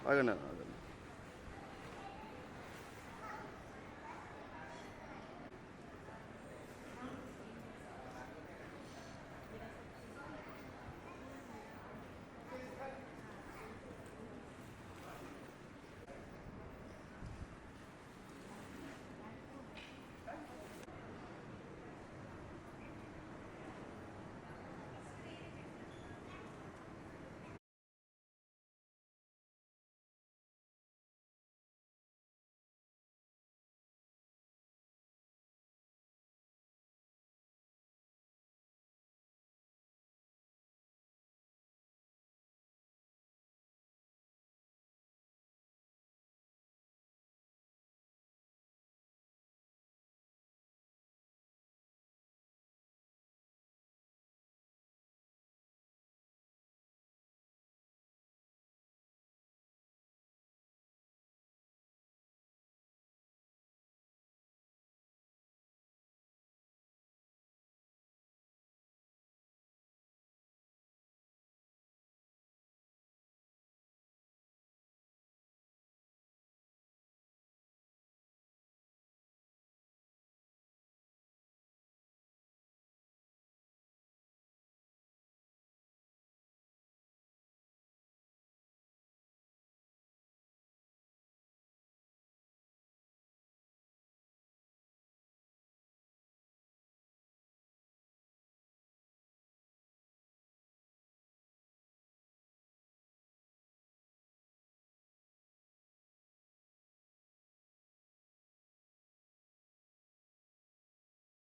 ఆగండి.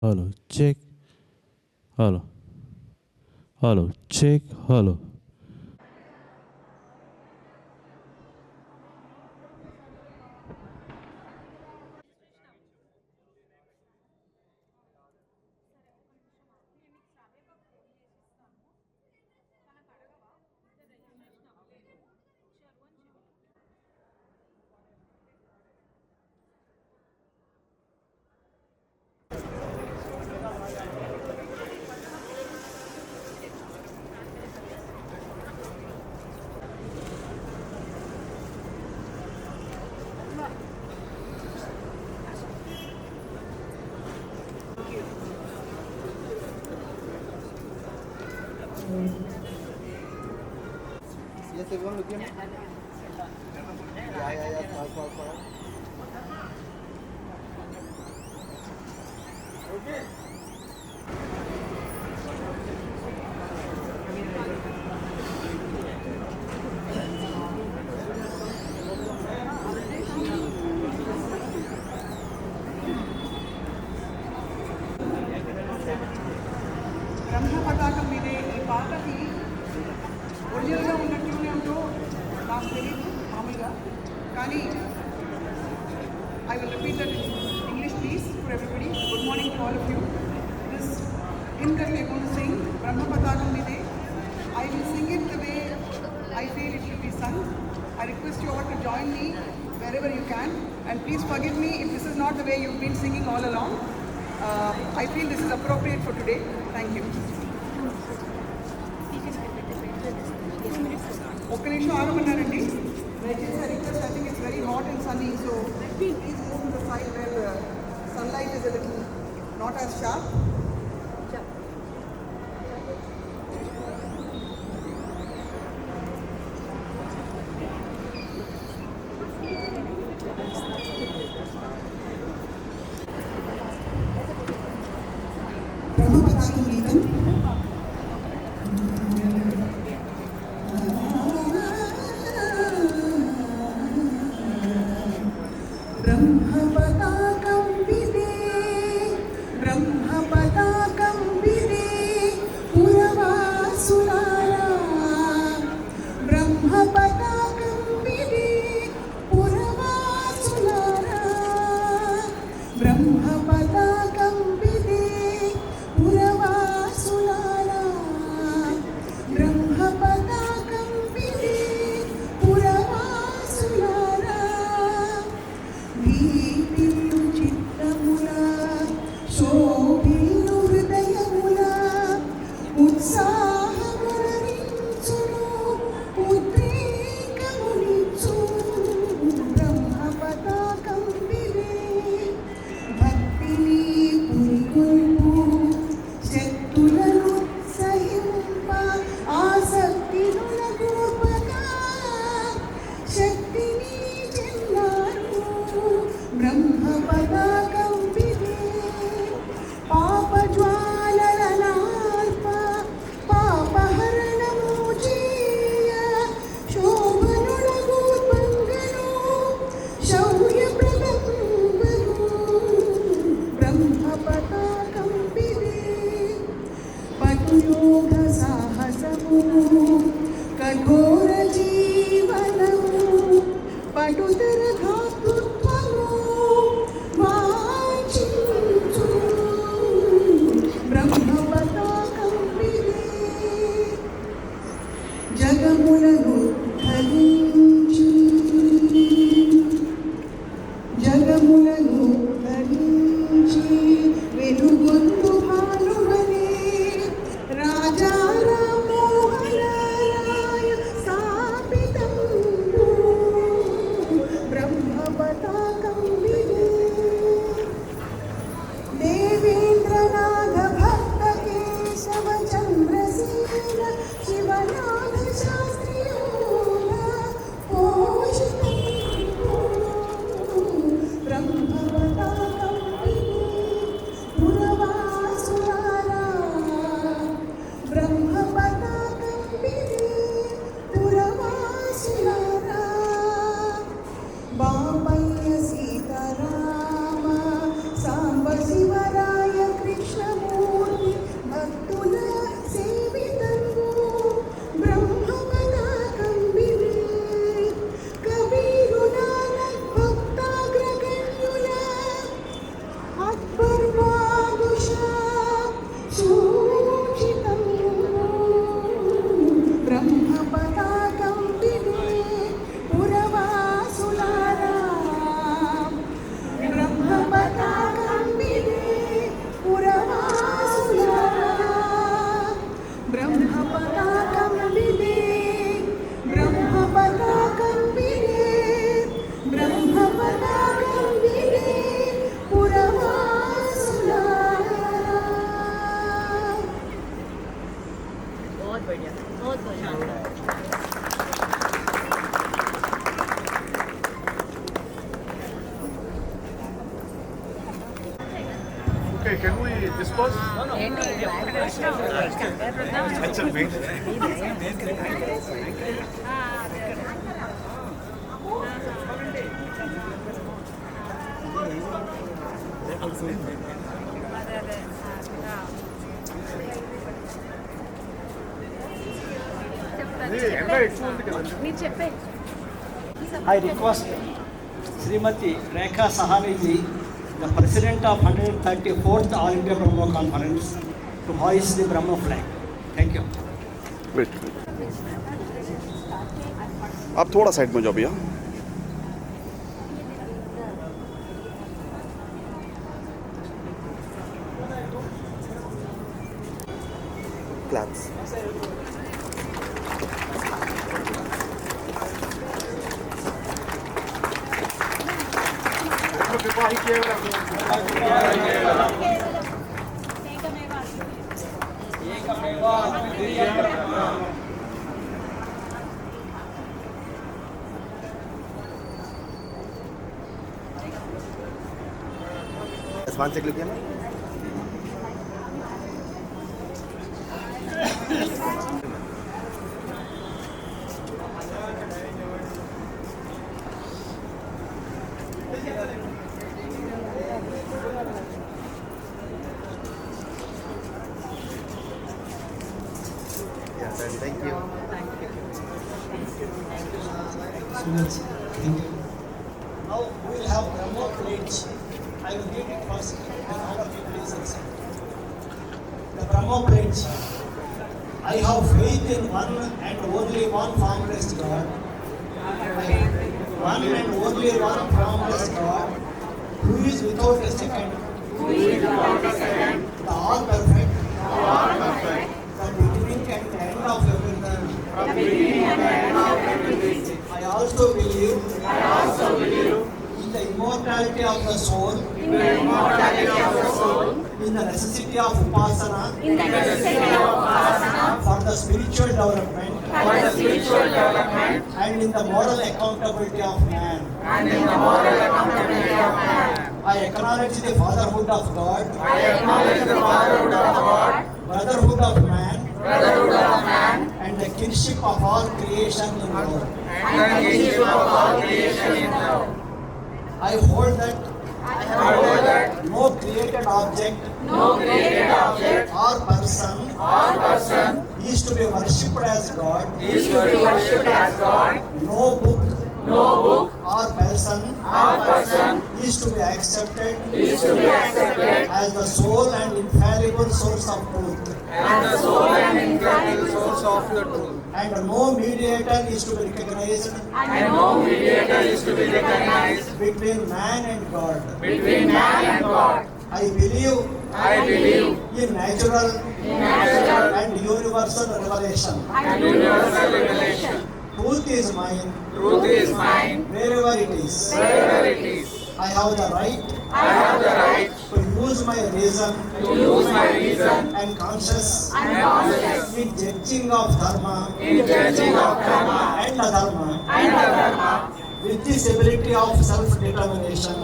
Hello, check. Hello. Hello, check. Hello. Yes, everyone with you? Yeah. Okay. బ్రహ్మ పతాకం మీదే ఈ పాటకి ఒరిజినల్గా ఉన్న ట్యూన్ ఏమిటో నాకు తెలియదు మామూలుగా కానీ I will repeat that in English please for everybody. Good morning to all of you. This hymn that we are going to sing, Brahma Patakam Mide, I will sing it the way I feel it should be sung. I request you all to join me wherever you can. And please forgive me if this is not the way you've been singing all along. I feel this is appropriate for today. Thank you. ఒక్క నిమిషం ఆగమన్నారండి. దయచేసి request, I think it's very hot and sunny, so please move to the side where the sunlight is a little not as sharp. Okay, can we discuss? I request Srimati Rekha Sahaniji, the President of 134th All India Brahmo Conference, to hoist the Brahmo flag. Thank you. Wait. आप थोड़ा side में जाओ भैया. हि केवलम् आसमान से click किया ना Thank you. So much. Thank you. Now we will have Brahmo pledge. I will read it first and all of you please accept. The Brahmo pledge. I have faith in one and only one formless God. One and only one formless God, who is without a second. The all perfect. The beginning and the end of everything. I also believe in the immortality of the soul, in the necessity of upasana, for the spiritual development, and in the moral accountability of man. I acknowledge the fatherhood of God, brotherhood of man, and the kinship of all creation in love. I hold that no created object or person is to be worshipped as God. No book or person is to be accepted as the sole and infallible source of truth. And no mediator is to be recognized between man and God. I believe in natural and universal revelation. Truth is mine wherever it is. I have the right to use my reason and conscience in judging of dharma and adharma with this ability of self-determination.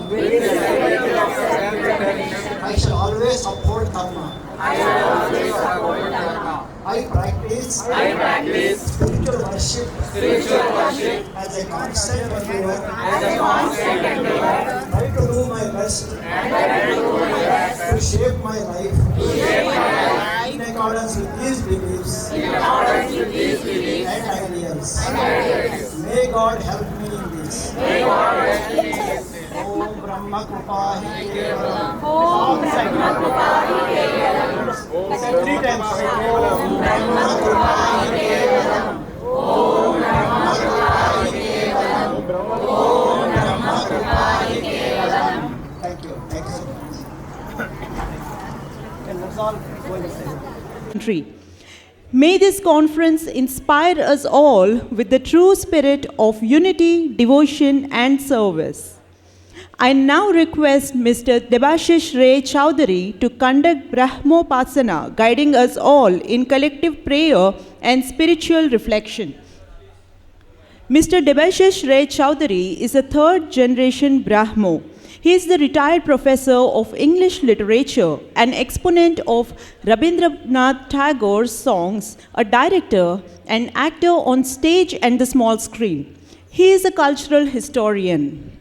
I shall always uphold dharma. I practice spiritual worship as a constant endeavor. Try to do my best to shape my life in accordance with these beliefs and ideals. May God help me in this. Om Brahma Kripahi Kevalam. Om Brahma Kripahi Kevalam. Three times. Om Brahma Kripahi Kevalam. Om Brahma Kripahi Kevalam. Om Brahma Kripahi Kevalam. Thank you. Thank you so much. And that's all going to say. Country. May this conference inspire us all with the true spirit of unity, devotion, and service. I now request Mr. Debashish Ray Chowdhury to conduct Brahmopasana, guiding us all in collective prayer and spiritual reflection. Mr. Debashish Ray Chowdhury is a third-generation Brahmo. He is the retired professor of English literature, an exponent of Rabindranath Tagore's songs, a director, and actor on stage and the small screen. He is a cultural historian.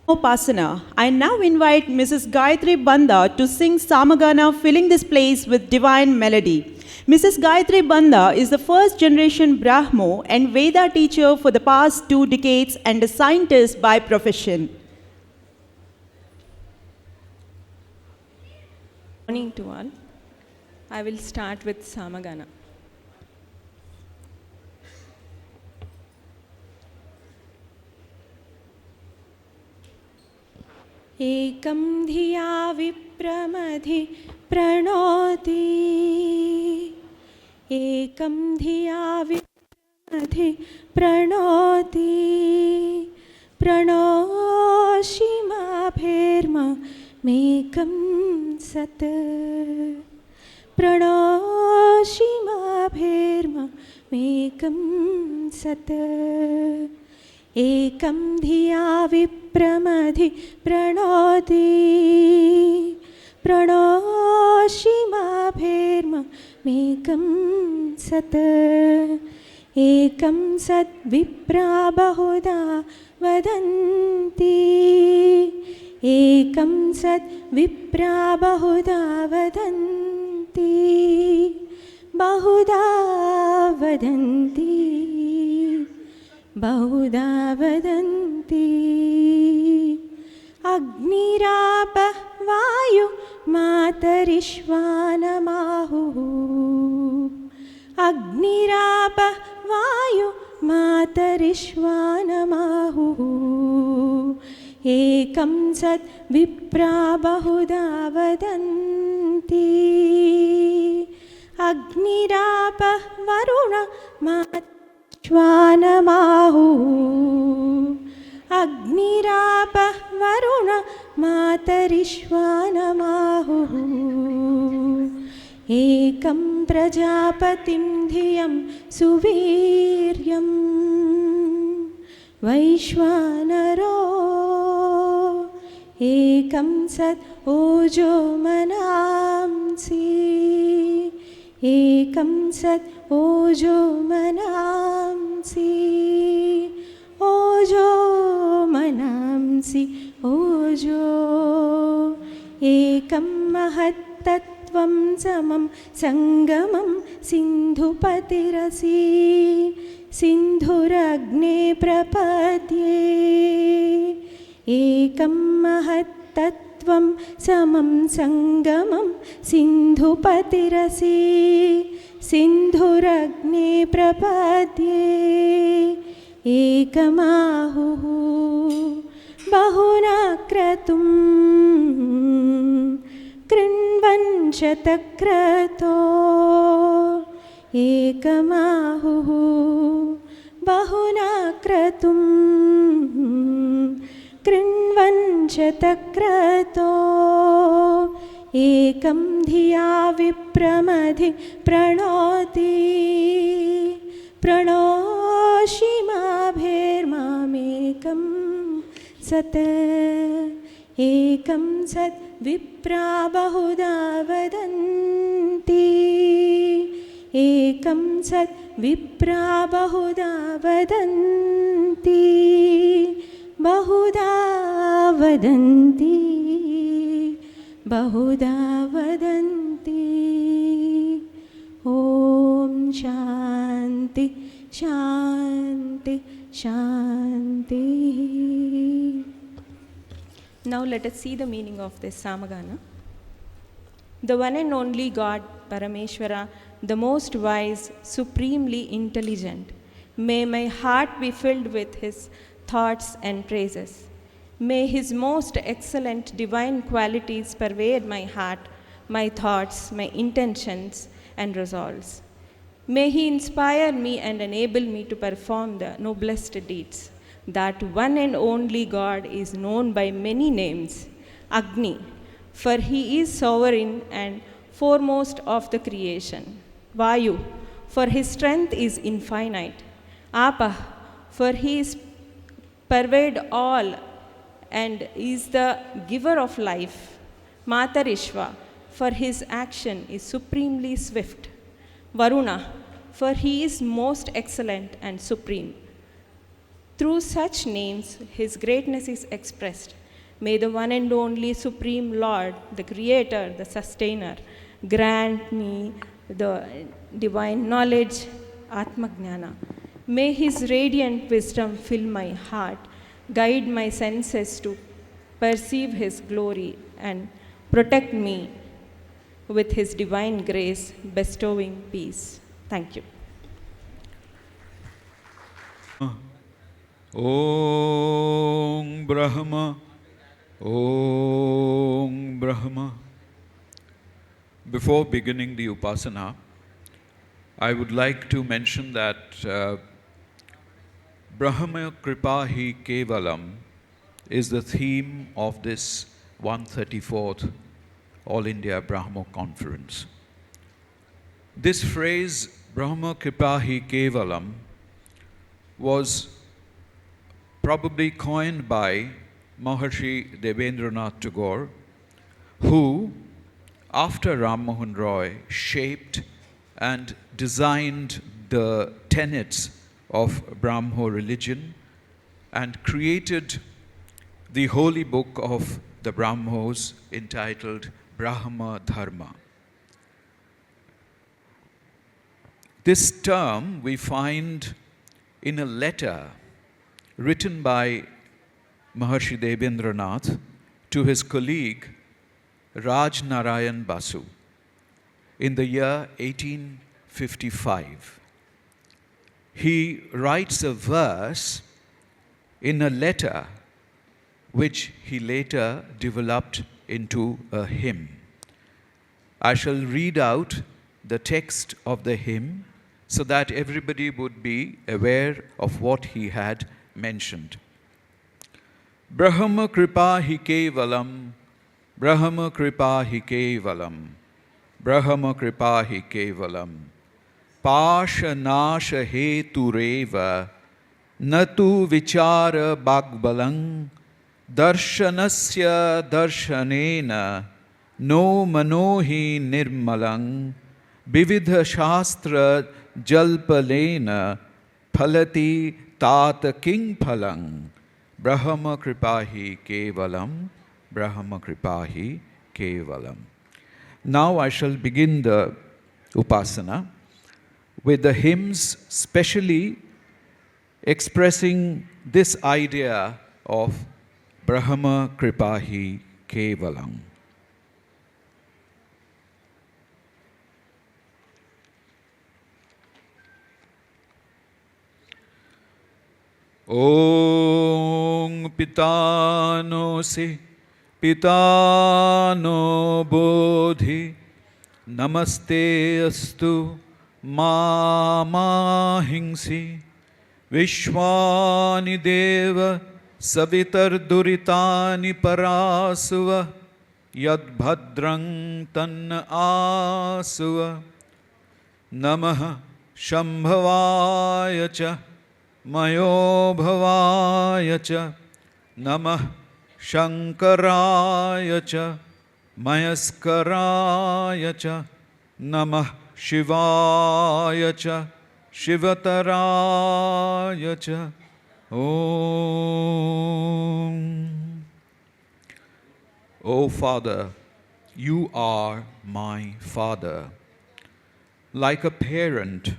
Upasana. I now invite Mrs. Gayatri Banda to sing Samagana, filling this place with divine melody. Mrs. Gayatri Banda is the first generation Brahmo and Veda teacher for the past 2 decades and a scientist by profession. Morning to all. I will start with Samagana. एकं धिया विप्रमधि प्रणोति एकं धिया विप्रमधि प्रणोति प्रणोषिमाभेर्मा मेकं सत् प्रणोषिमाभेर्मा मेकं सत् एकं धिया विप्रमधि प्रणोति प्रणोषिमाभेर्मा मेकं सत् एकं सद्विप्रा बहुधा वदन्ति एकं सद्विप्रा बहुधा वदन्ति बहुधा वदन्ति बहुधा वदन्ति अग्निरापः वायु मातरिश्वानमाहुः अग्निरापः वायु मातरिश्वानमाहुः एकं सद्विप्रा बहुधा वदन्ति अग्निरापः वरुण मातरिश्वानमाहुः अग्निरापः वरुण मातरिश्वानमाहुः एकं प्रजापतिं धियं सुवीर्यं वैश्वानरो एकं सत् ओजो मनांसि एकं सत् ओजो मनांसि ओजो मनांसि ओजो एकं महत्तत्त्वं समं संगमं सिन्धुपतिरसि सिन्धुरग्ने प्रपद्ये एकं महत्तत्त्वं समं संगमं सिन्धुपतिरसि सिन्धुरग्ने प्रपद्ये एकमाहुः बहुना क्रतुं कृण्वन् शतक्रतो एकमाहुः बहुना क्रतुं कृण्वन् शतक्रतो एकं धिया विप्रमधि प्रणोति प्रणोषिमाभेर्मामेकं सत् एकं सत् विप्रा बहुधा वदन्ति एकं सत् विप्रा बहुधा वदन्ति बहुधा वदन्ति बहुधा वदन्ति ॐ शान्ति शान्ति शान्तिः. Now let us see the meaning of this Samagana. The one and only God, Parameshwara, the most wise, supremely intelligent, may my heart be filled with His thoughts and praises. May His most excellent divine qualities pervade my heart, my thoughts, my intentions, and resolves. May He inspire me and enable me to perform the noblest deeds. That one and only God is known by many names. Agni, for He is sovereign and foremost of the creation. Vayu, for His strength is infinite. Apa, for He is pervade all and is the giver of life. Matarishva, for His action is supremely swift. Varuna, for He is most excellent and supreme. Through such names, His greatness is expressed. May the one and only Supreme Lord, the Creator, the Sustainer, grant me the divine knowledge, Atma Jnana. May His radiant wisdom fill my heart, guide my senses to perceive His glory, and protect me with His divine grace, bestowing peace. Thank you. Om Brahma, Om Brahma, Before beginning the Upasana, I would like to mention that Brahma Kripa Hi Kevalam is the theme of this 134th All India Brahmo Conference. This phrase, Brahma Kripa Hi Kevalam, was probably coined by Maharshi Devendranath Tagore, who, after Ram Mohan Roy, shaped and designed the tenets of Brahmo religion and created the holy book of the Brahmos entitled Brahma Dharma. This term we find in a letter written by Maharshi Devendranath to his colleague Raj Narayan Basu in the year 1855. He writes a verse in a letter which he later developed into a hymn. I shall read out the text of the hymn so that everybody would be aware of what he had mentioned. Brahma Kripa Hi Kevalam, Brahma Kripa Hi Kevalam, Brahma Kripa Hi Kevalam, Pasha Nasha Hetureva, Natu Vichara Bagbalang, Darshanasya Darshanena, No Manohi Nirmalang, Vividha Shastra Jalpalena, Phalati Tata King Phalang, Brahma Kripahi Kevalam, Brahma Kripahi Kevalam. Now I shall begin the Upasana with the hymns specially expressing this idea of Brahma Kripahi Kevalam. Om Pitano Se Pitano Bodhi Namaste Astu Mamahingsi Vishwani Deva Savitar Duritani Parasuva Yad Bhadrang Tanna Asuva Namaha Shambhavaya Cha Mayo Bhavaya Cha Namah Shankaraya Cha Mayaskaraya Cha Namah Shivaya Cha Shivataraya Cha Om. O Father, you are my Father. Like a parent,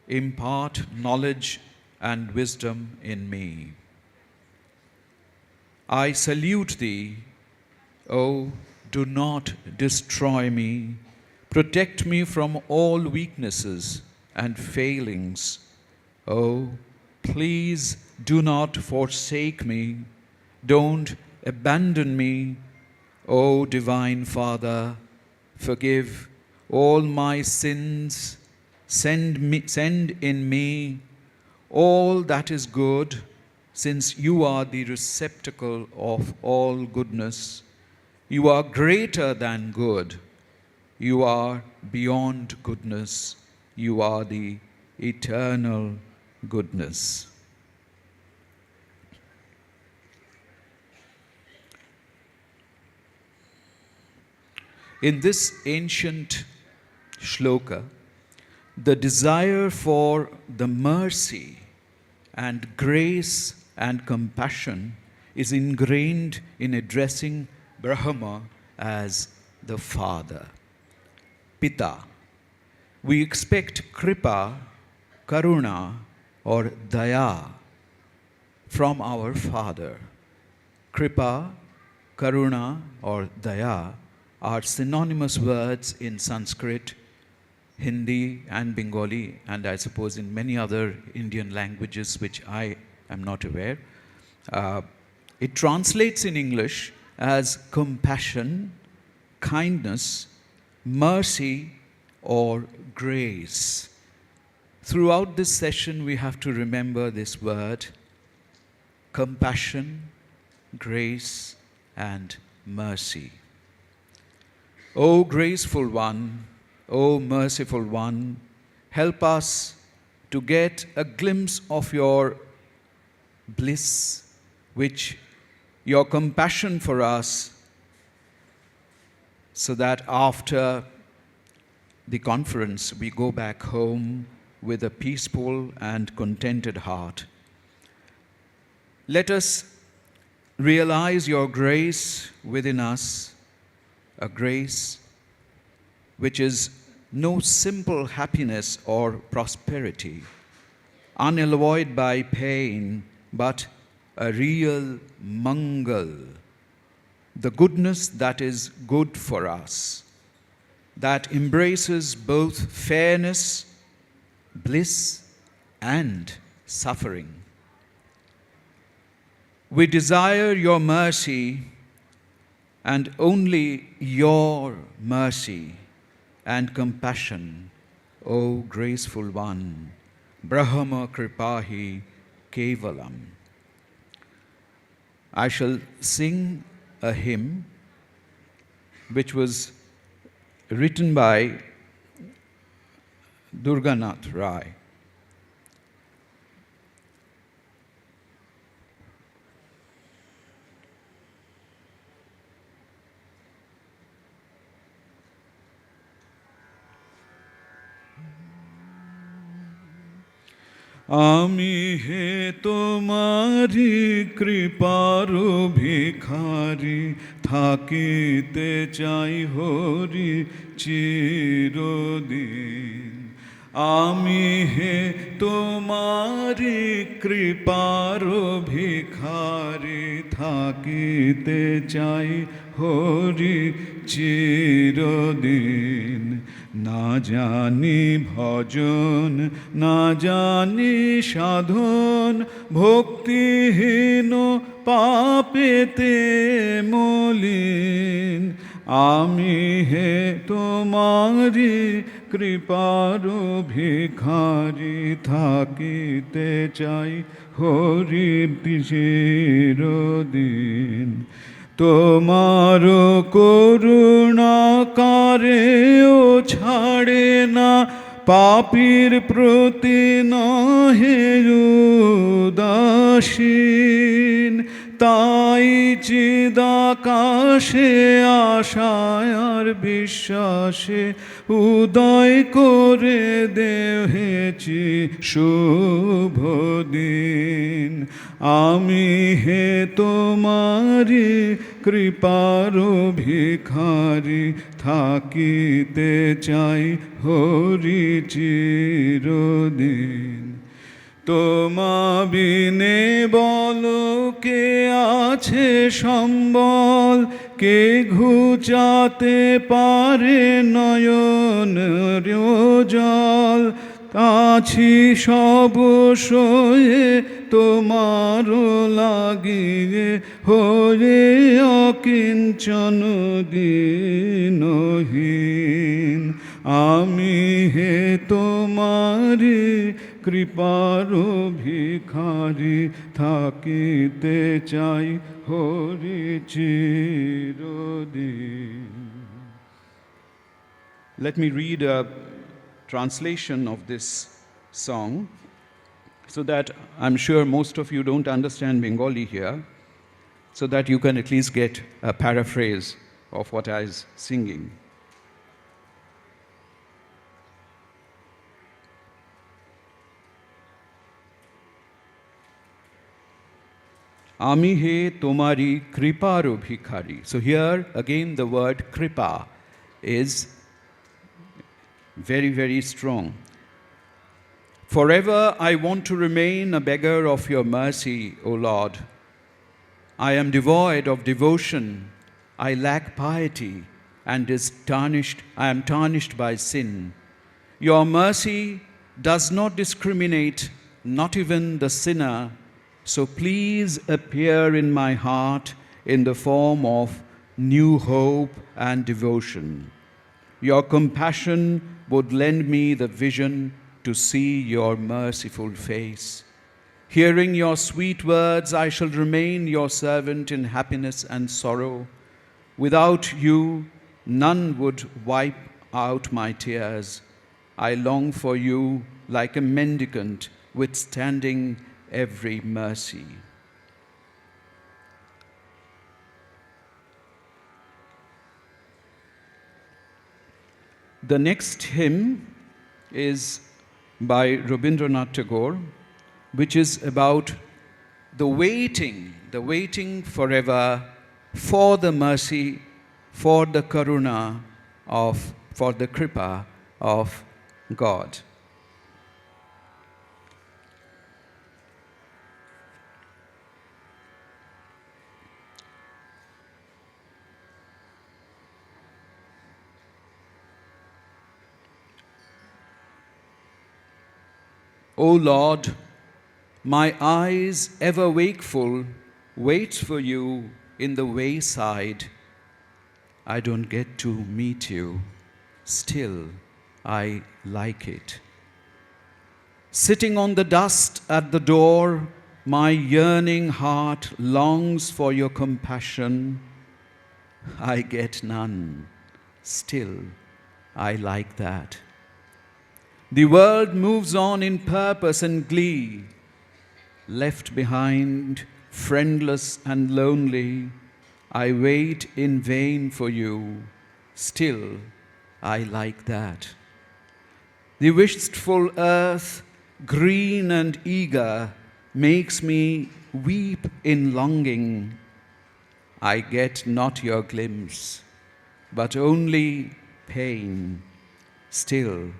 impart knowledge and wisdom in me. I salute thee, O do not destroy me. Protect me from all weaknesses and failings. O please do not forsake me. Don't abandon me. O Divine Father, forgive all my sins. Send in me all that is good, since you are the receptacle of all goodness. You are greater than good. You are beyond goodness. You are the eternal goodness. In this ancient shloka, the desire for the mercy and grace and compassion is ingrained in addressing Brahma as the Father, Pita. We expect Kripa, Karuna, or Daya from our Father. Kripa, Karuna, or Daya are synonymous words in Sanskrit, Hindi and Bengali, and I suppose in many other Indian languages which I am not aware. It translates in English as compassion, kindness, mercy, or grace. Throughout this session, we have to remember this word: compassion, grace, and mercy. O graceful one, O merciful one, help us to get a glimpse of your bliss, which your compassion for us, so that after the conference we go back home with a peaceful and contented heart. Let us realize your grace within us, a grace which is no simple happiness or prosperity, unalloyed by pain, but a real mangal, the goodness that is good for us, that embraces both fairness, bliss, and suffering. We desire your mercy, and only your mercy and compassion, O graceful one, Brahma Kripahi Kevalam. I shall sing a hymn which was written by Durganath Rai. আমি হে তোমারি কৃপার ভিখারি, থাকিতে চাই হরি চিরদিন। আমি হে তোমারি কৃপার ভিখারি, থাকিতে চাই হরি চিরদিন। না জানি ভজন, না জানি সাধন, ভক্তিহীন পাপেতে মলিন। আমি হে তোমারি কৃপার ভিখারি, থাকিতে চাই হরি চিরদিন। তোমার করুণা কারেও ছাড়ে না, পাপীর প্রতি নহে উদাসীন। তাই চিদাকাশে আশায় আর বিশ্বাসে উদয় করে দেহেছি শুভ দিন। আমি হে তোমারি কৃপার ভিখারি, থাকিতে চাই হরি চিরদিন। তোমা বিনে বলো কে আছে সম্বল, কে ঘুচাতে পারে নয়ন জল। আছি সব সয়ে তোমার লাগিয়ে, হয়ে অকিঞ্চন দীনহীন। আমি হে তোমারি কৃপার ভিখারি, থাকিতে চাই হরি চিরদিন। Let me read a translation of this song, so that I'm sure most of you don't understand Bengali here, so that you can at least get a paraphrase of what I was singing. Ami he tomari kriparu bhikhari. So here again the word kripa is very, very strong. Forever I want to remain a beggar of your mercy, O Lord. I am devoid of devotion. I lack piety and I am tarnished by sin. Your mercy does not discriminate, not even the sinner. So please appear in my heart in the form of new hope and devotion. Your compassion would lend me the vision to see your merciful face. Hearing your sweet words, I shall remain your servant in happiness and sorrow. Without you, none would wipe out my tears. I long for you like a mendicant, withstanding every mercy. The next hymn is by Rabindranath Tagore, which is about the waiting forever for the mercy, for the karuna for the kripa of God. O Lord, my eyes ever wakeful wait for you in the wayside. I don't get to meet you, still I like it. Sitting on the dust at the door, my yearning heart longs for your compassion. I get none, still I like that. The world moves on in purpose and glee, left behind, friendless and lonely. I wait in vain for you, still I like that. The wistful earth, green and eager, makes me weep in longing. I get not your glimpse, but only pain, still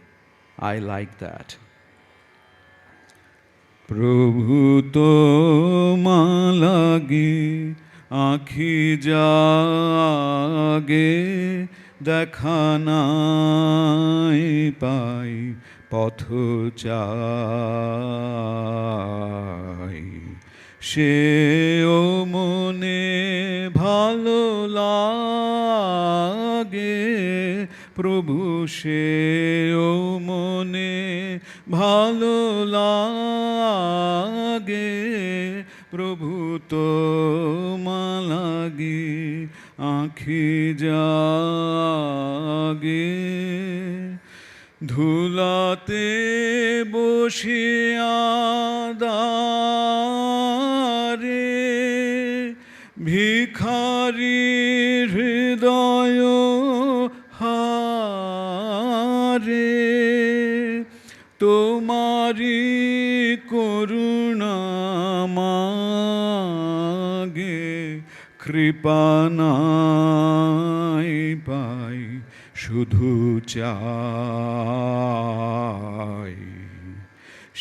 I like that. Prabhu toma lagi आँखी जागे দেখা নাই পাই পথ চাই সেও মনে ভালো লাগে প্রভু সেও মনে ভালো লাগে প্রভু তোমা লাগি আঁখি জাগে ধুলাতে বসিয়া দারে ভিখারি হৃদয় হারে তোমারি করুণা মাগে কৃপা নাই পাই শুধু চাই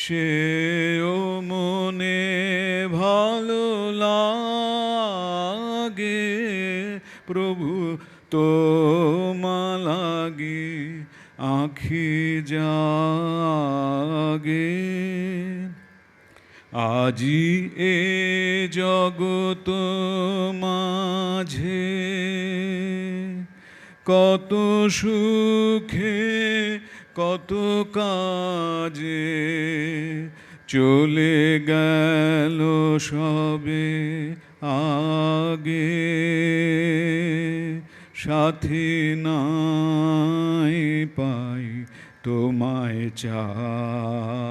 সেও মনে ভালো লাগে প্রভু তোমা লাগি আঁখি জাগে আজি এ জগত মাঝে কত সুখে কত কাজে চলে গেল সবে আগে সাথী নাই পাই তোমায় চাই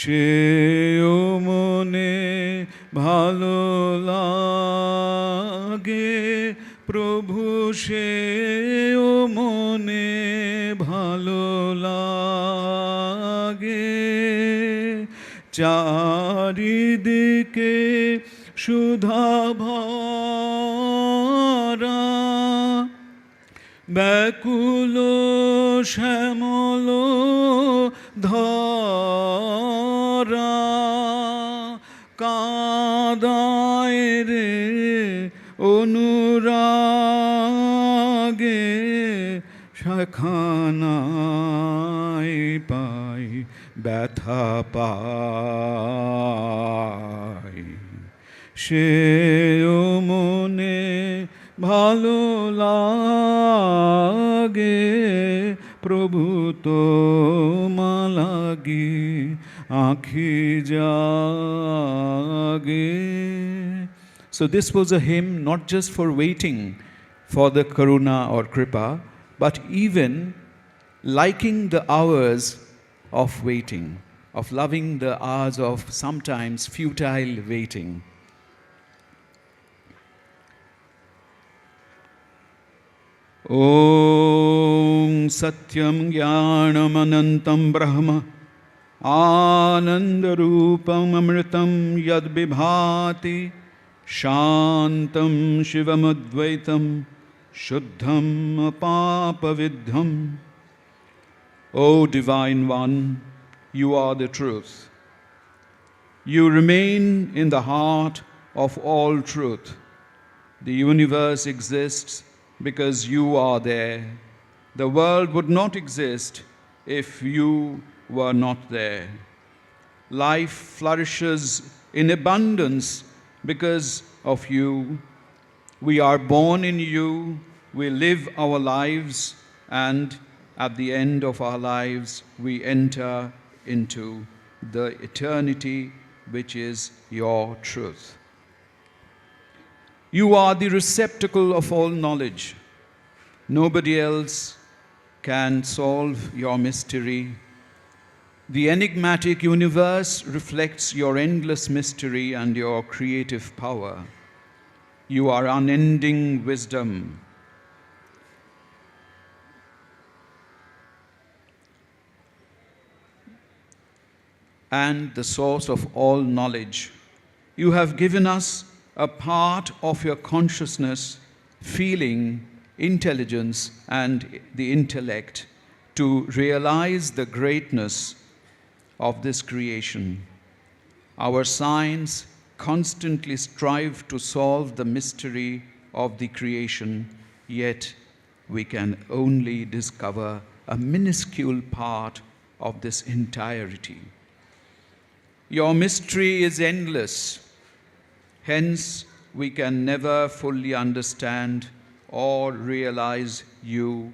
সেও মনে ভালো লাগে প্রভু সেও মনে ভালো লাগে চারিদিকে সুধা ভরা ব্যাকুল শ্যামল ধরা কাঁদায় রে অনুরাগে শাখানাই পাই ব্যথা পাই সেও মনে ভালো লাগে প্রভু তোমালাগি আঁখি জাগে. So this was a hymn not just for waiting for the karuna or kripa, but even liking the hours of waiting, of loving the hours of sometimes futile waiting. Om Satyam Jnanam Anantam Brahma Anandarupam Amritam Yad Vibhati Shantam Shivamadvaitam Shuddham Apapavidham. O Divine One, you are the truth. You remain in the heart of all truth. The universe exists because you are there. The world would not exist if you were not there. Life flourishes in abundance because of you. We are born in you, we live our lives, and at the end of our lives, we enter into the eternity which is your truth. You are the receptacle of all knowledge. Nobody else can solve your mystery. The enigmatic universe reflects your endless mystery and your creative power. You are unending wisdom. And the source of all knowledge. You have given us a part of your consciousness, feeling, intelligence, and the intellect to realize the greatness of this creation. Our science constantly strive to solve the mystery of the creation, yet we can only discover a minuscule part of this entirety. Your mystery is endless. Hence, we can never fully understand or realize you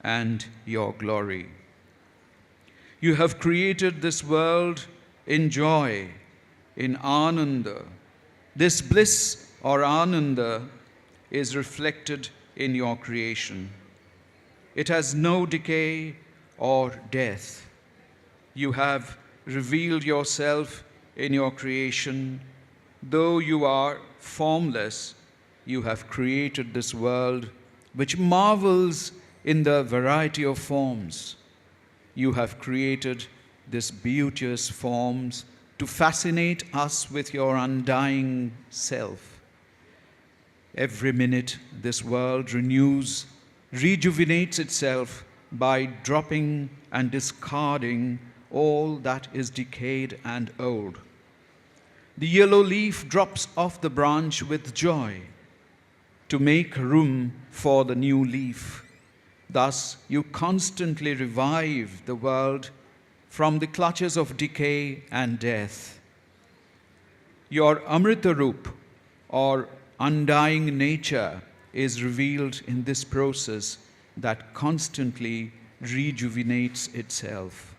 and your glory. You have created this world in joy, in ananda. This bliss or ananda is reflected in your creation. It has no decay or death. You have revealed yourself in your creation. Though you are formless, you have created this world which marvels in the variety of forms. You have created these beauteous forms to fascinate us with your undying self. Every minute, this world rejuvenates itself by dropping and discarding all that is decayed and old. The yellow leaf drops off the branch with joy to make room for the new leaf. Thus, you constantly revive the world from the clutches of decay and death. Your Amrita Roop, or undying nature, is revealed in this process that constantly rejuvenates itself.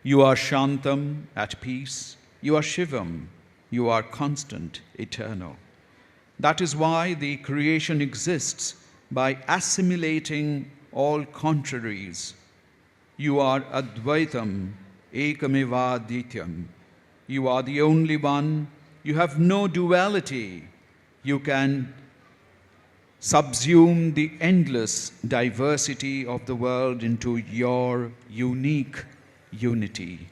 You are Shantam, at peace. You are Shivam. You are constant, eternal. That is why the creation exists by assimilating all contraries. You are Advaitam, Ekameva Dityam. You are the only one. You have no duality. You can subsume the endless diversity of the world into your unique unity.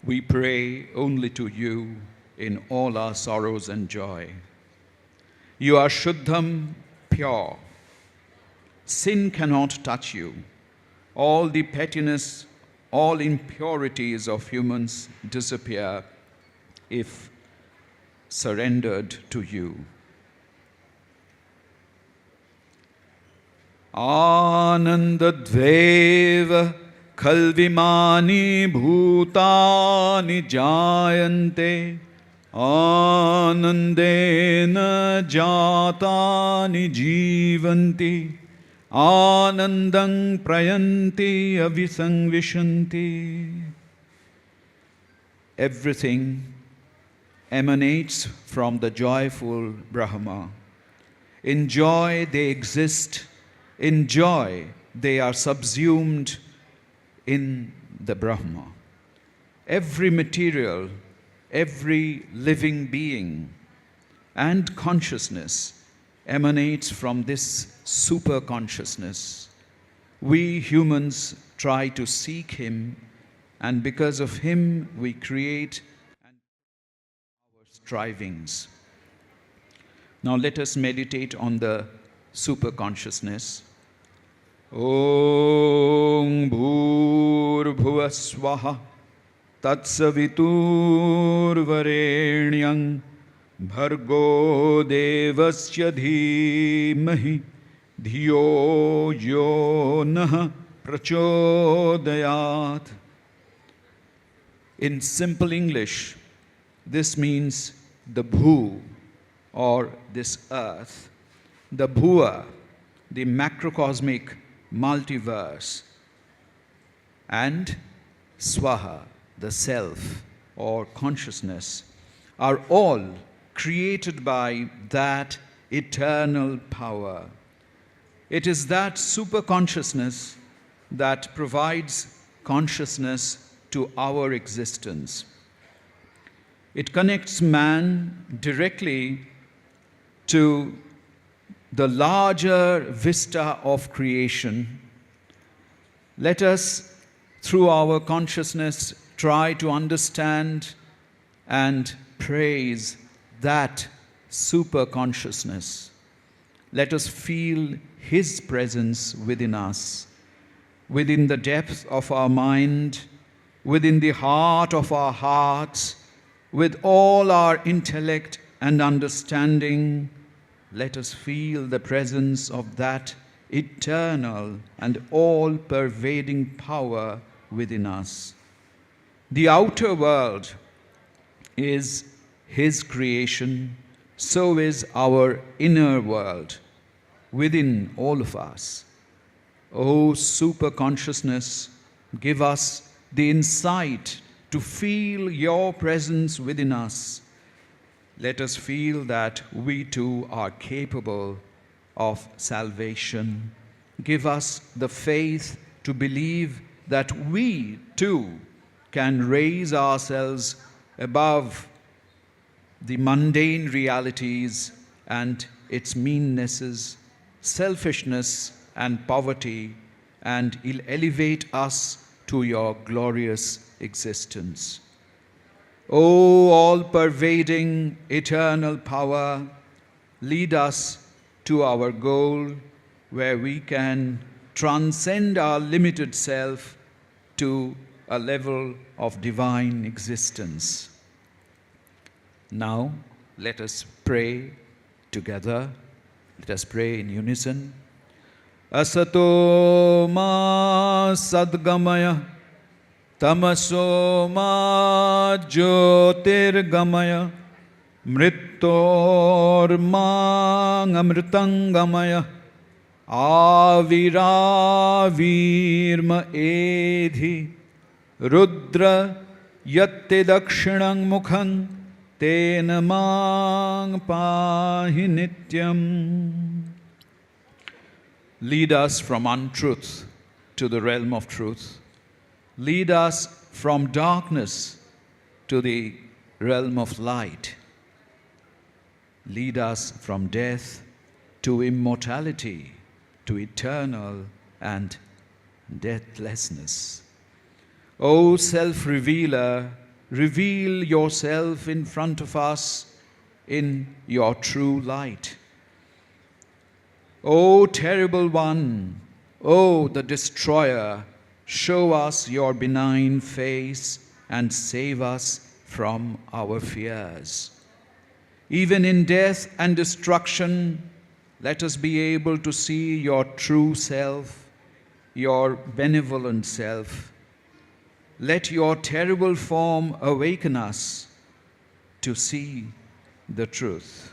We pray only to you in all our sorrows and joy. You are Shuddham, pure. Sin cannot touch you. All the pettiness, all impurities of humans disappear if surrendered to you. Anandadveva kalvimani bhutani jayante Anandena jatani jivanti Anandang prayanti avisangvishanti. Everything emanates from the joyful Brahma. In joy they exist, in joy they are subsumed in the Brahma. Every material, every living being and consciousness emanates from this super consciousness. We humans try to seek Him, and because of Him we create our strivings. Now let us meditate on the super consciousness. Om Bhur Bhuvaswaha Tatsaviturvarenyam Bhargo Devasya Dhimahi Dhiyo Yo Nah Prachodayat. In simple English, this means the Bhu, or this earth, the Bhuva, the macrocosmic multiverse, and Swaha, the self or consciousness, are all created by that eternal power. It is that super consciousness that provides consciousness to our existence. It connects man directly to the larger vista of creation. Let us, through our consciousness, try to understand and praise that super consciousness. Let us feel His presence within us, within the depth of our mind, within the heart of our hearts, with all our intellect and understanding. Let us feel the presence of that eternal and all-pervading power within us. The outer world is His creation, so is our inner world within all of us. O super consciousness, give us the insight to feel Your presence within us. Let us feel that we too are capable of salvation. Give us the faith to believe that we too can raise ourselves above the mundane realities and its meannesses, selfishness and poverty, and elevate us to Your glorious existence. O all-pervading eternal power, lead us to our goal where we can transcend our limited self to a level of divine existence. Now, let us pray together. Let us pray in unison. Asato ma sadgamaya Tamaso ma jyotirgamaya Mrittor mang amritangamaya Aviravirma edhi Rudra yatte dakshinang mukhang Tena mang pahi nityam. Lead us from untruth to the realm of truth. Lead us from darkness to the realm of light. Lead us from death to immortality, to eternal and deathlessness. O self-revealer, reveal Yourself in front of us in Your true light. O terrible one, O the destroyer, show us Your benign face and save us from our fears. Even in death and destruction, let us be able to see Your true self, Your benevolent self. Let Your terrible form awaken us. to see the truth.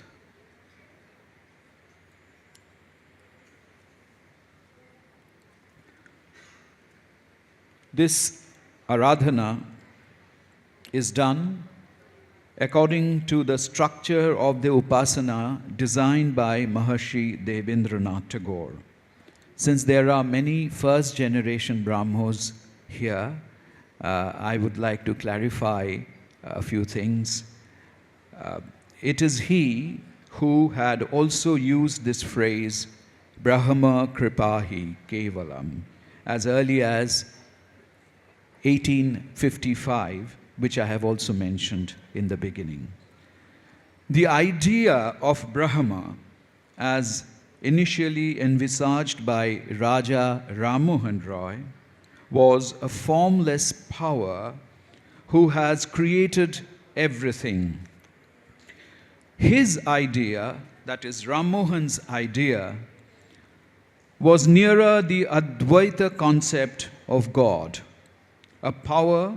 This Aradhana is done according to the structure of the Upasana designed by Maharshi Devendranath Tagore. Since there are many first generation Brahmos here, I would like to clarify a few things. It is he who had also used this phrase, Brahma Kripahi Kevalam, as early as 1855, which I have also mentioned in the beginning. The idea of Brahma, as initially envisaged by Raja Ram Mohan Roy, was a formless power who has created everything. His idea, that is Ram Mohan's idea, was nearer the Advaita concept of God, a power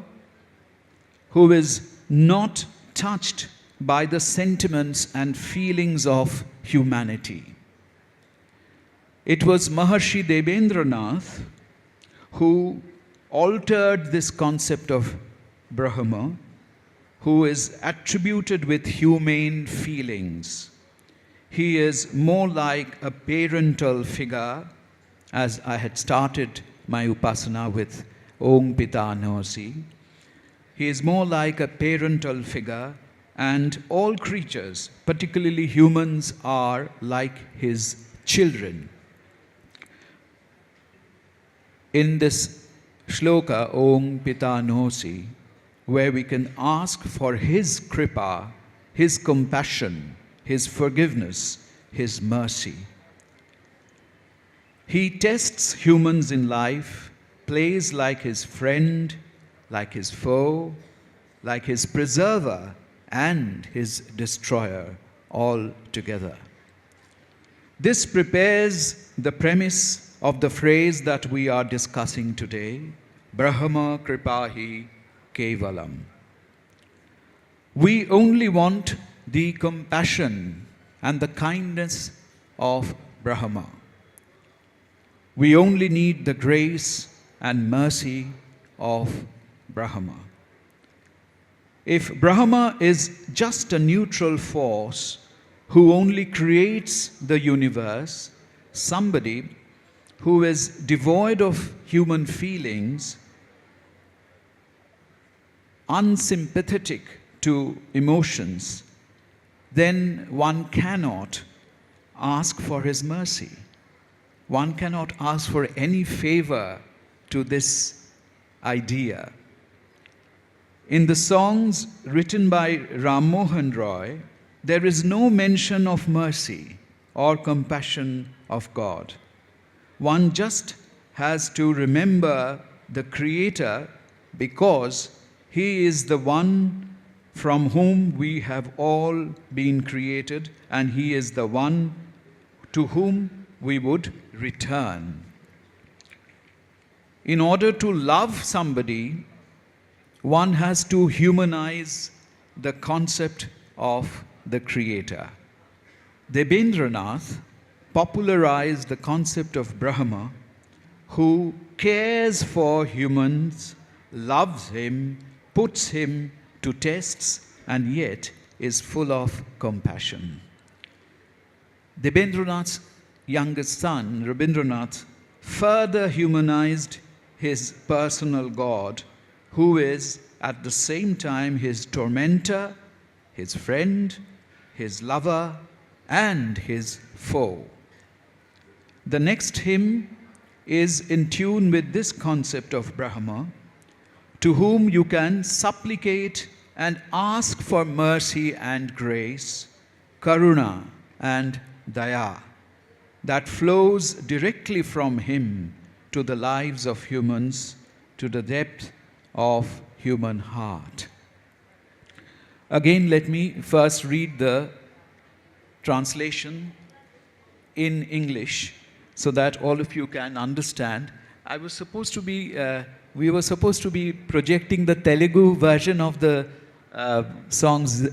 who is not touched by the sentiments and feelings of humanity. It was Maharshi Devendranath who altered this concept of Brahma, who is attributed with humane feelings. He is more like a parental figure, as I had started my Upasana with Om Pita Nosi. He is more like a parental figure, and all creatures, particularly humans, are like his children. In this shloka, Om Pita Nosi, where we can ask for his kripa, his compassion, his forgiveness, his mercy. He tests humans in life, plays like his friend, like his foe, like his preserver and his destroyer, all together. This prepares the premise of the phrase that we are discussing today, Brahma Kripahi Kevalam. We only want the compassion and the kindness of Brahma. We only need the grace and mercy of Brahma. If Brahma is just a neutral force who only creates the universe, somebody who is devoid of human feelings, unsympathetic to emotions, then one cannot ask for his mercy. One cannot ask for any favor to this idea. In the songs written by Ram Mohan Roy, there is no mention of mercy or compassion of God. One just has to remember the Creator because He is the one from whom we have all been created, and He is the one to whom we would return. In order to love somebody, one has to humanize the concept of the Creator. Debendranath popularized the concept of Brahma, who cares for humans, loves him, puts him to tests, and yet is full of compassion. Debendranath's youngest son, Rabindranath, further humanized his personal God, who is at the same time his tormentor, his friend, his lover, and his foe. The next hymn is in tune with this concept of Brahma, to whom you can supplicate and ask for mercy and grace, karuna and daya, that flows directly from him to the lives of humans, to the depth of human heart. Again, let me first read the translation in English so that all of you can understand. We were supposed to be projecting the Telugu version of the songs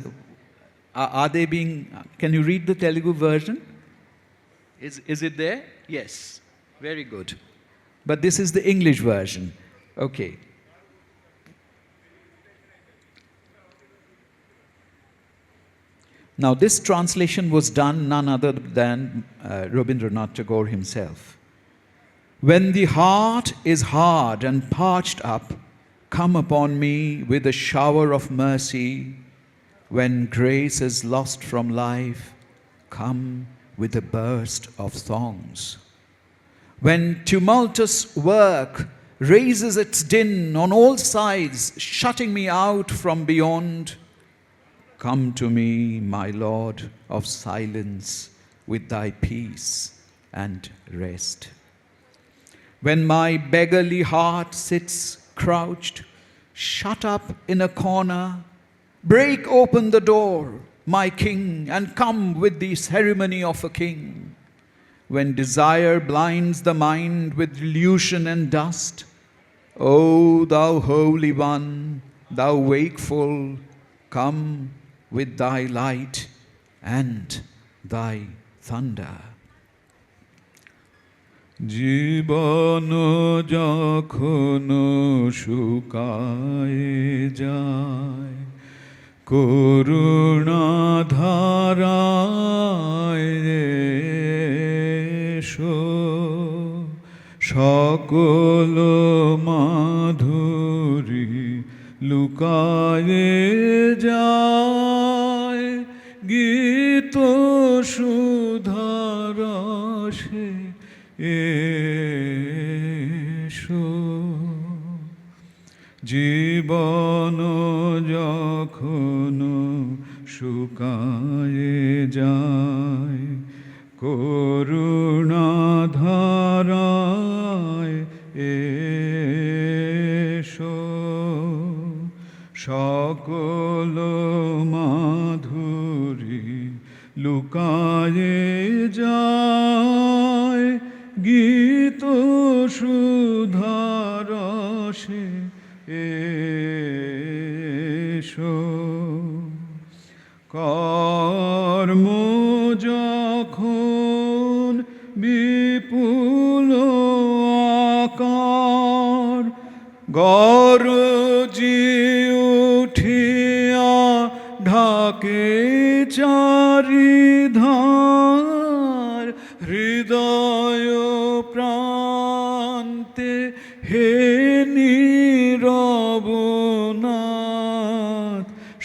are they being, can you read the Telugu version? Is it there? Yes. Very good. But this is the English version. Okay. Now, this translation was done none other than Rabindranath Tagore himself. When the heart is hard and parched up, come upon me with a shower of mercy. When grace is lost from life, come with a burst of songs. When tumultuous work raises its din on all sides, shutting me out from beyond, come to me, my Lord of silence, with thy peace and rest. When my beggarly heart sits crouched, shut up in a corner, break open the door, my King, and come with the ceremony of a king. When desire blinds the mind with delusion and dust, O thou Holy One, thou wakeful, come with thy light and thy thunder. জীবন যখন শুকায়ে যায় করুণা ধারায় এসো সকল মাধুরী লুকায়ে যায় গীত সুধারসে এসো জীবন যখন শুকায়ে যায় করুণা ধারায় এসো সকল মাধুরী লুকায়ে যায় গীত সুধারসে এসো কর্ম যখন বিপুল আকার গরজি উঠিয়া ঢাকে চারিধার হৃদয় প্রান্তে হে নীরবনাথ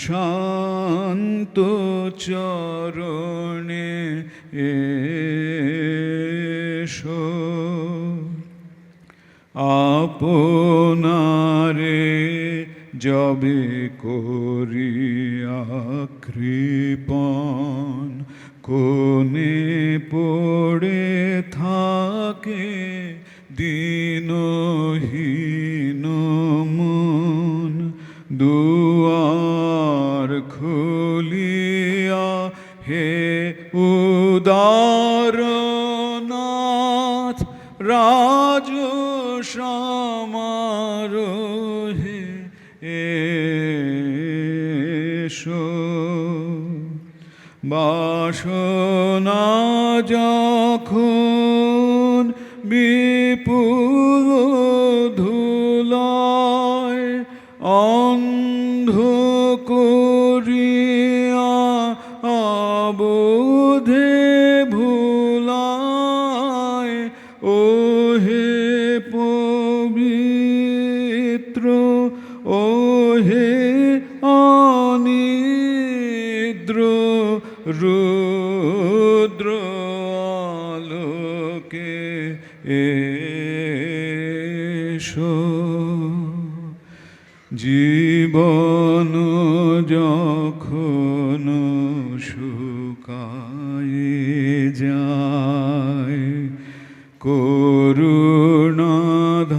শান্ত চরণে এসো আপনারে যবে করিয়া কৃপণ কোনে পড়ে থাকে দীনহীন মন দুয়ার খুলিয়া হে উদারনাথ রাজ সমারোহে এসো বাসনা যখন বিপুল ধুলায় অন্ধ করিয়া অবোধে ভুলায় ও হে পবিত্র ও হে অনিদ্র রুদ্র আলোকে এসো জীবন যখন শুকায়ে যায় করুণা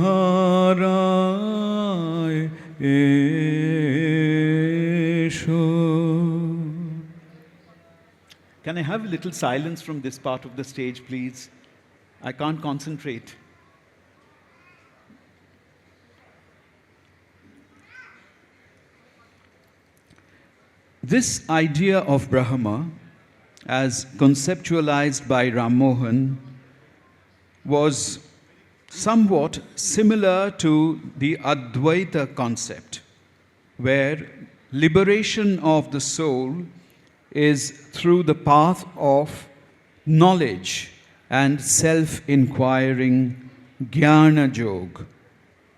ধারায় এসো. Can I have a little silence from this part of the stage, please? I can't concentrate. This idea of Brahma, as conceptualized by Ram Mohan, was somewhat similar to the Advaita concept, where liberation of the soul is through the path of knowledge and self-inquiring Jnana Yog.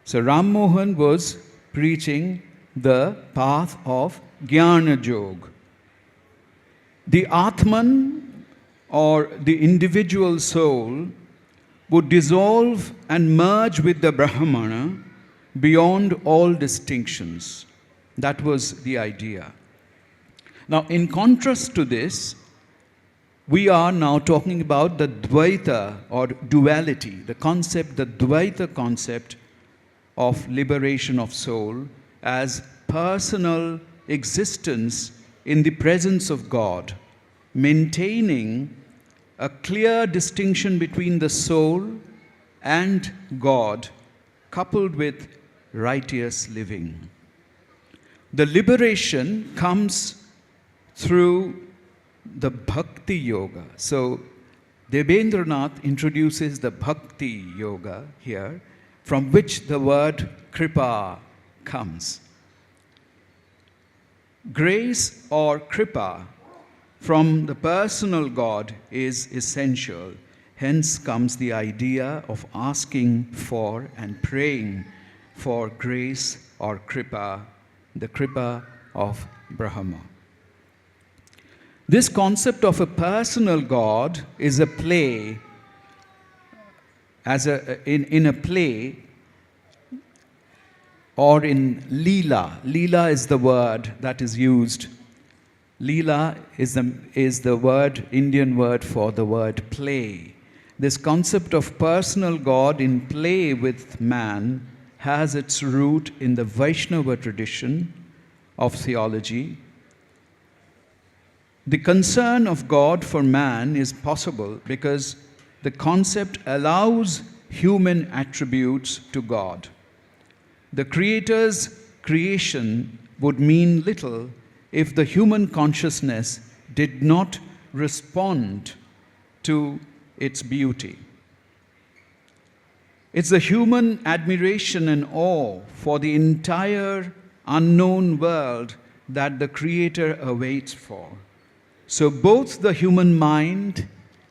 So Ram Mohan was preaching the path of Jnana Yog. The Atman, or the individual soul, would dissolve and merge with the Brahmana beyond all distinctions. That was the idea. Now, in contrast to this, we are now talking about the Dvaita or duality, the Dvaita concept of liberation of soul as personal existence in the presence of God, maintaining a clear distinction between the soul and God, coupled with righteous living. The liberation comes through the Bhakti Yoga. So Debendranath introduces the Bhakti Yoga here, from which the word Kripa comes. Grace or Kripa from the personal God is essential. Hence comes the idea of asking for and praying for grace or Kripa, the Kripa of Brahma. This concept of a personal God is a play, in a play or in Leela. Leela is the word that is used. Leela is the word, Indian word for the word play. This concept of personal God in play with man has its root in the Vaishnava tradition of theology. The concern of God for man is possible because the concept allows human attributes to God. The Creator's creation would mean little if the human consciousness did not respond to its beauty. It's the human admiration and awe for the entire unknown world that the Creator awaits for. So both the human mind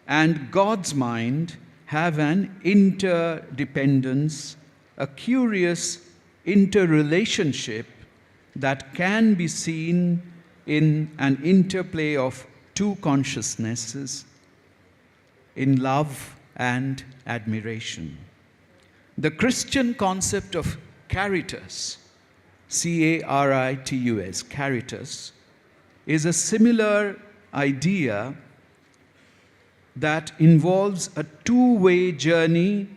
and God's mind have an interdependence, a curious interrelationship that can be seen in an interplay of two consciousnesses, in love and admiration. The Christian concept of caritas, C-A-R-I-T-U-S, caritas, is a similar idea that involves a two-way journey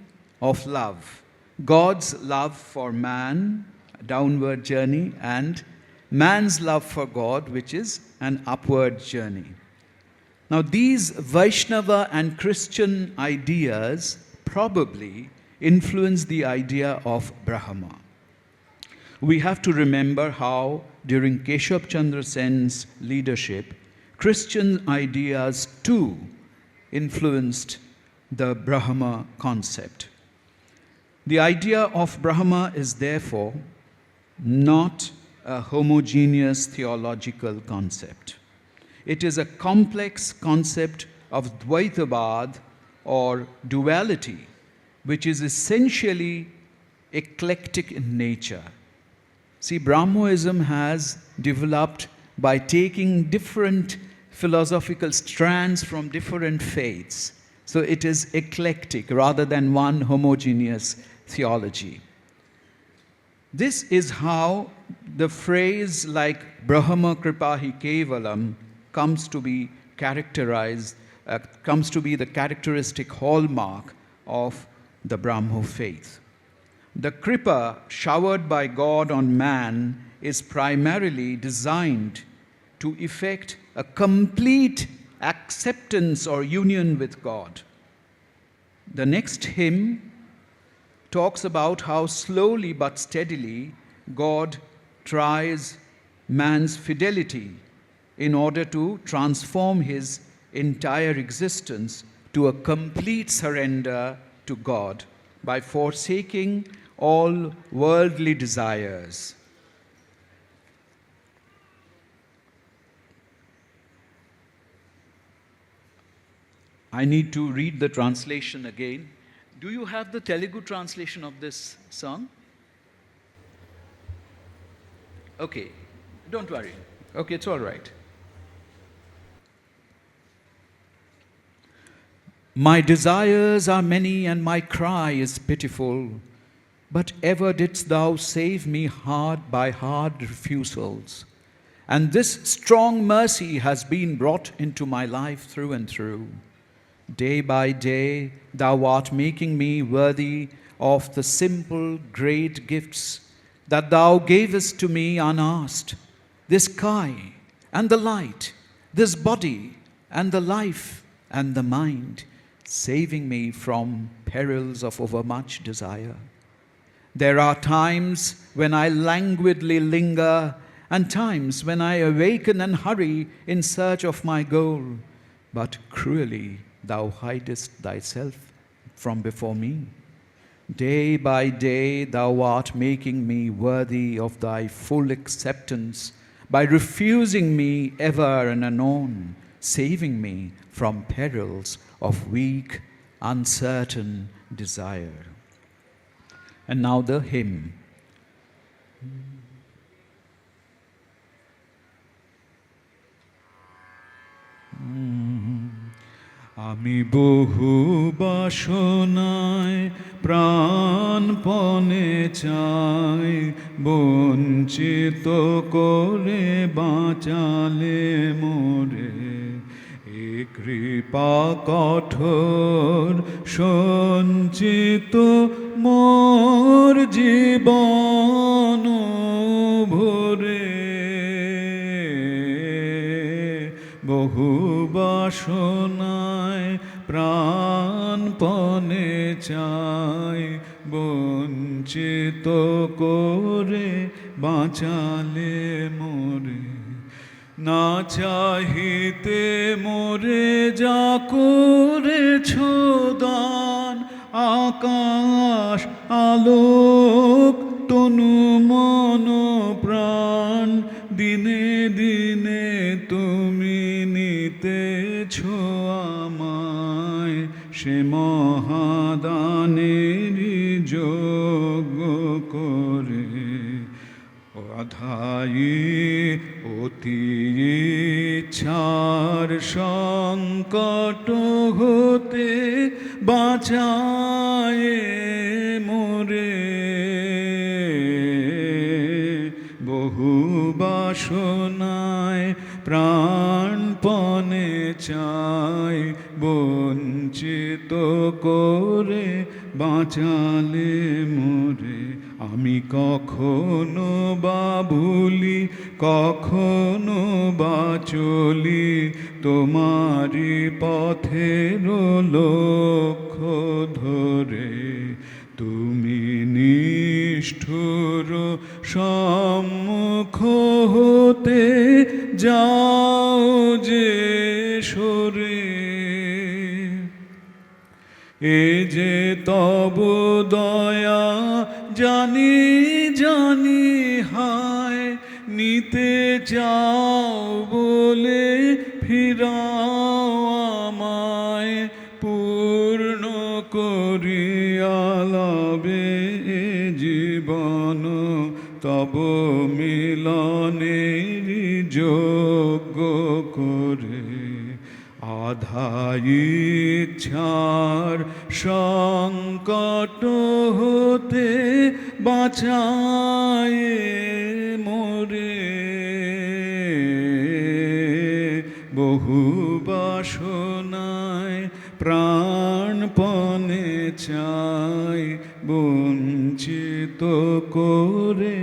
of love. God's love for man, a downward journey, and man's love for God, which is an upward journey. Now, these Vaishnava and Christian ideas probably influence the idea of Brahma. We have to remember how, during Keshav Chandra Sen's leadership, Christian ideas too influenced the Brahma concept. The idea of Brahma is therefore not a homogeneous theological concept. It is a complex concept of Dvaitavad or duality, which is essentially eclectic in nature. See, Brahmoism has developed by taking different philosophical strands from different faiths. So it is eclectic rather than one homogeneous theology. This is how the phrase like Brahma Kripahi Kevalam comes to be characterized, comes to be the characteristic hallmark of the Brahmo faith. The Kripa showered by God on man is primarily designed to effect a complete acceptance or union with God. The next hymn talks about how slowly but steadily God tries man's fidelity in order to transform his entire existence to a complete surrender to God by forsaking all worldly desires. I need to read the translation again. Do you have the Telugu translation of this song? Okay, don't worry. Okay, it's all right. My desires are many and my cry is pitiful, but ever didst thou save me hard by hard refusals. And this strong mercy has been brought into my life through and through. Day by day, thou art making me worthy of the simple, great gifts that thou gavest to me unasked, this sky and the light, this body and the life and the mind, saving me from perils of overmuch desire. There are times when I languidly linger, and times when I awaken and hurry in search of my goal, but cruelly thou hidest thyself from before me. Day by day thou art making me worthy of thy full acceptance by refusing me ever and anon, saving me from perils of weak, uncertain desire. And now the hymn. আমি বহু বাসনায় প্রাণপণে চাই, বঞ্চিত করে বাঁচালে মোরে। এ কৃপা কঠোর সঞ্চিত মোর জীবন ভরে। বহু বাসনায় প্রাণপণে চাই, বঞ্চিত করে বাঁচালে মোরে। না চাহিতে মোরে যা করেছ দান, আকাশ আলোক তনু মন প্রাণ, দিনে দিনে তুমি নিতেছ আমায়, সে মহাদানের যোগ্য করে। অধায়ী অতি ইচ্ছার সংকট হতে বাঁচায় মোরে। বহু বাসনায় প্রাণপণে চাই, বঞ্চিত করে বাঁচালে মোরে। আমি কখনো বা ভুলি, কখনো বা চলি, তোমারি পথের লক্ষ্য ধরে। তুমি নিষ্ঠুর সম্মুখ হতে যাও যে সরে। এ যে তব দয়া জানি জানি হায়, নিতে চাও বলে ফিরাও আমায়, পূর্ণ করিয়া লাবে জীবন তব মিলনের যোগ্য করে। আধা ইচ্ছার সংকট হতে বাঁচায় মোরে। বহু বাসনায় প্রাণপণে চাই, বঞ্চিত করে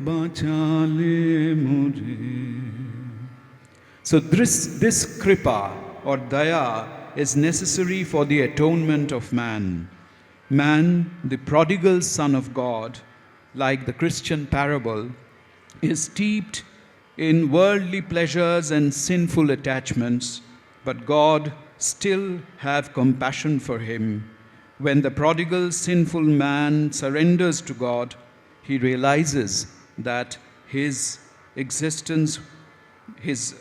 বাঁচালে মোরে। So this kripa or daya is necessary for the atonement of man. Man, the prodigal son of God, like the Christian parable, is steeped in worldly pleasures and sinful attachments, but God still have compassion for him. When the prodigal sinful man surrenders to God, he realizes that his existence, his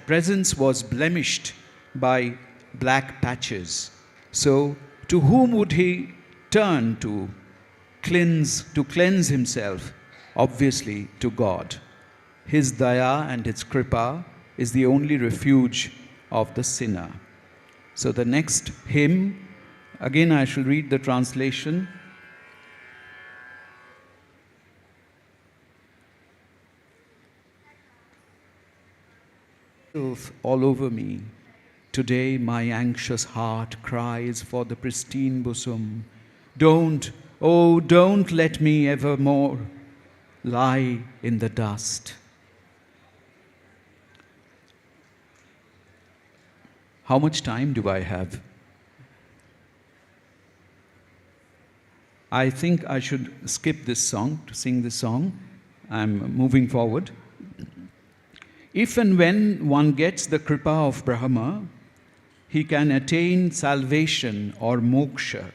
presence was blemished by black patches. So, to whom would he turn to cleanse himself? Obviously, to God. His daya and his kripa is the only refuge of the sinner. So, the next hymn, again I shall read the translation. All over me. Today my anxious heart cries for the pristine bosom. Don't let me evermore lie in the dust. How much time do I have? I think I should skip this song to sing this song. I'm moving forward. If and when one gets the kripa of Brahma, he can attain salvation or moksha.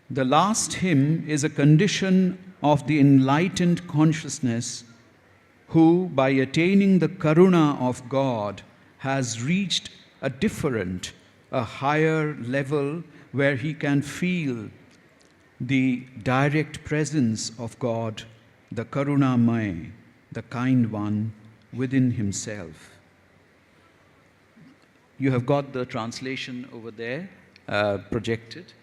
The last hymn is a condition of the enlightened consciousness who, by attaining the karuna of God, has reached a different, a higher level where he can feel the direct presence of God, the karunamay, the kind one, within himself. You have got the translation over there projected.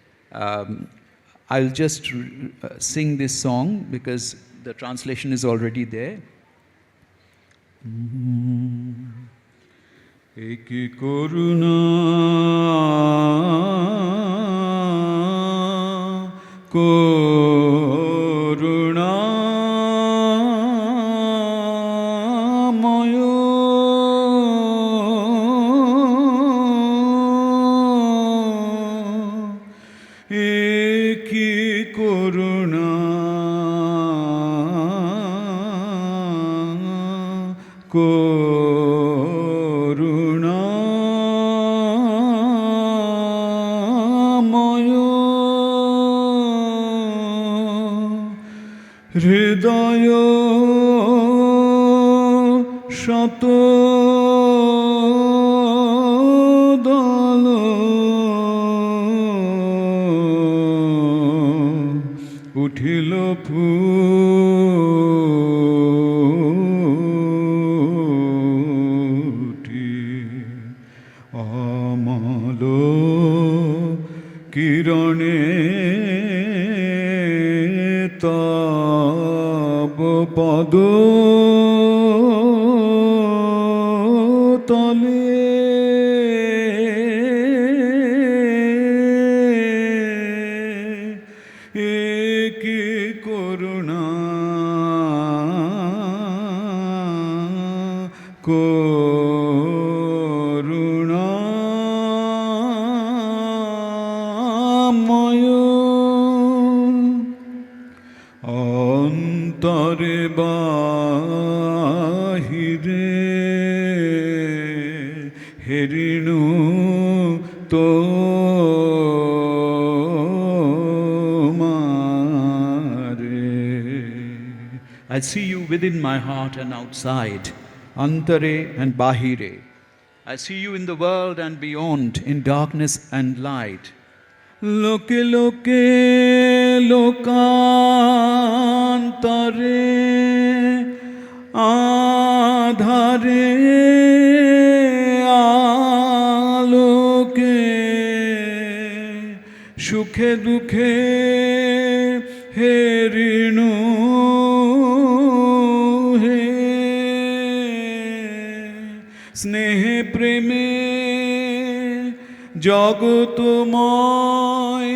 I'll just sing this song because the translation is already there. Eki koruna হৃদয় শত দল উঠিল ফুটি অমল কিরণে পদ তলে কি করুণা করুণাময় অন্তরে বাহিরে হেরিণু তোমারে I see you within my heart and outside, antare and bahire. I see you in the world and beyond, in darkness and light. Loke loke lokantare adhare aloke sukhe dukhe herinu he snehe preme জগতময়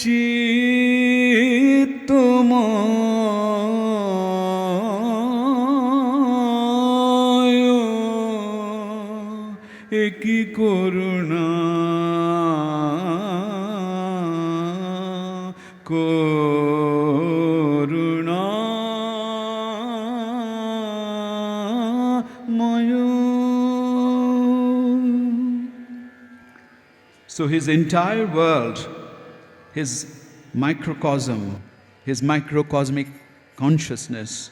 চিত্তময় একই করুণা করুণা So his entire world, his microcosm, his microcosmic consciousness,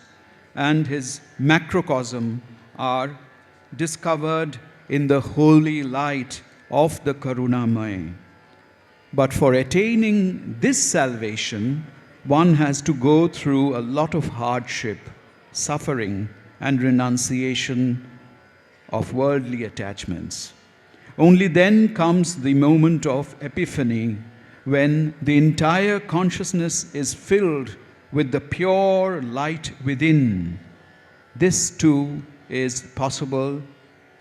and his macrocosm are discovered in the holy light of the Karunamaya. But for attaining this salvation, one has to go through a lot of hardship, suffering, and renunciation of worldly attachments. Only then comes the moment of epiphany, when the entire consciousness is filled with the pure light within. This too is possible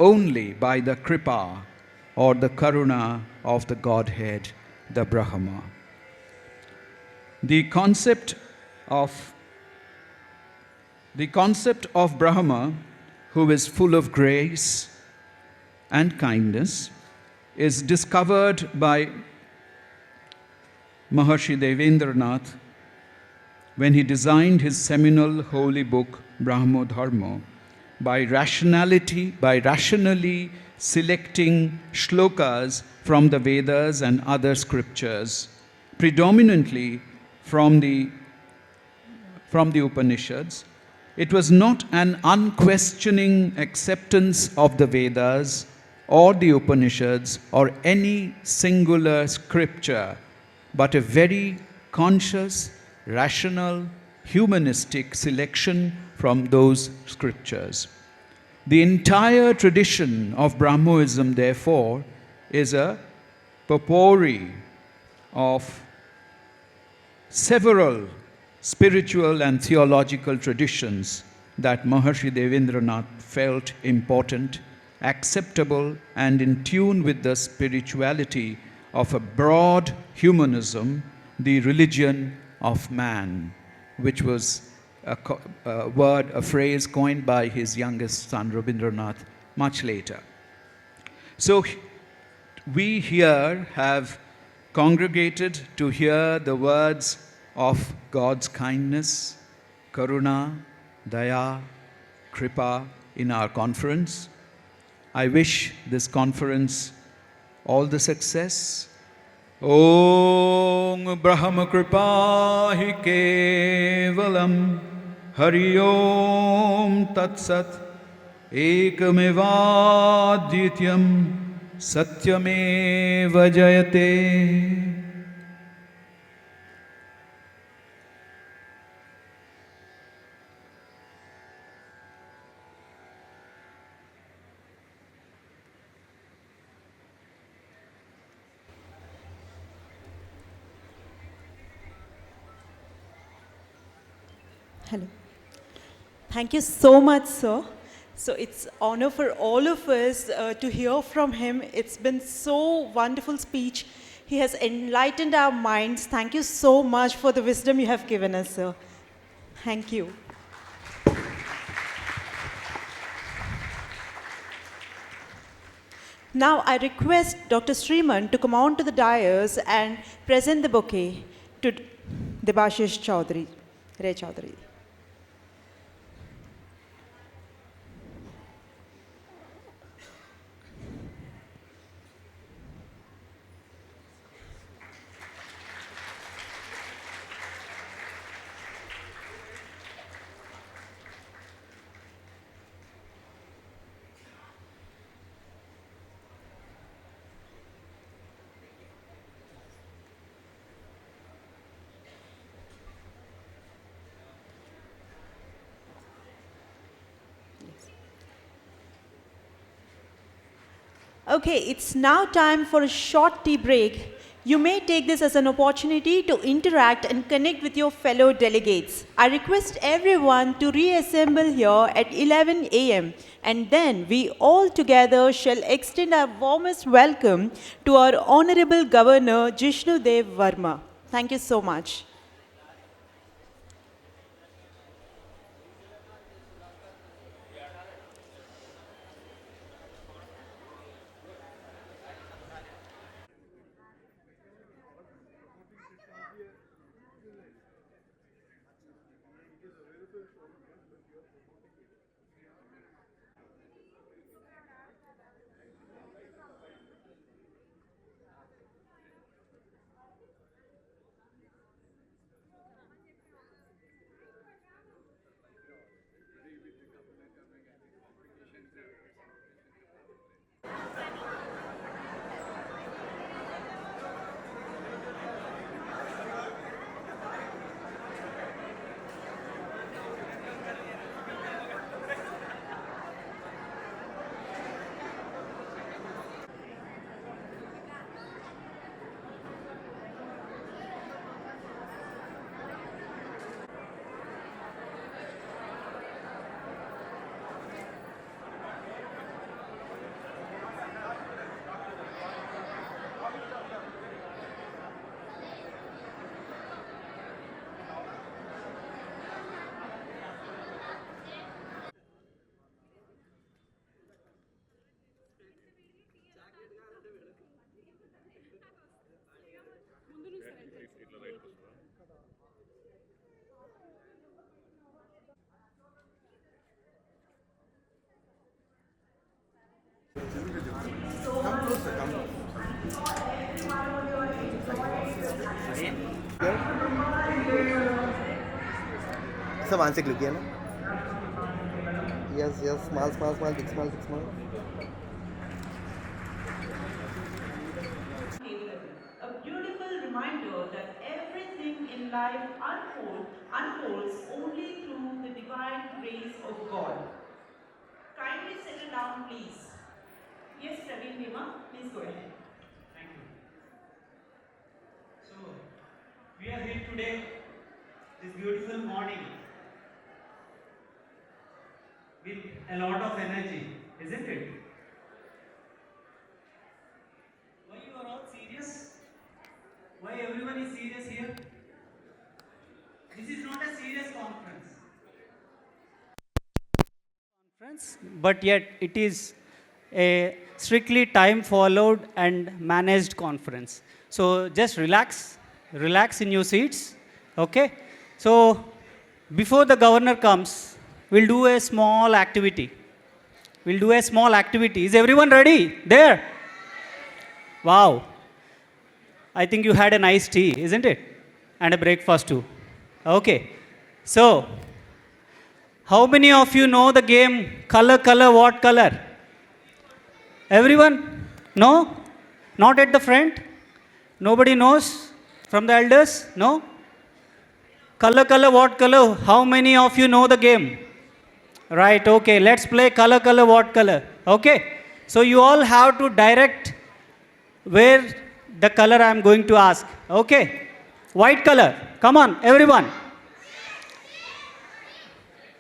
only by the kripa or the karuna of the Godhead, the Brahma. The concept of Brahma, who is full of grace and kindness, is discovered by Maharshi Devendranath when he designed his seminal holy book, Brahmo Dharma, by rationally selecting shlokas from the Vedas and other scriptures, predominantly from the Upanishads. It was not an unquestioning acceptance of the Vedas or the Upanishads or any singular scripture, but a very conscious, rational, humanistic selection from those scriptures. The entire tradition of Brahmoism, therefore, is a potpourri of several spiritual and theological traditions that Maharshi Devendranath felt important, acceptable, and in tune with the spirituality of a broad humanism, the religion of man, which was a phrase coined by his youngest son, Rabindranath, much later. So we here have congregated to hear the words of God's kindness, karuna, daya, kripa in our conference. I wish this conference all the success. Om Brahma Kripa Hi Kevalam Hari Om Tat Sat Ekameva Dvityam Satyameva Jayate. Hello. Thank you so much, sir. So it's honor for all of us to hear from him. It's been so wonderful speech. He has enlightened our minds. Thank you so much for the wisdom you have given us, sir. Thank you. Now I request Dr. Sriman to come on to the dais and present the bouquet to Debashish Chaudhary, Ray Chaudhary. Okay, it's now time for a short tea break. You may take this as an opportunity to interact and connect with your fellow delegates. I request everyone to reassemble here at 11 a.m. and then we all together shall extend our warmest welcome to our Honorable Governor Jishnu Dev Verma. Thank you so much. Come closer, come closer. Sir, one second, look here. Yes, yes, small, small, small, big, small, big, small. A beautiful reminder that everything in life unfolds only through the divine grace of God. Kindly settle down, please. Yes, Praveen Bima, please go ahead. Thank you. So, we are here today, this beautiful morning, with a lot of energy, isn't it? Why you are all serious? Why everyone is serious here? This is not a serious conference, but yet it is a strictly time followed and managed conference. So just relax in your seats, okay? So before the governor comes, we'll do a small activity. Is everyone ready? There? Wow. I think you had a nice tea, isn't it? And a breakfast too. Okay. So, how many of you know the game color, color, what color? Everyone? No? Not at the front? Nobody knows from the elders? No? Color, color, what color? How many of you know the game? Right, okay. Let's play color, color, what color? Okay. So you all have to direct where the color I am going to ask. Okay. White color. Come on, everyone.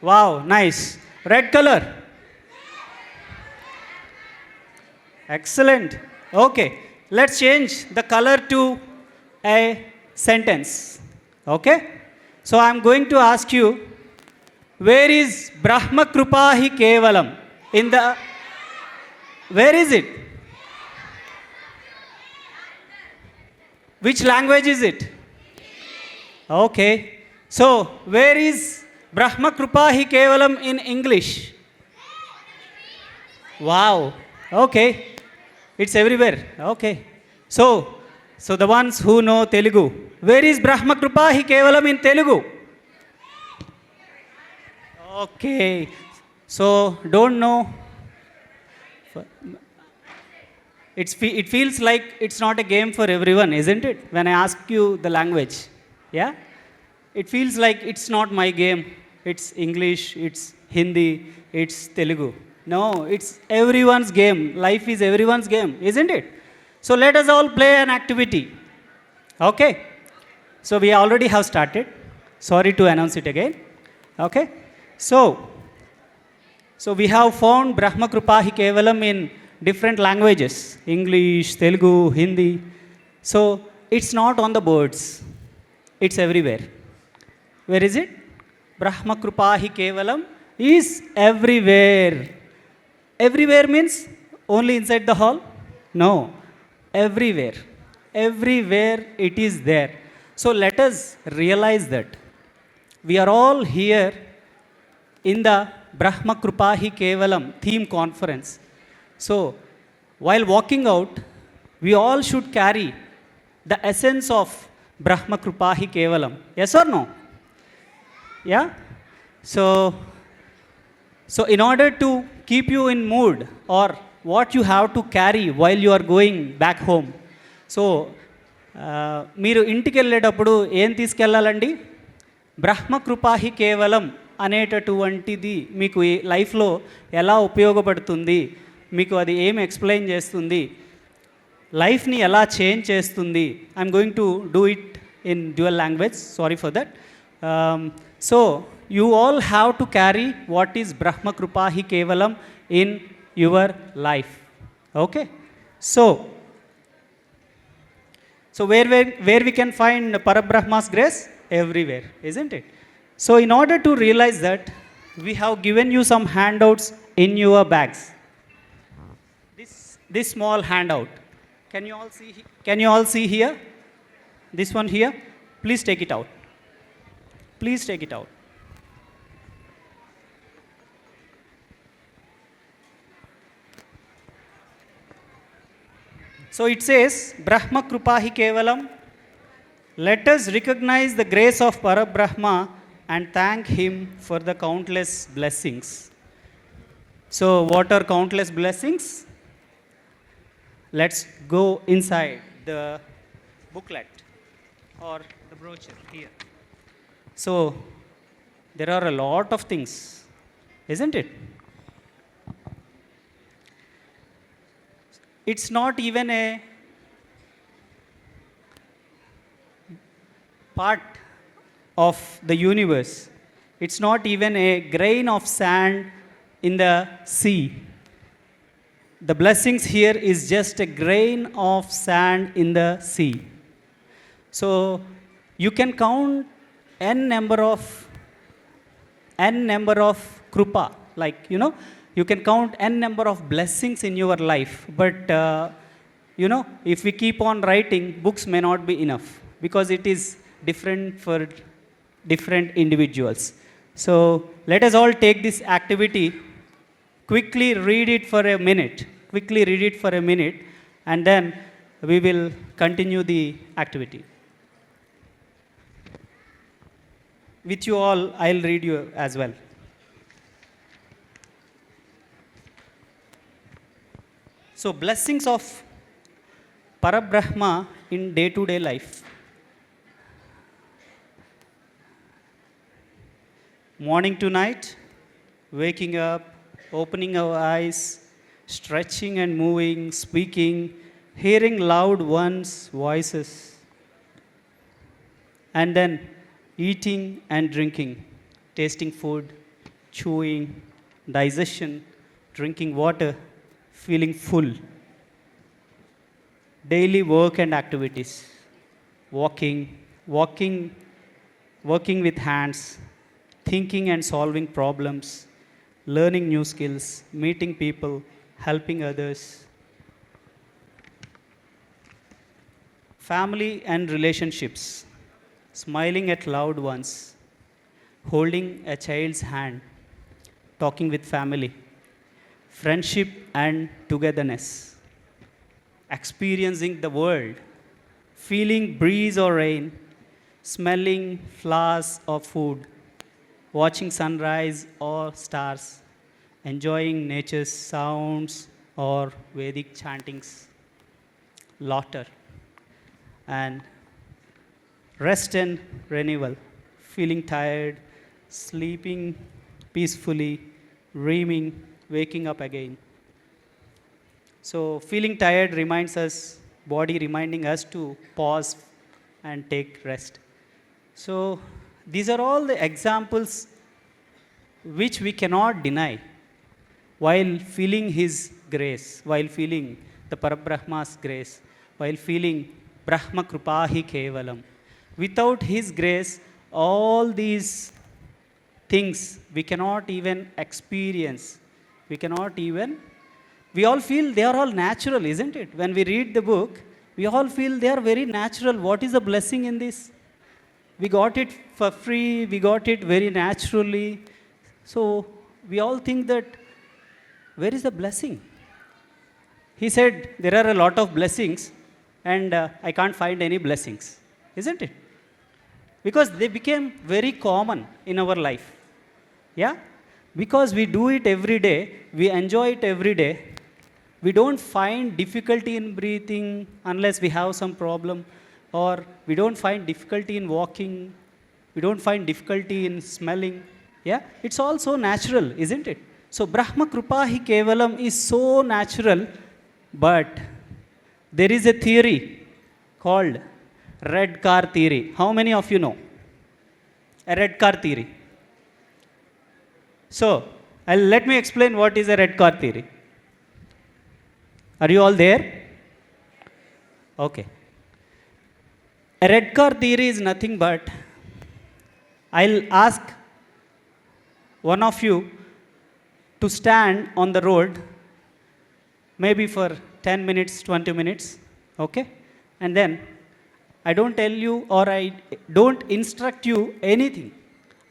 Wow, nice. Red color. Excellent. Okay. Let's change the color to a sentence. Okay. So I am going to ask you, where is Brahma Krupahi Kevalam? Where is it? Which language is it? Okay. So, where is Brahma Krupahi Kevalam in English? Wow. Okay. It's everywhere. Okay. So the ones who know Telugu, where is Brahma Krupahi Kevalam in Telugu? Okay. So, don't know. It feels like it's not a game for everyone, isn't it? When I ask you the language. Yeah? It feels like it's not my game. It's English, it's Hindi, it's Telugu. No, it's everyone's game. Life is everyone's game, isn't it? So let us all play an activity. Okay? So we already have started. Sorry to announce it again. Okay? So we have found Brahma Krupahi Kevalam in different languages. English, Telugu, Hindi. So it's not on the boards. It's everywhere. Where is it? Brahma Krupahi Kevalam is everywhere. Everywhere means only inside the hall? No. Everywhere. Everywhere it is there. So let us realize that we are all here in the Brahma Krupahi Kevalam theme conference. So while walking out, we all should carry the essence of Brahma Krupahi Kevalam. Yes or no? Yeah? So in order to keep you in mood, or what you have to carry while you are going back home. So, మీరు ఇంటికి వెళ్ళేటప్పుడు ఏం తీసుకెళ్ళాలండి? బ్రహ్మ కృపాహి కేవలం అనేటటువంటిది మీకు లైఫ్లో ఎలా ఉపయోగపడుతుంది, మీకు అది ఏం ఎక్స్ప్లెయిన్ చేస్తుంది, లైఫ్ని ఎలా చేంజ్ చేస్తుంది. I'm going to do it in dual language, sorry for that. So you all have to carry what is Brahma Krupahi Kevalam in your life. Okay? So where we can find Parabrahma's grace? Everywhere, isn't it? So in order to realize that, we have given you some handouts in your bags. This small handout. Can you all see here? This one here? Please take it out. Please take it out. So it says, Brahma Krupahi Kevalam. Let us recognize the grace of Parabrahma and thank him for the countless blessings. So, what are countless blessings? Let's go inside the booklet or the brochure here. So, there are a lot of things, isn't it? It's not even a part of the universe. It's not even a grain of sand in the sea. The blessings here is just a grain of sand in the sea. So you can count n number of krupa, like you can count n number of blessings in your life, but if we keep on writing, books may not be enough because it is different for different individuals. So let us all take this activity, quickly read it for a minute, and then we will continue the activity. With you all, I'll read you as well. So, blessings of Parabrahma in day-to-day life. Morning to night, waking up, opening our eyes, stretching and moving, speaking, hearing loud ones' voices, and then eating and drinking, tasting food, chewing, digestion, drinking water, feeling full. Daily work and activities, walking, working with hands, thinking and solving problems, learning new skills, meeting people, helping others. Family and relationships, smiling at loved ones, holding a child's hand, talking with family, friendship and togetherness, experiencing the world, feeling breeze or rain, smelling flowers or food, watching sunrise or stars, enjoying nature's sounds or Vedic chantings, laughter, and rest and renewal, feeling tired, sleeping peacefully, dreaming, waking up again. So feeling tired reminds us, body reminding us to pause and take rest. So these are all the examples which we cannot deny while feeling his grace, while feeling the Parabrahma's grace, while feeling Brahma Krupahi Kevalam. Without his grace, all these things we cannot even experience. We all feel they are all natural, isn't it? When we read the book, we all feel they are very natural. What is the blessing in this? We got it for free, we got it very naturally. So we all think that, where is the blessing? He said, there are a lot of blessings and I can't find any blessings, isn't it? Because they became very common in our life. Yeah? Because we do it every day, we enjoy it every day. We don't find difficulty in breathing unless we have some problem, or we don't find difficulty in walking, we don't find difficulty in smelling. Yeah? It's all so natural, isn't it? So Brahma Krupahi Kevalam is so natural, but there is a theory called red car theory. How many of you know? A red car theory. So, let me explain what is a red car theory. Are you all there? Okay. A red car theory is nothing but, I'll ask one of you to stand on the road, maybe for 10 minutes, 20 minutes, okay? And then I don't tell you or I don't instruct you anything.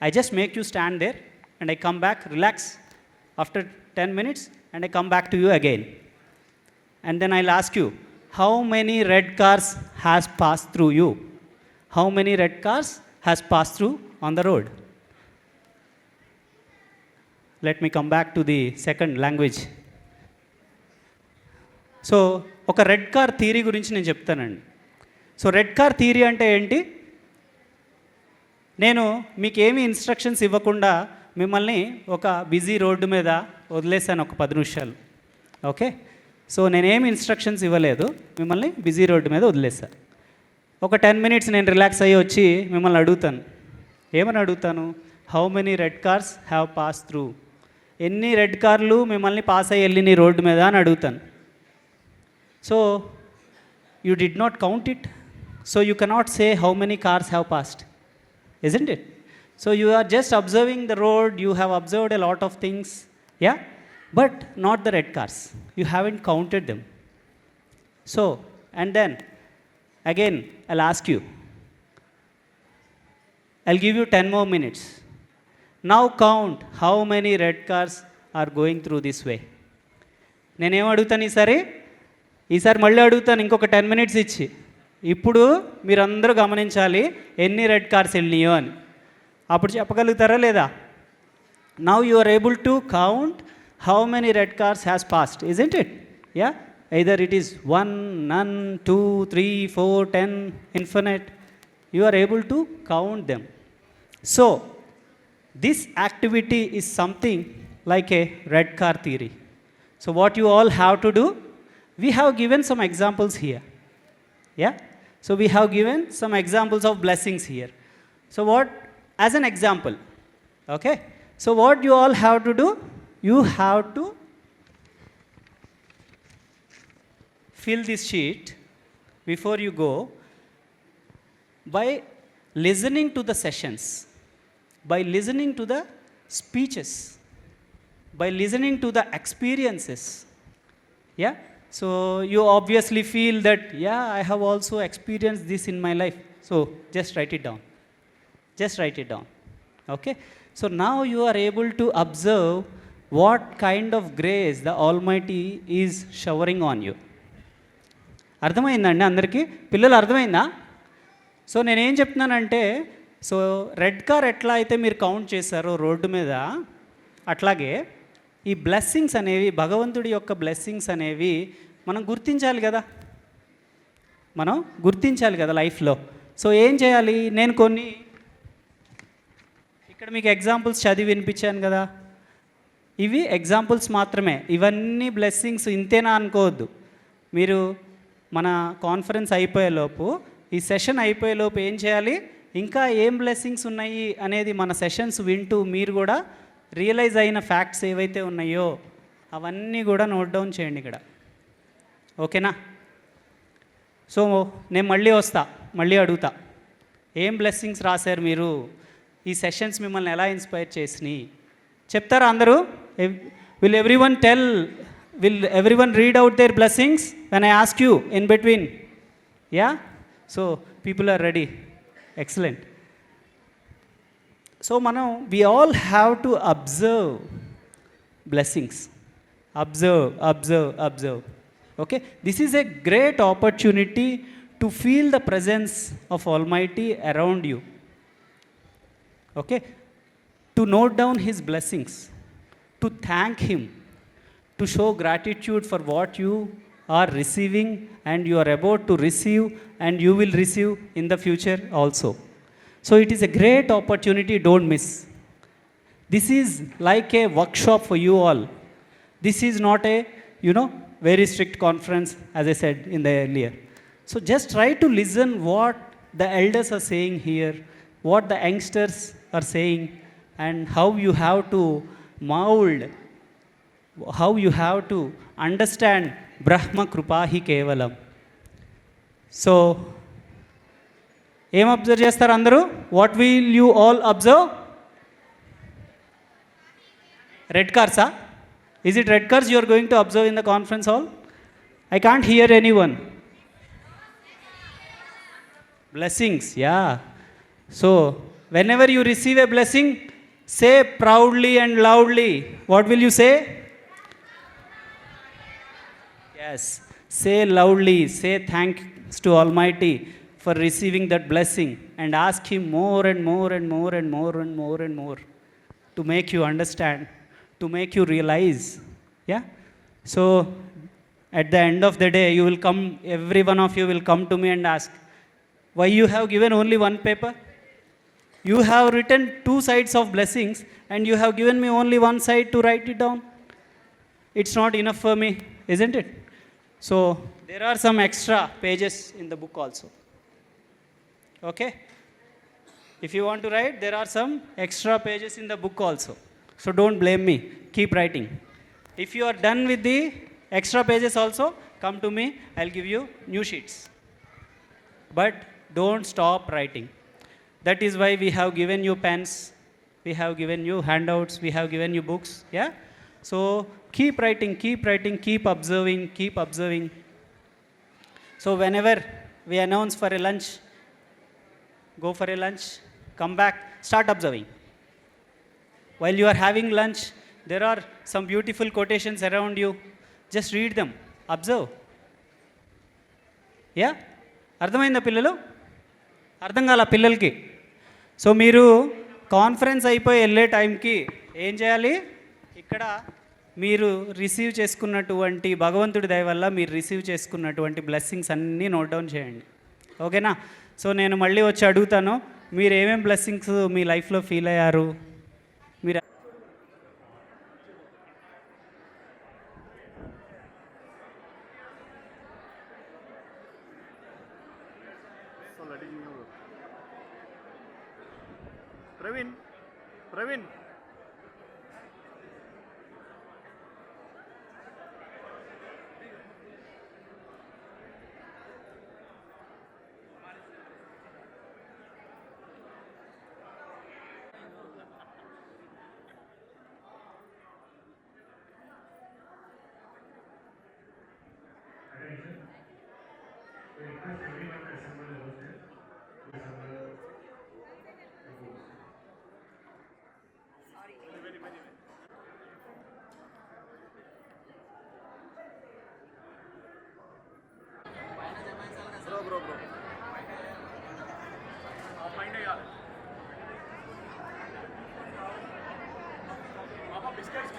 I just make you stand there and I come back, relax after 10 minutes and I come back to you again. And then I'll ask you, how many red cars has passed through you? How many red cars has passed through on the road? Let me come back to the second language. So ఒక red car theory గురించి నేను చెప్తానండి. So red car theory అంటే ఏంటి? నేను మీకు ఏమీ instructions ఇవ్వకుండా మిమ్మల్ని ఒక బిజీ రోడ్డు మీద వదిలేసాను ఒక 10 నిమిషాలు. ఓకే, సో నేనేమి ఇన్స్ట్రక్షన్స్ ఇవ్వలేదు, మిమ్మల్ని బిజీ రోడ్డు మీద వదిలేసాను. ఒక 10 మినిట్స్ నేను రిలాక్స్ అయ్యి వచ్చి మిమ్మల్ని అడుగుతాను. ఏమని అడుగుతాను? How many red cars have pass through? ఎన్ని రెడ్ కార్లు మిమ్మల్ని పాస్ అయ్యి వెళ్ళి నీ రోడ్డు మీద అని అడుగుతాను. So you did not count it, so you cannot say how many cars have passed, isn't it? So you are just observing the road, you have observed a lot of things, yeah, but not the red cars. You haven't counted them. So, and then again I'll ask you, I'll give you 10 more minutes. Now count how many red cars are going through this way. నేనేం అడుగుతాను ఈసారి మళ్ళీ అడుగుతాను ఇంకొక 10 minutes ఇచ్చి. ఇప్పుడు మీరందరూ గమనించాలి ఎన్ని రెడ్ కార్స్ వెళ్ళినాయో అని. అప్పుడు చెప్పగలుగుతారా లేదా? Now you are able to count how many red cars has passed, isn't it? Yeah, either it is 1, none, 2, 3, 4, 10, infinite. You are able to count them. So this activity is something like a red car theory. So what you all have to do, we have given some examples here. Yeah, so we have given some examples of blessings here. So what, as an example, okay, so what you all have to do, you have to fill this sheet before you go by listening to the sessions, by listening to the speeches, by listening to the experiences. Yeah, so you obviously feel that, yeah, I have also experienced this in my life. So just write it down. Just write it down. Okay? So now you are able to observe what kind of grace the Almighty is showering on you. అర్థమైందండి అందరికీ? పిల్లలు అర్థమైందా? So నేనేం చెప్తున్నానంటే, so red car ఎట్లా అయితే మీరు count చేశారో రోడ్డు మీద, అట్లాగే ఈ బ్లెస్సింగ్స్ అనేవి, భగవంతుడి యొక్క బ్లెస్సింగ్స్ అనేవి మనం గుర్తించాలి కదా, మనం గుర్తించాలి కదా లైఫ్లో. సో ఏం చేయాలి? నేను కొన్ని ఇక్కడ మీకు ఎగ్జాంపుల్స్ చదివి వినిపించాను కదా, ఇవి ఎగ్జాంపుల్స్ మాత్రమే. ఇవన్నీ బ్లెస్సింగ్స్ ఇంతేనా అనుకోవద్దు. మీరు మన కాన్ఫరెన్స్ అయిపోయేలోపు, ఈ సెషన్ అయిపోయేలోపు ఏం చేయాలి? ఇంకా ఏం బ్లెస్సింగ్స్ ఉన్నాయి అనేది మన సెషన్స్ వింటూ మీరు కూడా రియలైజ్ అయిన ఫ్యాక్ట్స్ ఏవైతే ఉన్నాయో అవన్నీ కూడా నోట్ డౌన్ చేయండి ఇక్కడ. ఓకేనా? సో నేను మళ్ళీ వస్తా, మళ్ళీ అడుగుతా, ఏం బ్లెస్సింగ్స్ రాశారు మీరు? ఈ సెషన్స్ మిమ్మల్ని ఎలా ఇన్స్పైర్ చేసినాయి చెప్తారా అందరూ? Will everyone tell, will everyone read out their blessings when I ask you in between? Yeah, so people are ready. Excellent. So మనం, we all have to observe blessings. Observe, observe, observe. Okay, this is a great opportunity to feel the presence of Almighty around you. Okay, to note down His blessings, to thank Him, to show gratitude for what you are receiving and you are about to receive and you will receive in the future also. So it is a great opportunity, don't miss. This is like a workshop for you all. This is not a, very strict conference, as I said in the earlier. So just try to listen what the elders are saying here, what the youngsters are saying, and how you have to mold, how you have to understand Brahma Krupahi Kevalam. So ఏం observe చేస్తారు అందరూ? What will you all observe? Red కార్సా? Is it red cars you are going to observe in the conference hall? I can't hear anyone. Blessings, yeah. So whenever you receive a blessing, say proudly and loudly. What will you say? Yes. Say loudly, say thanks to Almighty for receiving that blessing, and ask Him more and more and more and more and more and more to make you understand, to make you realize. Yeah? So, at the end of the day, you will come, every one of you will come to me and ask, why you have given only one paper? You have written two sides of blessings and you have given me only one side to write it down. It's not enough for me, isn't it? So, there are some extra pages in the book also. Okay? If you want to write, there are some extra pages in the book also. So, don't blame me. Keep writing. If you are done with the extra pages also, come to me. I'll give you new sheets. But don't stop writing. That is why we have given you pens, we have given you handouts, we have given you books. Yeah? So keep writing, keep observing, keep observing. So whenever we announce for a lunch, go for a lunch, come back, start observing. While you are having lunch, there are some beautiful quotations around you. Just read them, observe. Yeah? అర్థమైందా పిల్లలు? అర్థం కాల పిల్లలకి. So మీరు conference అయిపోయి వెళ్ళే టైంకి ఏం చేయాలి? ఇక్కడ మీరు రిసీవ్ చేసుకున్నటువంటి భగవంతుడి దయ వల్ల మీరు రిసీవ్ చేసుకున్నటువంటి బ్లెస్సింగ్స్ అన్నీ నోట్ డౌన్ చేయండి. ఓకేనా? సో నేను మళ్ళీ వచ్చి అడుగుతాను, మీరు ఏమేమి బ్లెస్సింగ్స్ మీ లైఫ్లో ఫీల్ అయ్యారు? మీరు Praveen. Bro. Find a yaar. Mama, biscuits.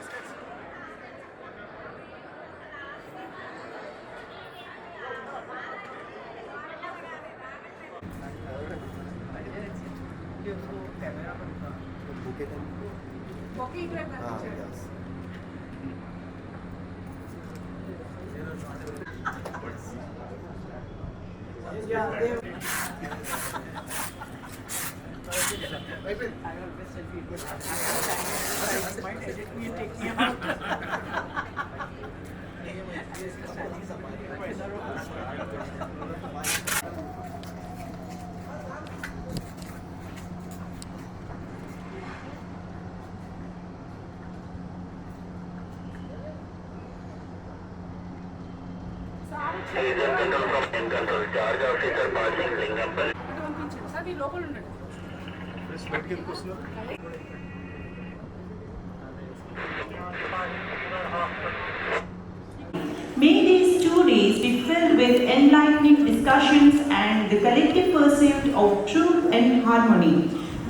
May these 2 days be filled with enlightening discussions and the collective pursuit of truth and harmony.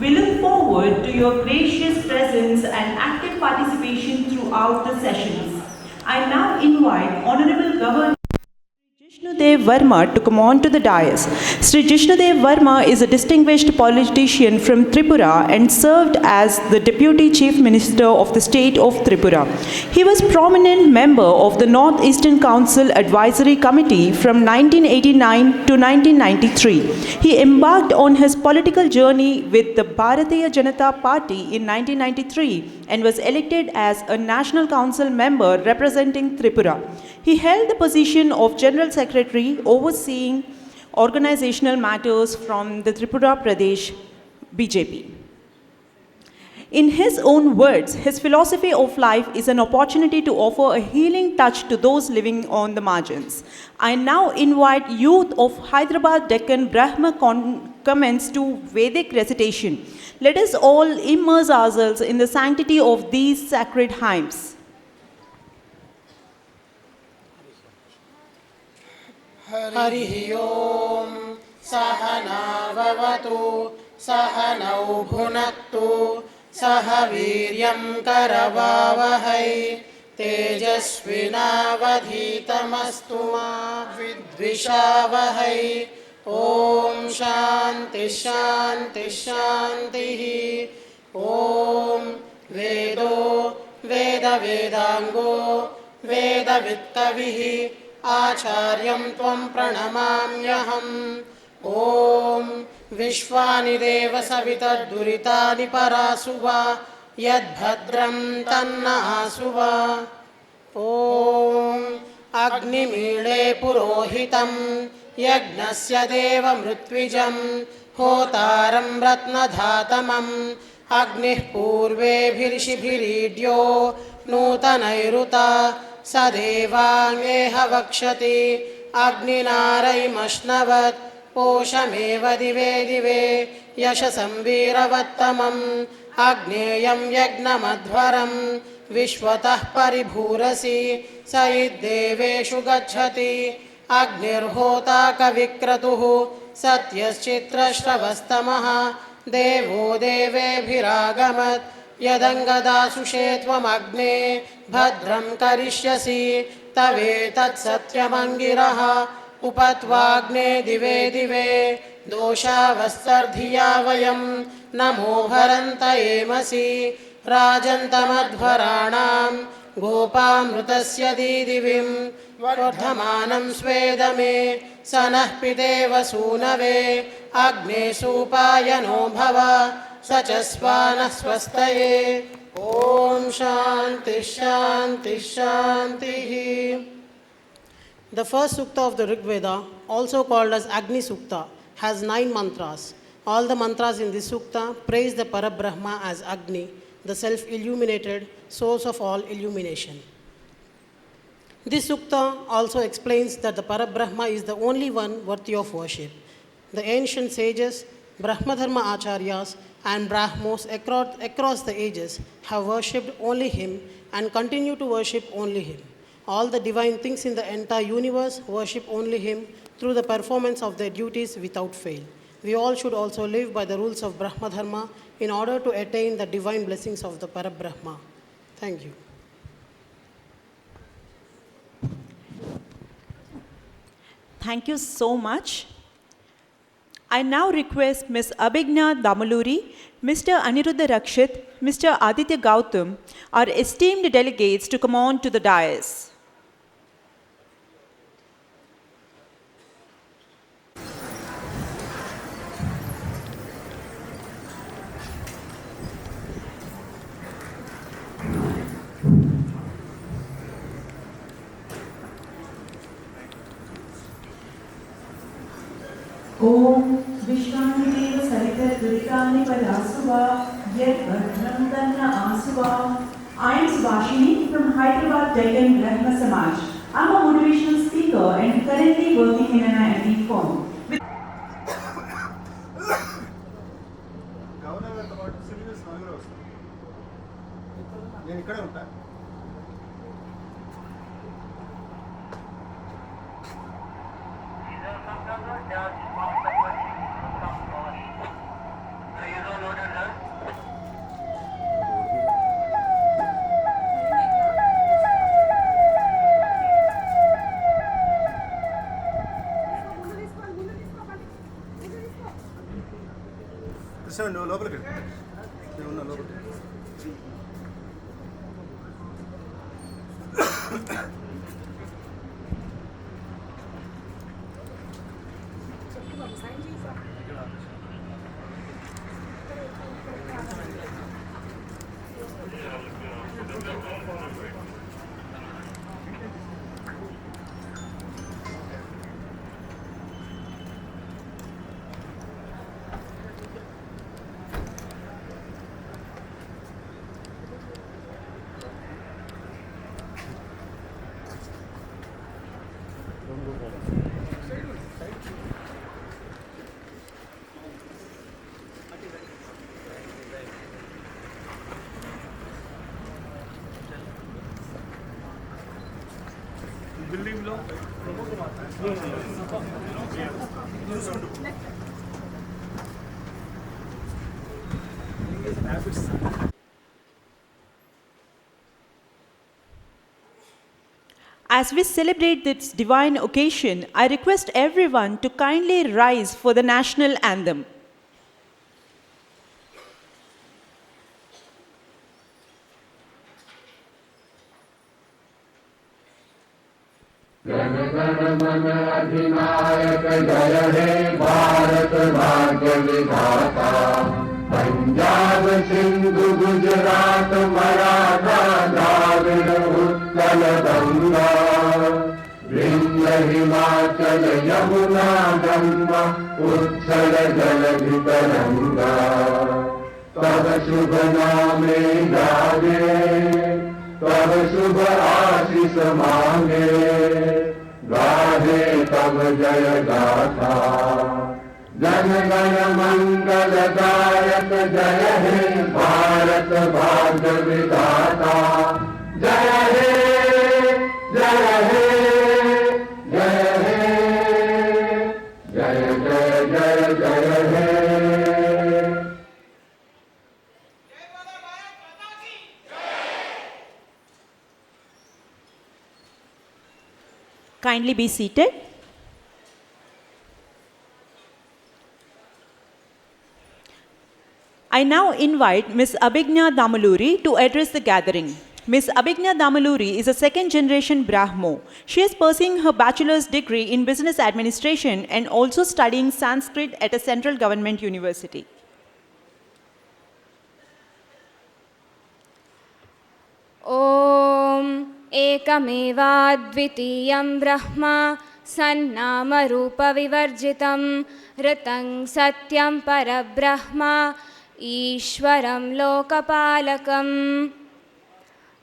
We look forward to your gracious presence and active participation throughout the sessions. I now invite Honorable Governor Jishnudev Verma to come on to the dais. Sri Jishnudev Verma is a distinguished politician from Tripura and served as the Deputy Chief Minister of the state of Tripura. He was prominent member of the North Eastern Council Advisory Committee from 1989 to 1993. He embarked on his political journey with the Bharatiya Janata Party in 1993 and was elected as a National Council member representing Tripura. He held the position of General Secretary overseeing organizational matters from the Tripura Pradesh BJP. In his own words, his philosophy of life is an opportunity to offer a healing touch to those living on the margins. I now invite youth of Hyderabad Deccan Brahma commence to Vedic recitation. Let us all immerse ourselves in the sanctity of these sacred hymns. हरिः ॐ सहनाववतु सहनौ भुनक्तु सह वीर्यं करवावहै तेजस्विनावधीतमस्तु मा विद्विषावहै ॐ शान्ति शान्ति शान्तिः ॐ वेदो वेदवेदाङ्गो वेदवित्तविः आचार्यं त्वं प्रणमाम्यहम् ॐ विश्वानि देव सवितर्दुरितानि परासु वा यद्भद्रं तन्नःसु वा ॐ अग्निमीळे पुरोहितं यज्ञस्य देवमृत्विजं होतारं रत्नधातमम् अग्निः पूर्वेभिर्षिभिरीड्यो नूतनैरुता स देवाङ्गेह वक्षति अग्निनारैमश्नवत् पोषमेव दिवे दिवे यशसं वीरवत्तमम् अग्नेयं यज्ञमध्वरं विश्वतः परिभूरसि स इद्देवेषु गच्छति अग्निर्होता कविक्रतुः सत्यश्चित्रश्रवस्तमः देवो देवेभिरागमत् यदङ्गदासुषे त्वमग्ने भद्रं करिष्यसि तवेतत्सत्यमङ्गिरः उपत्वाग्ने दिवे दिवे दोषावस्तर्धिया वयं नमो भरन्त एमसि राजन्तमध्वराणां गोपामृतस्य दीदिविं वर्धमानं स्वेदमे स नः पितेव सूनवे अग्ने सूपायनो भव स च स्वानः स्वस्तये ॐ शान्ति शान्ति शान्तिः. The first sukta of the Rig Veda, also called as Agni Sukta, has 9 mantras. All the mantras in this sukta praise the Parabrahma as Agni, the self-illuminated source of all illumination. This sukta also explains that the Parabrahma is the only one worthy of worship. The ancient sages, Brahmadharma Acharyas, and Brahmos across the ages have worshipped only him and continue to worship only him. All the divine things in the entire universe worship only him through the performance of their duties without fail. We all should also live by the rules of Brahmadharma in order to attain the divine blessings of the Parabrahma. Thank you. Thank you so much. I now request Ms. Abhigna Damaluri, Mr. Aniruddha Rakshit, Mr. Aditya Gautam, our esteemed delegates to come on to the dais. ओम विश्वामिदेव सहित दुरितानि परासुवा यत् भद्रं तन्न आसुवा. I am Subhashini from Hyderabad Deccan Brahma Samaj. I am a motivational speaker and currently working in an IIT firm. Government పాటు civils నలుగురు వస్తారు. నేను ఇక్కడే ఉంటా. కృష్ణ నువ్వు లోపలికి నేను ఉన్నా లోపలికి. As we celebrate this divine occasion, I request everyone to kindly rise for the national anthem. Jana Gana मन अधिनायक जय हे भारत भाग्य विधाता पंजाब सिंधु गुजरात मराठा द्राविड़ उत्कल गंगा विंध्य हिमाचल यमुना गंगा उत्कल जलधि तरंगा तब शुभ नामे गावे तब शुभ आशीष मांगे गाहे तब जय गाथा जन गण मंगल दायक जय हे भारत भाग्य विधाता जय हे जय हे जय हे जय जय जय जय हे Kindly be seated. I now invite Ms. Abhigna Damaluri to address the gathering. Ms. Abhigna Damaluri is a second-generation Brahmo. She is pursuing her bachelor's degree in business administration and also studying Sanskrit at a central government university. Om एकमेवाद्वितीयं Brahma सन्नामरूपविवर्जितं ऋतं सत्यं परब्रह्मा ईश्वरं लोकपालकम्.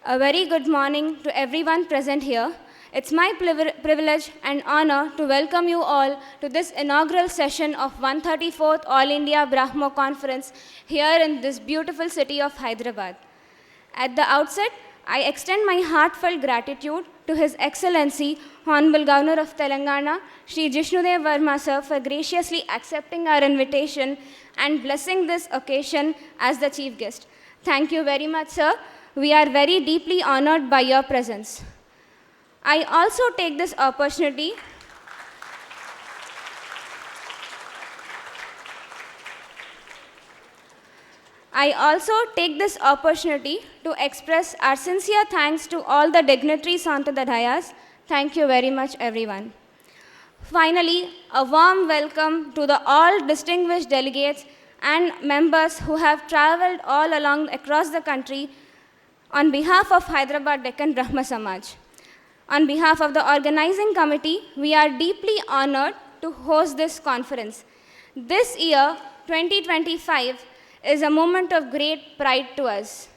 A very good morning to everyone present here. It's my privilege and honor to welcome you all to this inaugural session of 134th All India Brahmo Conference here in this beautiful city of Hyderabad. At the outset, I extend my heartfelt gratitude to His Excellency, Honorable Governor of Telangana, Shri Jishnudev Verma sir, for graciously accepting our invitation and blessing this occasion as the chief guest. Thank you very much, sir. We are very deeply honored by your presence. I also take this opportunity to express our sincere thanks to all the dignitaries onto the dais. Thank you very much, everyone. Finally, a warm welcome to the all distinguished delegates and members who have traveled all along across the country on behalf of Hyderabad Deccan Brahma Samaj. On behalf of the organizing committee, we are deeply honored to host this conference. This year, 2025, is a moment of great pride to us.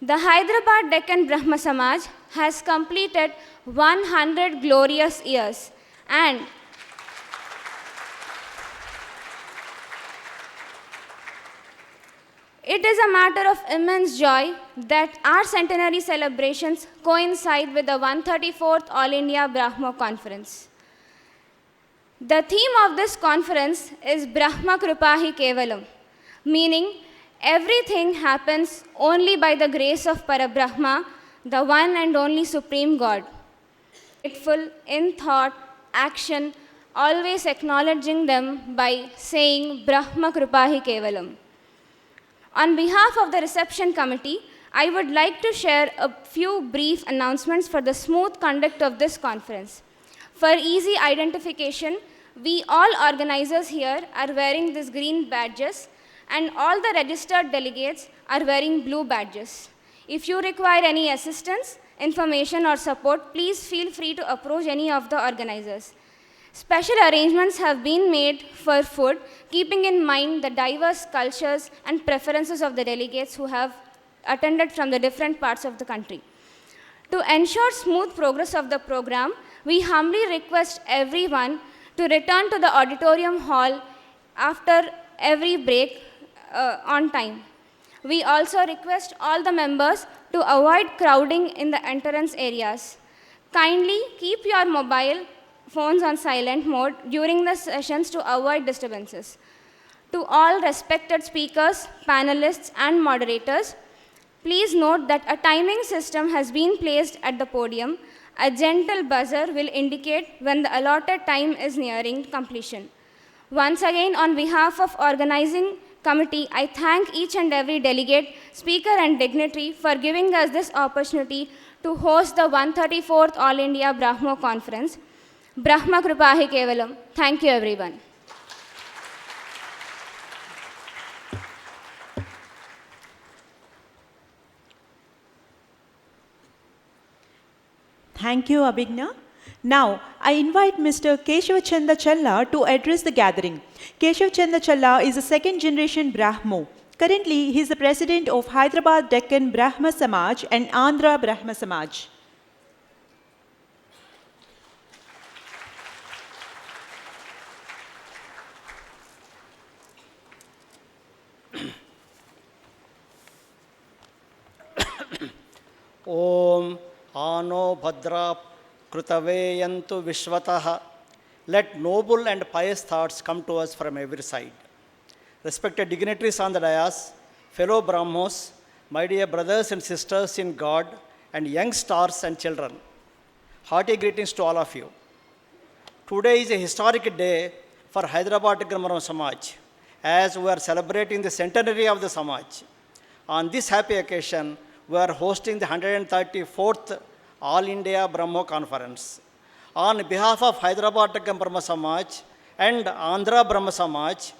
The Hyderabad Deccan Brahma Samaj has completed 100 glorious years, and it is a matter of immense joy that our centenary celebrations coincide with the 134th All India Brahmo Conference. The theme of this conference is Brahma Kripahi Kevalam, meaning everything happens only by the grace of Parabrahma, the one and only Supreme God. Grateful in thought, action, always acknowledging them by saying Brahma Kripahi Kevalam. On behalf of the reception committee, I would like to share a few brief announcements for the smooth conduct of this conference. For easy identification, we all organizers here are wearing these green badges, and all the registered delegates are wearing blue badges. If you require any assistance, information or support, please feel free to approach any of the organizers. Special arrangements have been made for food, keeping in mind the diverse cultures and preferences of the delegates who have attended from the different parts of the country. To ensure smooth progress of the program, we humbly request everyone to return to the auditorium hall after every break on time. We also request all the members to avoid crowding in the entrance areas. Kindly keep your mobile phones on silent mode during the sessions to avoid disturbances. To all respected speakers, panelists, and moderators, please note that a timing system has been placed at the podium. A gentle buzzer will indicate when the allotted time is nearing completion. Once again, on behalf of organizing committee, I thank each and every delegate, speaker, and dignitary for giving us this opportunity to host the 134th All India Brahmo Conference. Brahma Kripahi Kevalam. Thank you, everyone. Thank you, Abhigna. Now, I invite Mr. Keshav Chanda Challa to address the gathering. Keshav Chanda Challa is a second-generation Brahmo. Currently, he is the president of Hyderabad Deccan Brahma Samaj and Andhra Brahma Samaj. Om Ano Bhadra Krutaveyantu Vishwataha. Let noble and pious thoughts come to us from every side. Respected dignitaries on the dais, fellow Brahmos, my dear brothers and sisters in God, and young stars and children, hearty greetings to all of you. Today is a historic day for Hyderabad Deccan Brahma Samaj, as we are celebrating the centenary of the Samaj. On this happy occasion, we are hosting the 134th All India Brahmo Conference. On behalf of Hyderabad Deccan Brahma Samaj and Andhra Brahma Samaj,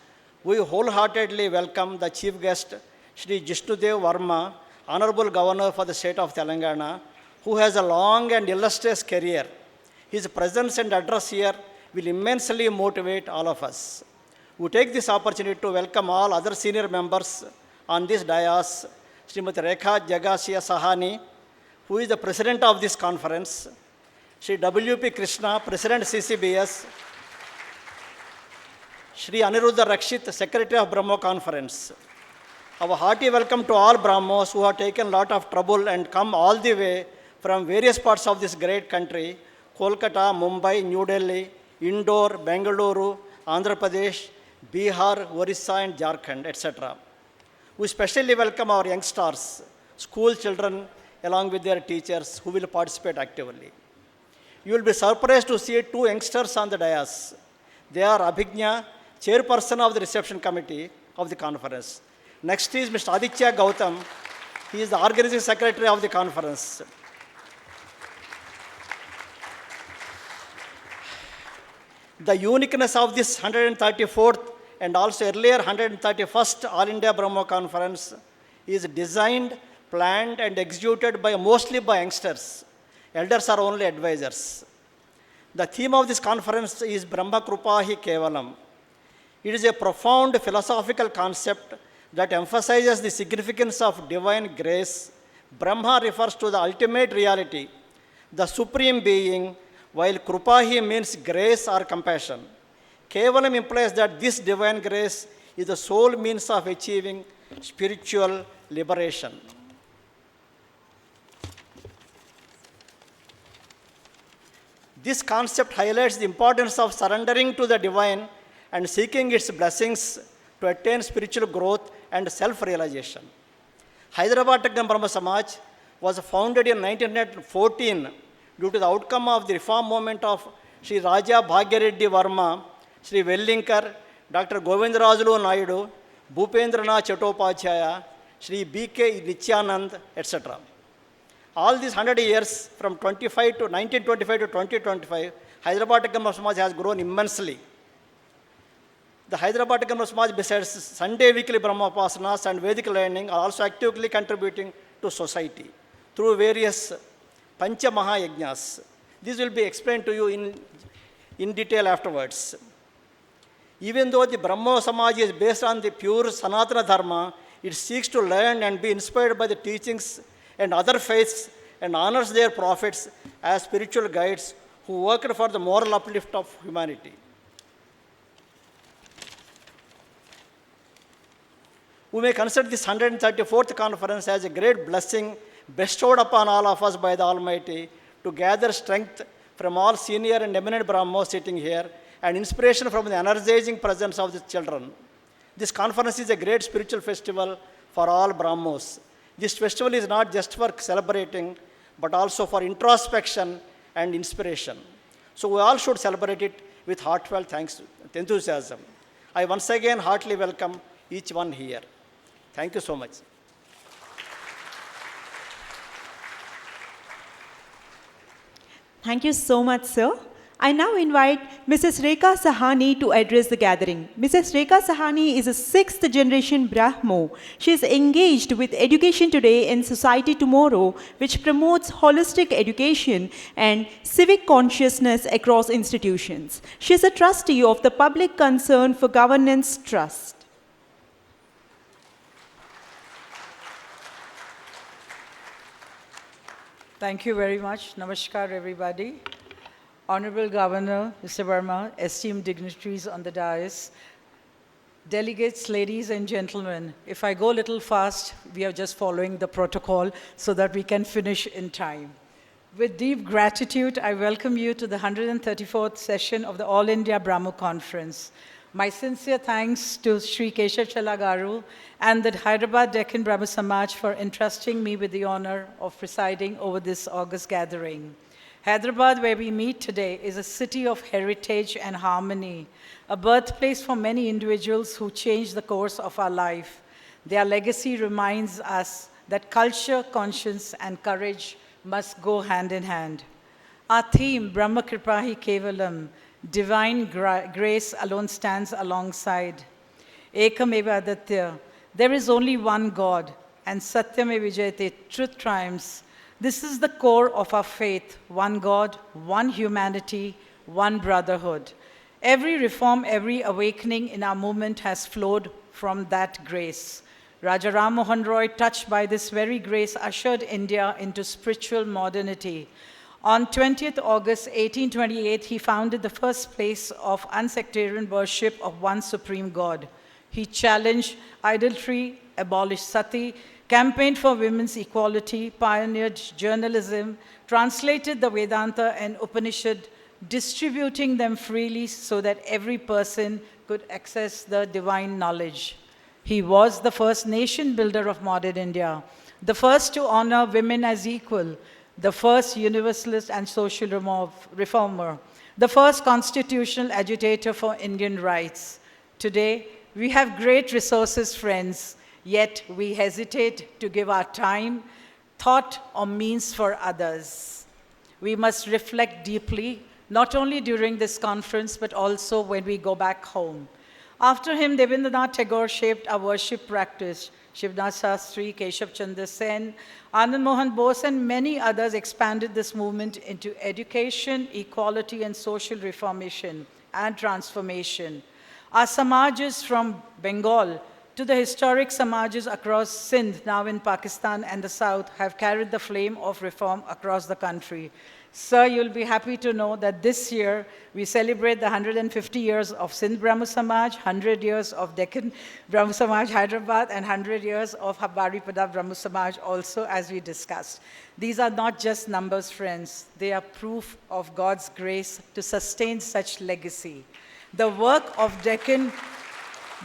we wholeheartedly welcome the chief guest, Shri Jishnudev Varma, Honorable Governor for the state of Telangana, who has a long and illustrious career. His presence and address here will immensely motivate all of us. We take this opportunity to welcome all other senior members on this dais, Srimati Rekha Jagasiya Sahani, who is the president of this conference, Shri W.P. Krishna, President CCBS, Shri Aniruddha Rakshit, Secretary of Brahmo Conference. Our hearty welcome to all Brahmos who have taken a lot of trouble and come all the way from various parts of this great country, Kolkata, Mumbai, New Delhi, Indore, Bengaluru, Andhra Pradesh, Bihar, Orissa, and Jharkhand, etc. We specially welcome our young stars, school children, along with their teachers who will participate actively. You will be surprised to see two youngsters on the dais. They are Abhigna, chairperson of the reception committee of the conference. Next is Mr. Aditya Gautam. He is the organizing secretary of the conference. The uniqueness of this 134th and also earlier 131st All India Brahmo Conference is designed, planned, and executed mostly by youngsters. Elders are only advisors. The theme of this conference is Brahma Kripahi Kevalam. It is a profound philosophical concept that emphasizes the significance of divine grace. Brahma refers to the ultimate reality, the supreme being, while Kripahi means grace or compassion. Kevalam implies that this divine grace is the sole means of achieving spiritual liberation. This concept highlights the importance of surrendering to the divine and seeking its blessings to attain spiritual growth and self-realization. Hyderabad Deccan Brahma Samaj was founded in 1914 due to the outcome of the reform movement of Sri Raja Bhagyareddy Varma, Sri Vellinkar, Dr. Govindarajulu Naidu, Bhupendranath Chattopadhyaya, Sri B.K. Nityanand, etc. All these 100 years, from 1925 to 2025, Hyderabad Deccan Brahma Samaj has grown immensely. The Hyderabad Deccan Brahma Samaj, besides Sunday weekly Brahma Upasanas and Vedic learning, are also actively contributing to society through various Pancha Mahayajnas. This will be explained to you in detail afterwards. Even though the Brahmo Samaj is based on the pure Sanatana Dharma, it seeks to learn and be inspired by the teachings and other faiths and honors their prophets as spiritual guides who worked for the moral uplift of humanity. We may consider this 134th conference as a great blessing bestowed upon all of us by the Almighty to gather strength from all senior and eminent Brahmos sitting here and inspiration from the energizing presence of the children. This conference is a great spiritual festival for all Brahmos. This festival is not just for celebrating, but also for introspection and inspiration. So we all should celebrate it with heartfelt thanks and enthusiasm. I once again heartily welcome each one here. Thank you so much. Thank you so much, sir. I now invite Mrs. Rekha Sahani to address the gathering. Mrs. Rekha Sahani is a sixth generation Brahmo. She is engaged with Education Today and Society Tomorrow, which promotes holistic education and civic consciousness across institutions. She is a trustee of the Public Concern for Governance Trust. Thank you very much. Namaskar, everybody. Honorable Governor, Mr. Verma, esteemed dignitaries on the dais, delegates, ladies and gentlemen, if I go a little fast, we are just following the protocol so that we can finish in time. With deep gratitude, I welcome you to the 134th session of the All India Brahmo Conference. My sincere thanks to Sri Keshav Chalagaru and the Hyderabad Deccan Brahma Samaj for entrusting me with the honor of presiding over this August gathering. Hyderabad, where we meet today, is a city of heritage and harmony, a birthplace for many individuals who changed the course of our life. Their legacy reminds us that culture, conscience, and courage must go hand in hand. Our theme, Brahma Kripahi Kevalam, divine grace alone stands alongside. Ekameva Adatya, there is only one God, and Satyame Vijayate, truth triumphs. This is the core of our faith, one God, one humanity, one brotherhood. Every reform, every awakening in our movement has flowed from that grace. Raja Ram Mohan Roy, touched by this very grace, ushered India into spiritual modernity. On 20th August 1828, he founded the first place of unsectarian worship of one supreme God. He challenged idolatry, abolished sati, campaigned for women's equality, pioneered journalism, translated the Vedanta and Upanishad, distributing them freely so that every person could access the divine knowledge. He was the first nation builder of modern India, the first to honor women as equal, the first universalist and social reformer, the first constitutional agitator for Indian rights. Today, we have great resources, friends, yet we hesitate to give our time, thought, or means for others. We must reflect deeply, not only during this conference, but also when we go back home. After him, Devendranath Tagore shaped our worship practice. Shivnath Sastri, Keshav Chandra Sen, Anand Mohan Bose, and many others expanded this movement into education, equality, and social reformation and transformation. Our Samajas from Bengal to the historic Samajas across Sindh, now in Pakistan and the South, have carried the flame of reform across the country. Sir, you'll be happy to know that this year we celebrate the 150 years of Sindh Brahma Samaj, 100 years of Deccan Brahma Samaj Hyderabad, and 100 years of Habaripada Brahma Samaj also, as we discussed. These are not just numbers, friends. They are proof of God's grace to sustain such legacy. The work of Deccan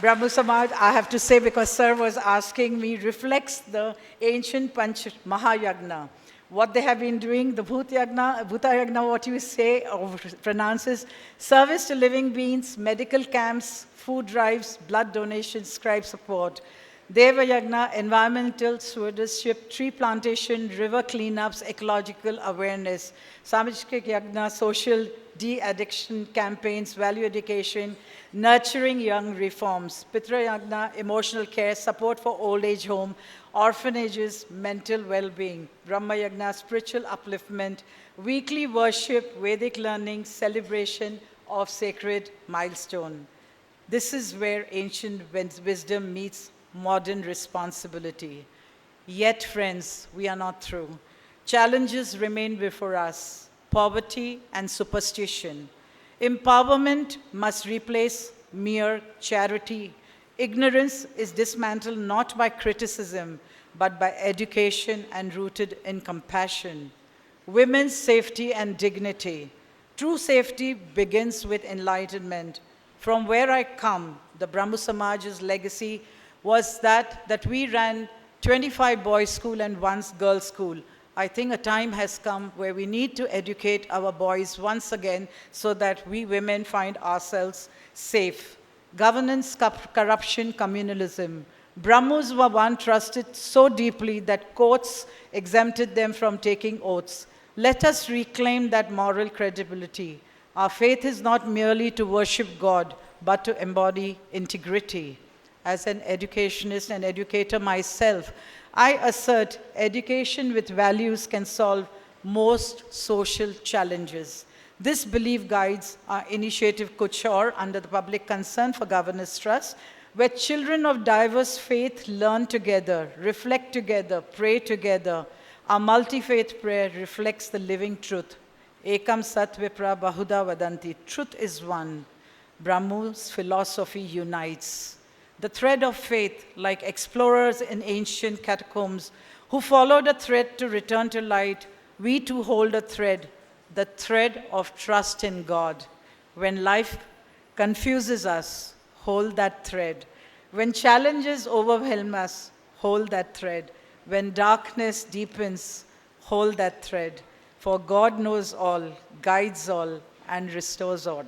Brahma Samaj, I have to say, because sir was asking me, reflects the ancient Panch Mahayagna. What they have been doing, the Bhuta Yagna, what you say or pronounces, service to living beings, medical camps, food drives, blood donations, scribe support. Deva Yagna, environmental stewardship, tree plantation, river cleanups, ecological awareness. Samajik Yagna, social de-addiction campaigns, value education, nurturing young reforms. Pitra Yagna, emotional care, support for old age home, orphanages, mental well-being. Brahma Yagna, spiritual upliftment, weekly worship, Vedic learning, celebration of sacred milestone. This is where ancient wisdom meets modern responsibility. Yet, friends, we are not through. Challenges remain before us: poverty and superstition. Empowerment must replace mere charity. Ignorance is dismantled not by criticism, but by education and rooted in compassion. women's safety and dignity. True safety begins with enlightenment. From where I come, the Brahmo Samaj's legacy was that we ran 25 boys' school and 1 girls' school. I think a time has come where we need to educate our boys once again so that we women find ourselves safe. Governance, corruption, communalism. Brahmos were one trusted so deeply that courts exempted them from taking oaths. Let us reclaim that moral credibility. Our faith is not merely to worship God, but to embody integrity. As an educationist and educator myself, I assert education with values can solve most social challenges. This belief guides our initiative Kuchor under the Public Concern for Governance Trust, where children of diverse faith learn together, reflect together, pray together. Our multi-faith prayer reflects the living truth. Ekam Sat Vipra Bahuda Vadanti. Truth is one. Brahmo's philosophy unites. The thread of faith, like explorers in ancient catacombs who followed a thread to return to light, we too hold a thread, the thread of trust in God. When life confuses us, hold that thread. When challenges overwhelm us, hold that thread. When darkness deepens, hold that thread. For God knows all, guides all, and restores all.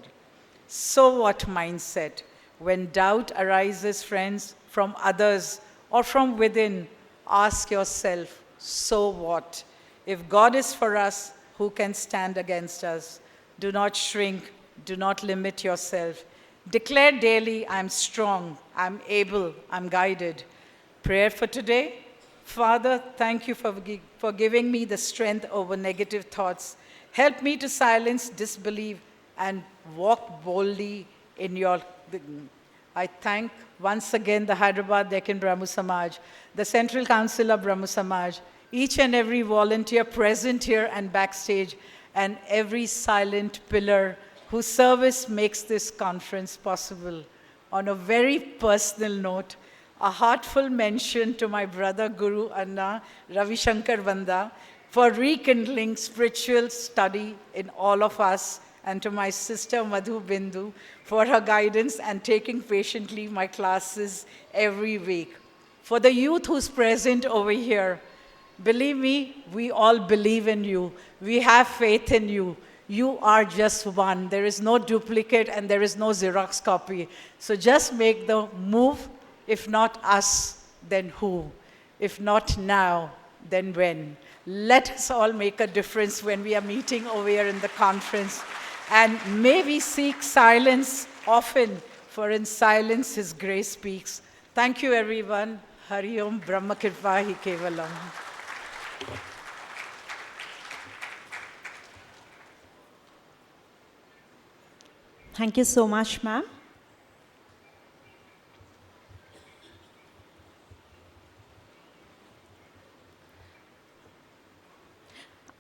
So what mindset? When doubt arises, friends, from others or from within, ask yourself, so what? If God is for us, who can stand against us? Do not shrink. Do not limit yourself. Declare daily, I'm strong, I'm able, I'm guided. Prayer for today. Father, thank you for giving me the strength over negative thoughts. Help me to silence disbelief and walk boldly in your. I thank once again the Hyderabad Deccan Brahma Samaj, the Central Council of Brahmo Samaj, each and every volunteer present here and backstage, and every silent pillar whose service makes this conference possible. On a very personal note, a heartful mention to my brother Guru Anna Ravi Shankar Vanda for rekindling spiritual study in all of us, and to my sister Madhu Bindu for her guidance and taking patiently my classes every week. For the youth who's present over here, believe me, we all believe in you. We have faith in you. You are just one. There is no duplicate and there is no Xerox copy. So just make the move. If not us, then who? If not now, then when? Let us all make a difference when we are meeting over here in the conference. And may we seek silence often, for in silence His grace speaks. Thank you, everyone. Hari Om Brahma Kripa Hi Kevalam. Thank you so much, ma'am.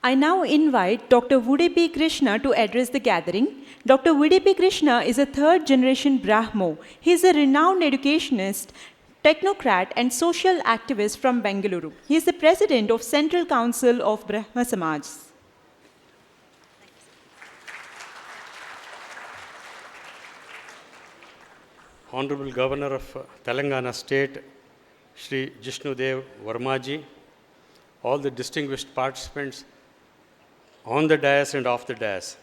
I now invite Dr. Vudepi Krishna to address the gathering. Dr. Vudepi Krishna is a third-generation Brahmo. He is a renowned educationist, technocrat, and social activist from Bengaluru. He is the president of Central Council of Brahma Samaj. Honorable Governor of Telangana State, Shri Jishnudev Varmaji, all the distinguished participants on the dais and off the dais.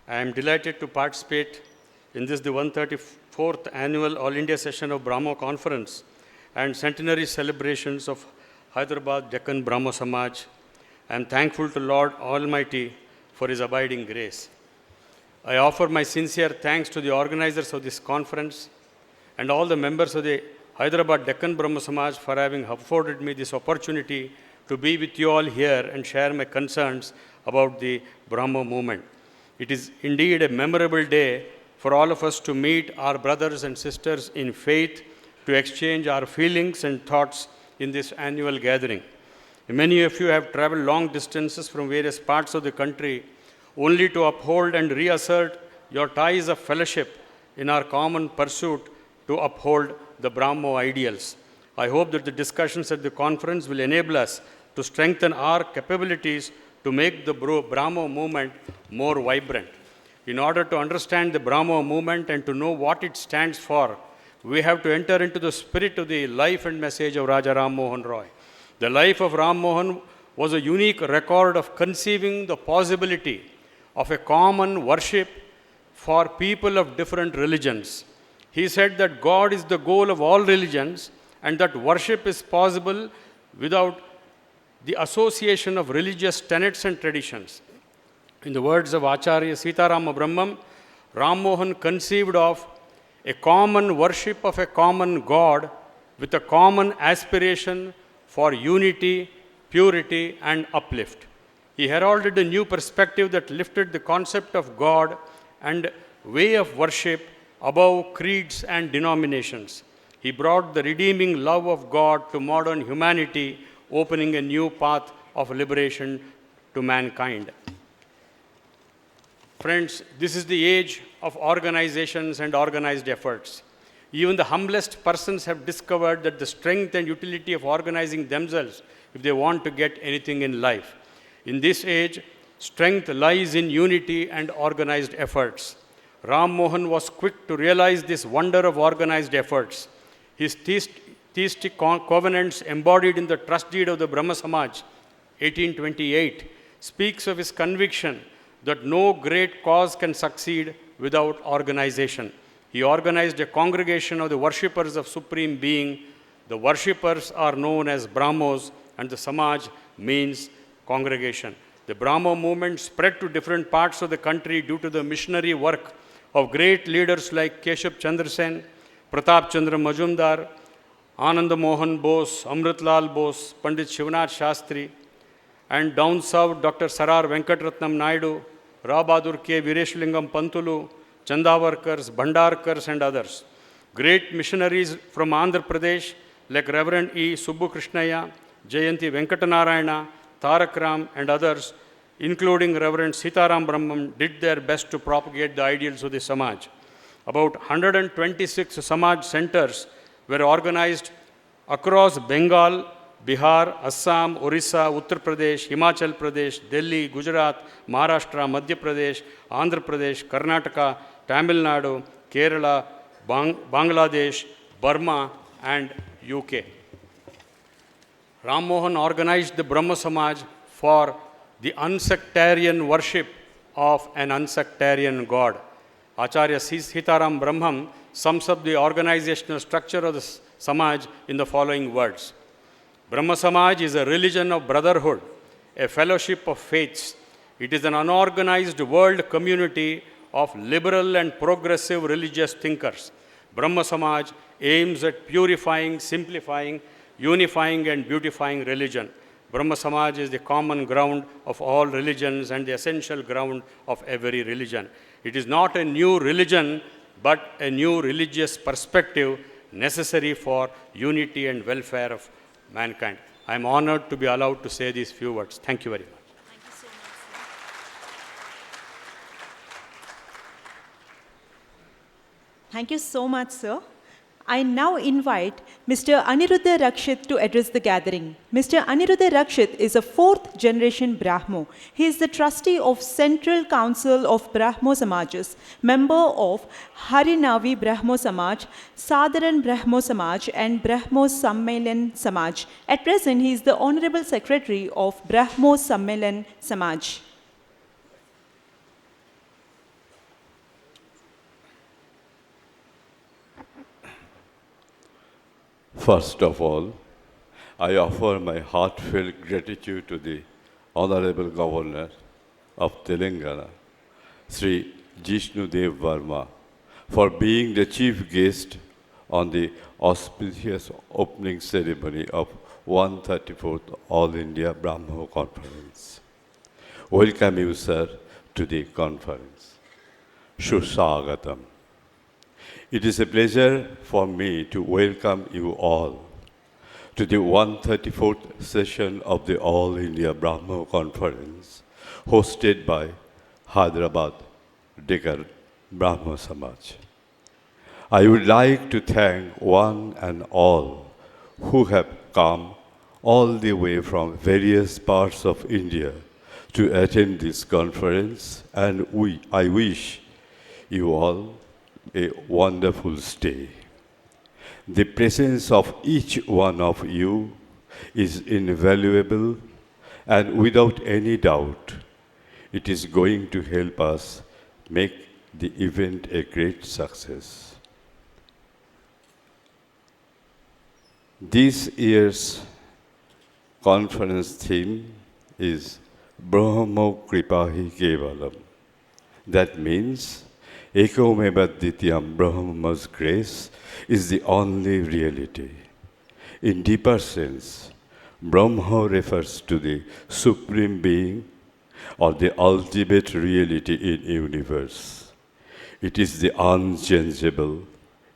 I am delighted to participate in this, the 134th annual All India session of Brahmo Conference and centenary celebrations of Hyderabad Deccan Brahma Samaj. I am thankful to Lord Almighty for His abiding grace. I offer my sincere thanks to the organizers of this conference and all the members of the Hyderabad Deccan Brahma Samaj for having afforded me this opportunity to be with you all here and share my concerns about the Brahmo movement. It is indeed a memorable day for all of us to meet our brothers and sisters in faith, to exchange our feelings and thoughts in this annual gathering. Many of you have traveled long distances from various parts of the country only to uphold and reassert your ties of fellowship in our common pursuit to uphold the Brahmo ideals. I hope that the discussions at the conference will enable us to strengthen our capabilities to make the Brahmo movement more vibrant. In order to understand the Brahmo movement and to know what it stands for, we have to enter into the spirit of the life and message of Raja Ram Mohan Roy. The life of Ram Mohan was a unique record of conceiving the possibility of a common worship for people of different religions. He said that God is the goal of all religions and that worship is possible without the association of religious tenets and traditions. In the words of Acharya Sitarama Brahmam, Ram Mohan conceived of a common worship of a common God with a common aspiration for unity, purity, and uplift. He heralded a new perspective that lifted the concept of God and way of worship above creeds and denominations. He brought the redeeming love of God to modern humanity, opening a new path of liberation to mankind. Friends, this is the age of organizations and organized efforts. Even the humblest persons have discovered that the strength and utility of organizing themselves if they want to get anything in life. In this age, strength lies in unity and organized efforts. Ram Mohan was quick to realize this wonder of organized efforts. His theistic covenants embodied in the trust deed of the Brahma Samaj, 1828, speaks of his conviction that no great cause can succeed without organization. He organized a congregation of the worshippers of Supreme Being. The worshippers are known as Brahmos, and the Samaj means congregation. The Brahmo movement spread to different parts of the country due to the missionary work of great leaders like Keshab Chandra Sen, Pratap Chandra Majumdar, Anand Mohan Bose, Amritlal Bose, Pandit Shivnath Shastri, and down south Dr. Sarar Venkatratnam Naidu, Rabadur K. Vireshulingam Pantulu, Chandavarkars, Bhandarkars, and others. Great missionaries from Andhra Pradesh like Reverend E. Subbu Krishnaya, Jayanti Venkatanarayana, Tarak Ram, and others, including Reverend Sitaram Brahmam, did their best to propagate the ideals of the Samaj. About 126 Samaj centers were organized across Bengal, Bihar, Assam, Orissa, Uttar Pradesh, Himachal Pradesh, Delhi, Gujarat, Maharashtra, Madhya Pradesh, Andhra Pradesh, Karnataka, Tamil Nadu, Kerala, Bangladesh, Burma, and UK. Ram Mohan organized the Brahma Samaj for the unsectarian worship of an unsectarian God. Acharya Sitaram Brahmam sums up the organizational structure of the Samaj in the following words. Brahma Samaj is a religion of brotherhood, a fellowship of faiths. It is an unorganized world community of liberal and progressive religious thinkers. Brahma Samaj aims at purifying, simplifying, unifying, and beautifying religion. Brahma Samaj is the common ground of all religions and the essential ground of every religion. It is not a new religion, but a new religious perspective necessary for unity and welfare of mankind. I am honored to be allowed to say these few words. Thank you very much. Thank you so much, sir. I now invite Mr. Aniruddha Rakshit to address the gathering. Mr. Aniruddha Rakshit is a fourth generation Brahmo. He is the trustee of Central Council of Brahmo Samajas, member of Harinavi Brahmo Samaj, Sadharan Brahmo Samaj, and Brahmo Sammelan Samaj. At present, he is the Honorable Secretary of Brahmo Sammelan Samaj. First of all, I offer my heartfelt gratitude to the Honorable Governor of Telangana, Sri Jishnudev Verma, for being the chief guest on the auspicious opening ceremony of 134th All India Brahmo Conference. Welcome you, sir, to the conference. Shushagatam. It is a pleasure for me to welcome you all to the 134th session of the All India Brahmo Conference hosted by Hyderabad Deccan Brahma Samaj. I would like to thank one and all who have come all the way from various parts of India to attend this conference, and I wish you all a wonderful stay. The presence of each one of you is invaluable, and without any doubt, it is going to help us make the event a great success. This year's conference theme is Brahmo Kripahi Kevalam. That means Ekomeva Dityam, Brahma's grace is the only reality. In deeper sense, Brahma refers to the supreme being or the ultimate reality in universe. It is the unchangeable,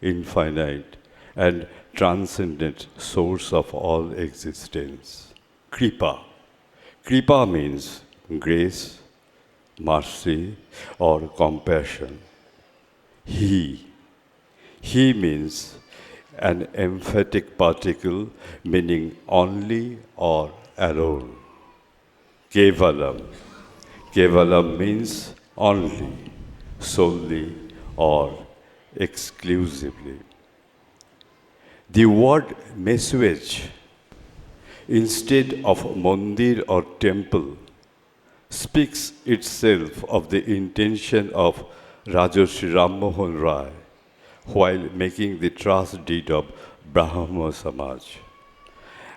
infinite, and transcendent source of all existence. Kripa. Kripa means grace, mercy, or compassion. He means an emphatic particle meaning only or alone. Kevalam. Kevalam means only, solely, or exclusively. The word message, instead of mandir or temple, speaks itself of the intention of Rajarshi Ram Mohan Rai while making the trust deed of Brahmo Samaj.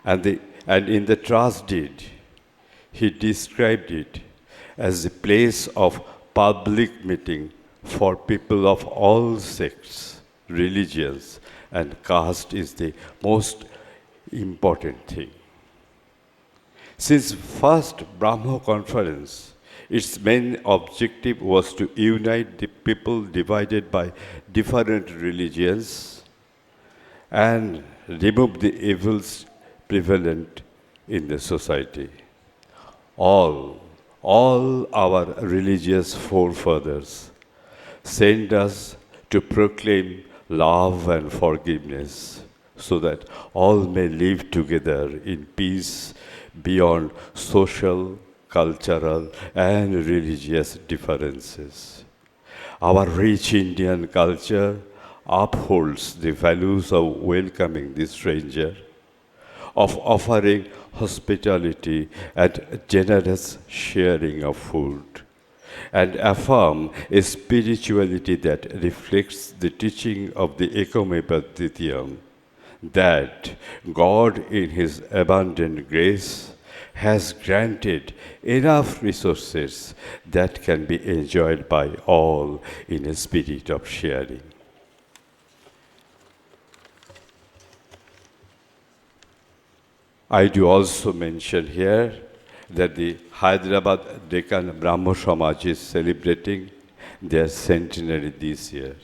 And in the trust deed, he described it as the place of public meeting for people of all sects, religions, and caste is the most important thing. Since first Brahmo conference, its main objective was to unite the people divided by different religions and remove the evils prevalent in the society. All our religious forefathers sent us to proclaim love and forgiveness so that all may live together in peace beyond social, cultural, and religious differences. Our rich Indian culture upholds the values of welcoming the stranger, of offering hospitality and generous sharing of food, and affirm a spirituality that reflects the teaching of the Ekomeva Dityam, that God in His abundant grace has granted enough resources that can be enjoyed by all in a spirit of sharing. I do also mention here that the Hyderabad Deccan Brahma Samaj is celebrating their centenary this year.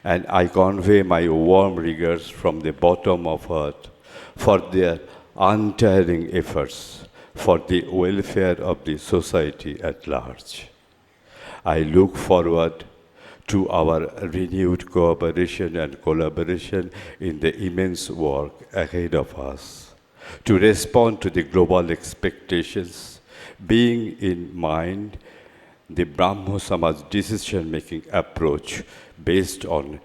And I convey my warm regards from the bottom of earth for their untiring efforts for the welfare of the society at large. I look forward to our renewed cooperation and collaboration in the immense work ahead of us, to respond to the global expectations, being in mind the Brahmo Samaj decision-making approach based on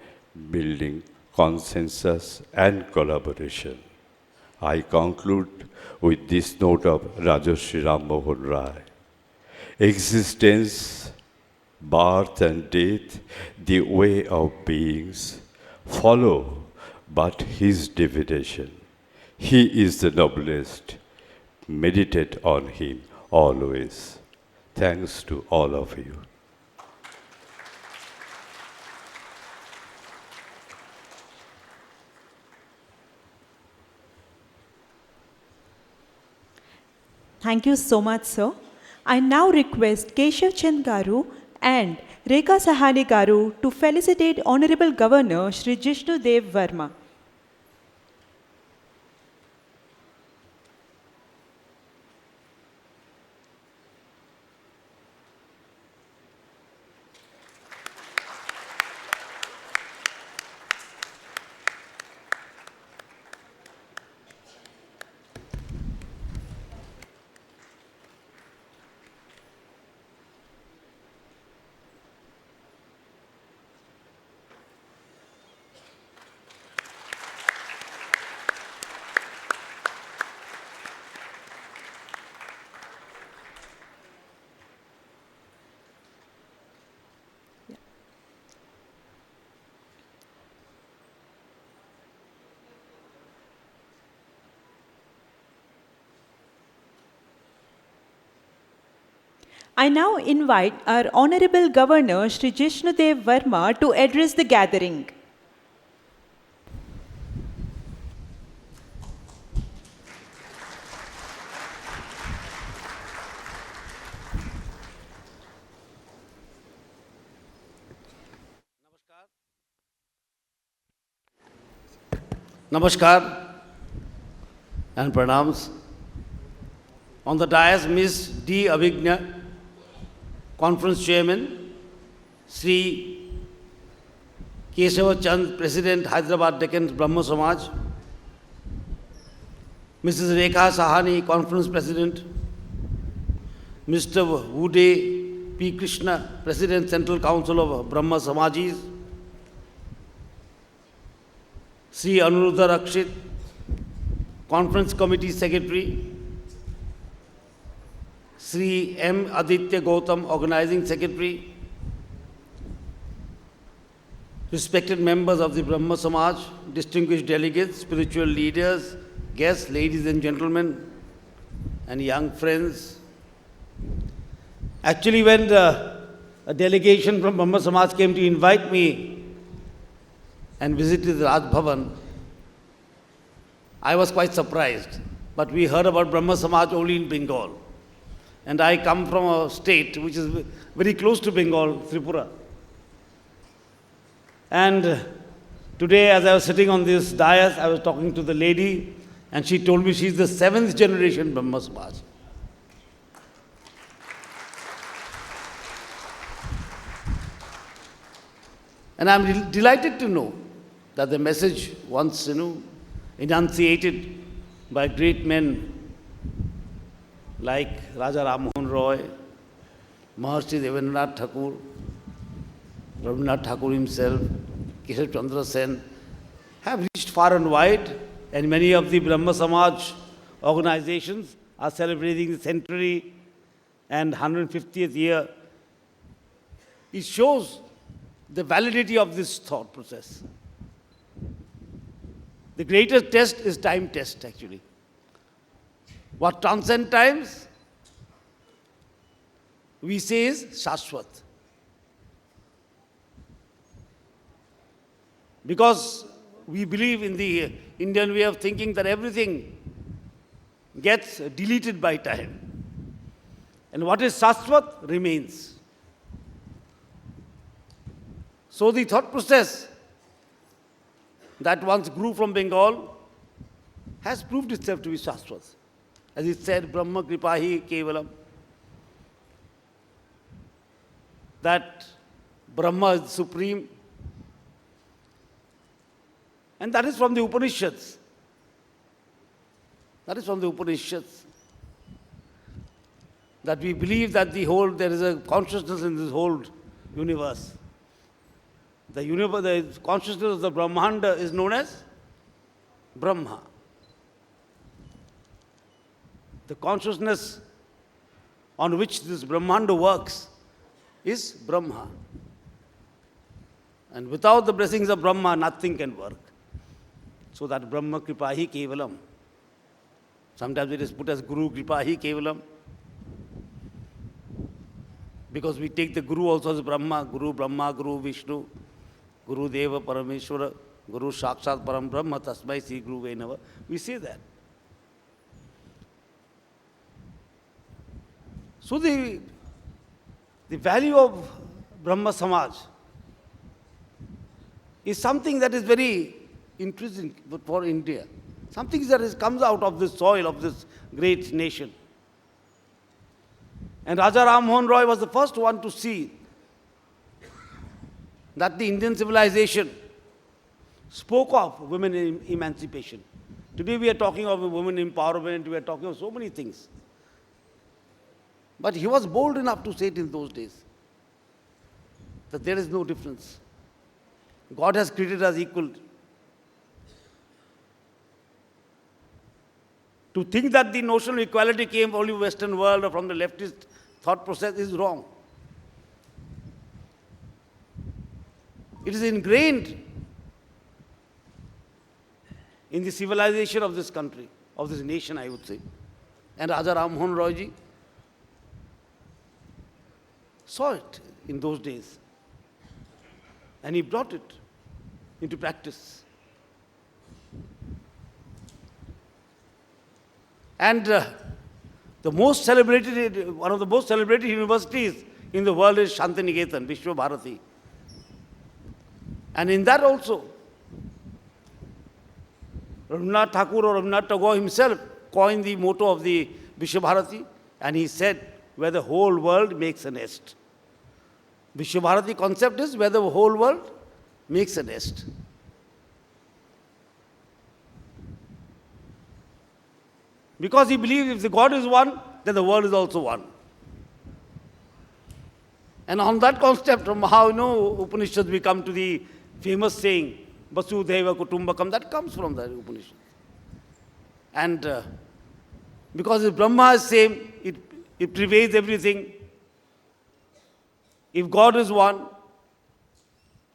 building consensus and collaboration. I conclude with this note of Rajarshi Ram Mohan Rai. Existence, birth and death, the way of beings, follow but his divination. He is the noblest. Meditate on him always. Thanks to all of you. Thank you so much, sir. I now request Keshav Chand Garu and Rekha Sahani Garu to felicitate Honorable Governor Shri Jishnu Dev Verma. I now invite our Honorable Governor, Shri Jishnudev Verma, to address the gathering. Namaskar and pranams. On the dais, Ms. D. Abhigna, Conference Chairman, Sri Kesava Chand, President, Hyderabad Deccan Brahma Samaj, Mrs. Rekha Sahani, Conference President, Mr. Uday P. Krishna, President, Central Council of Brahma Samajis, Sri Anuruddha Rakshit, Conference Committee Secretary, Sri M. Aditya Gautam, Organizing Secretary, respected members of the Brahma Samaj, distinguished delegates, spiritual leaders, guests, ladies and gentlemen, and young friends. Actually, when a delegation from Brahma Samaj came to invite me and visited the Raj Bhavan, I was quite surprised. But we heard about Brahma Samaj only in Bengal. And I come from a state which is very close to Bengal, Tripura. And today, as I was sitting on this dais, I was talking to the lady, and she told me she's the 7th generation Brahma Samaj. And I'm delighted to know that the message once, enunciated by great men like Raja Ram Mohan Roy, Maharshi Devendranath Thakur, Rabindranath Thakur himself, Keshav Chandra Sen, have reached far and wide, and many of the Brahma Samaj organizations are celebrating the centenary and 150th year. It shows the validity of this thought process. The greatest test is time test, actually. What transcends times, we say is Shashwat. Because we believe in the Indian way of thinking that everything gets deleted by time. And what is Shashwat remains. So the thought process that once grew from Bengal has proved itself to be Shashwat. As it said, Brahma Kripahi Kevalam, that Brahma is supreme. And that is from the Upanishads. That is from the Upanishads. That we believe that there is a consciousness in this whole universe. The consciousness of the Brahmanda is known as Brahma. The consciousness on which this Brahmanda works is Brahma. And without the blessings of Brahma, nothing can work. So that Brahma Kripahi Kevalam. Sometimes it is put as Guru Kripahi Kevalam. Because we take the Guru also as Brahma, Guru Vishnu, Guru Deva Parameshwara, Guru Sakshat Param Brahma, Tasmai Sri Guru Vainava. We say that. So the value of Brahma Samaj is something that is very intrinsic for India. Something that comes out of the soil of this great nation. And Raja Ram Mohan Roy was the first one to see that the Indian civilization spoke of women emancipation. Today we are talking of women empowerment, we are talking of so many things. But he was bold enough to say it in those days, that there is no difference. God has created us equal. To think that the notion of equality came from the Western world or from the leftist thought process is wrong. It is ingrained in the civilization of this country, of this nation, I would say. And Raja Ram Mohan Roy ji saw it in those days. And he brought it into practice. And the most celebrated, one of the most celebrated universities in the world is Shantiniketan, Vishwa Bharati. And in that also, Rabindranath Tagore or Rabindranath Tagore himself coined the motto of the Vishwa Bharati, and he said, where the whole world makes a nest. Vishwa Bharati concept is where the whole world makes a nest. Because he believes if the God is one, then the world is also one. And on that concept, from how, Upanishads, we come to the famous saying, Vasudhaiva Kutumbakam, that comes from the Upanishad. And because if Brahma is same, it pervades everything. If God is one,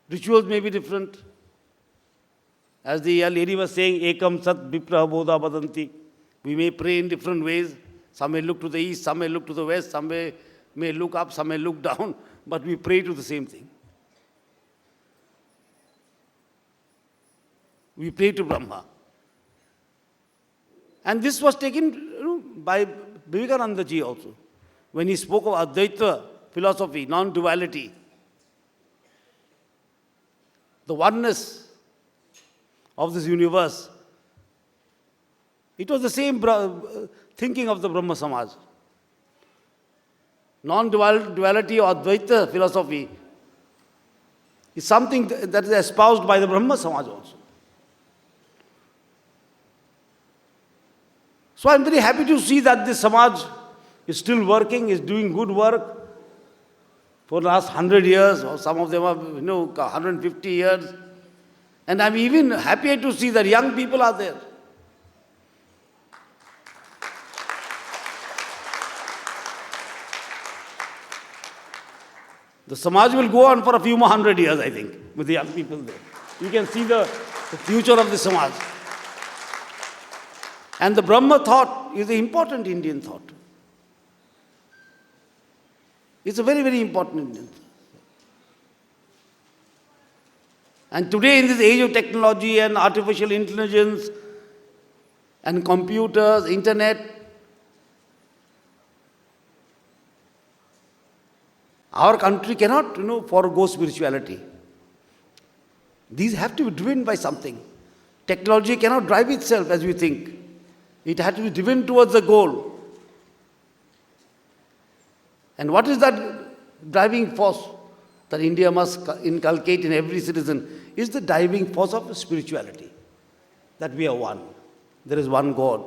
rituals may be different. As the lady was saying, Ekam Sat Vipraha Bodha Badanti. We may pray in different ways. Some may look to the east, some may look to the west, some may look up, some may look down, but we pray to the same thing. We pray to Brahma. And this was taken by Vivekananda ji also. When he spoke of Advaita philosophy, non-duality, the oneness of this universe, it was the same thinking of the Brahma Samaj. Non-duality or Advaita philosophy is something that is espoused by the Brahma Samaj also. So I'm very happy to see that this Samaj is still working, is doing good work for the last 100 years, or some of them are, 150 years. And I'm even happier to see that young people are there. The Samaj will go on for a few more 100 years, I think, with the young people there. You can see the future of the Samaj. And the Brahma thought is an important Indian thought. It's a very, very important Indian thought. And today in this age of technology and artificial intelligence and computers, internet, our country cannot, forego spirituality. These have to be driven by something. Technology cannot drive itself as we think. It has to be driven towards the goal. And what is that driving force that India must inculcate in every citizen? Is the driving force of spirituality. That we are one. There is one God.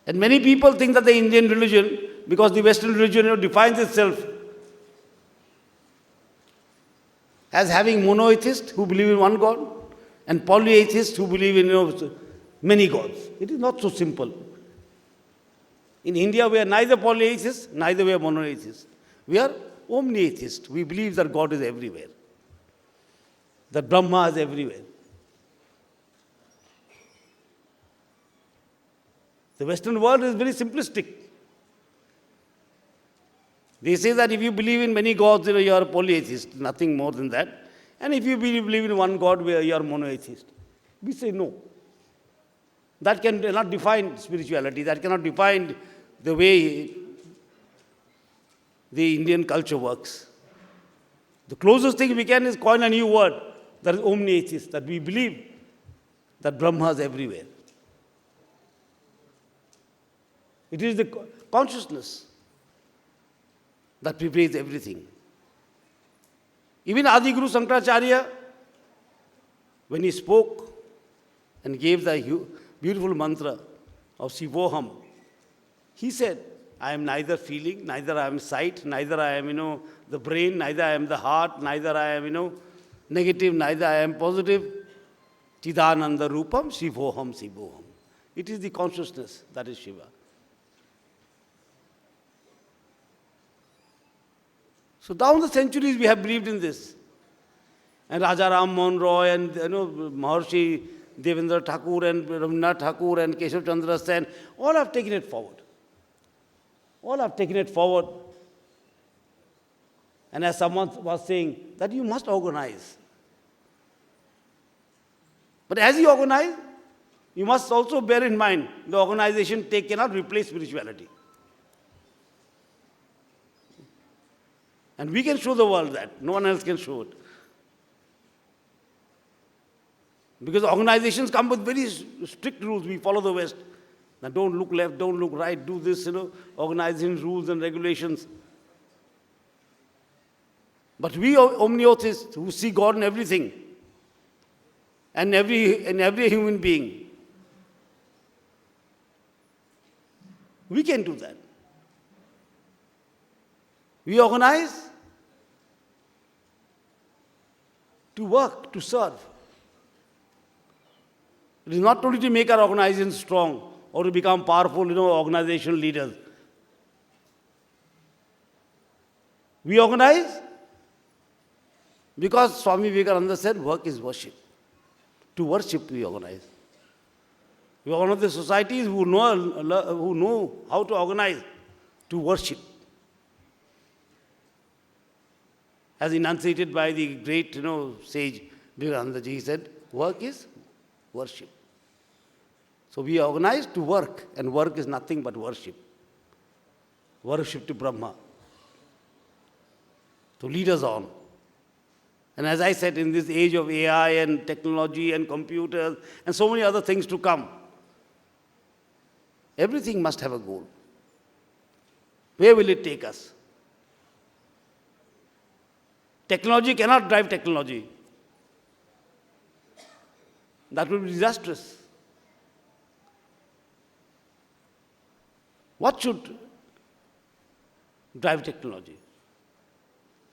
And many people think that the Indian religion, because the Western religion defines itself as having monotheists who believe in one God and polyatheists who believe in many gods. It is not so simple. In India, we are neither polyatheists, neither we are monotheists. We are omniatheists. We believe that God is everywhere, that Brahma is everywhere. The Western world is very simplistic. They say that if you believe in many gods, you are a polyatheist, nothing more than that. And if you believe in one God, you are monotheist. We say no. That cannot define spirituality. That cannot define the way the Indian culture works. The closest thing we can is coin a new word, that is omniatheist, that we believe that Brahma is everywhere. It is the consciousness that pervades everything. Even Adi Guru Shankaracharya, when he spoke and gave the beautiful mantra of Shivoham, he said, I am neither feeling, neither I am sight, neither I am, the brain, neither I am the heart, neither I am, negative, neither I am positive. Chidananda Rupam, Shivoham, Shivoham. It is the consciousness that is Shiva. So down the centuries we have believed in this. And Raja Ram Mohan Roy and Maharshi Devendra Thakur and Rabindranath Tagore and Keshav Chandra Sen, all have taken it forward. All have taken it forward. And as someone was saying, that you must organize. But as you organize, you must also bear in mind the organization cannot replace spirituality. And we can show the world that. No one else can show it. Because organizations come with very strict rules. We follow the West. Now don't look left, don't look right, do this, organizing rules and regulations. But we omniotists who see God in everything and every human being, we can do that. We organize to work, to serve. It is not only to make our organization strong or to become powerful, organizational leaders. We organize because Swami Vivekananda said work is worship. To worship we organize. We are one of the societies who know how to organize to worship. As enunciated by the great sage Vivekananda ji, he said, work is worship. So we organize to work, and work is nothing but worship. Worship to Brahma. To lead us on. And as I said, in this age of AI and technology and computers and so many other things to come, everything must have a goal. Where will it take us? Technology cannot drive technology. That will be disastrous. What should drive technology?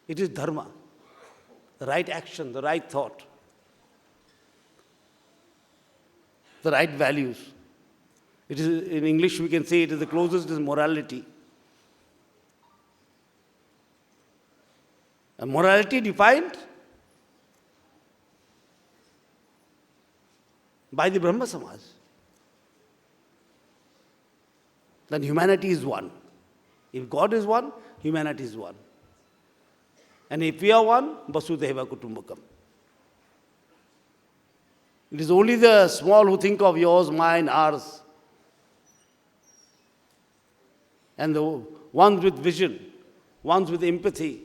It is dharma, the right action, the right thought, the right values. It is, in English we can say it is the closest is morality. And morality defined by the Brahma Samaj. Then humanity is one. If God is one, humanity is one. And if we are one, Vasudhaiva Kutumbakam. It is only the small who think of yours, mine, ours. And the ones with vision, ones with empathy,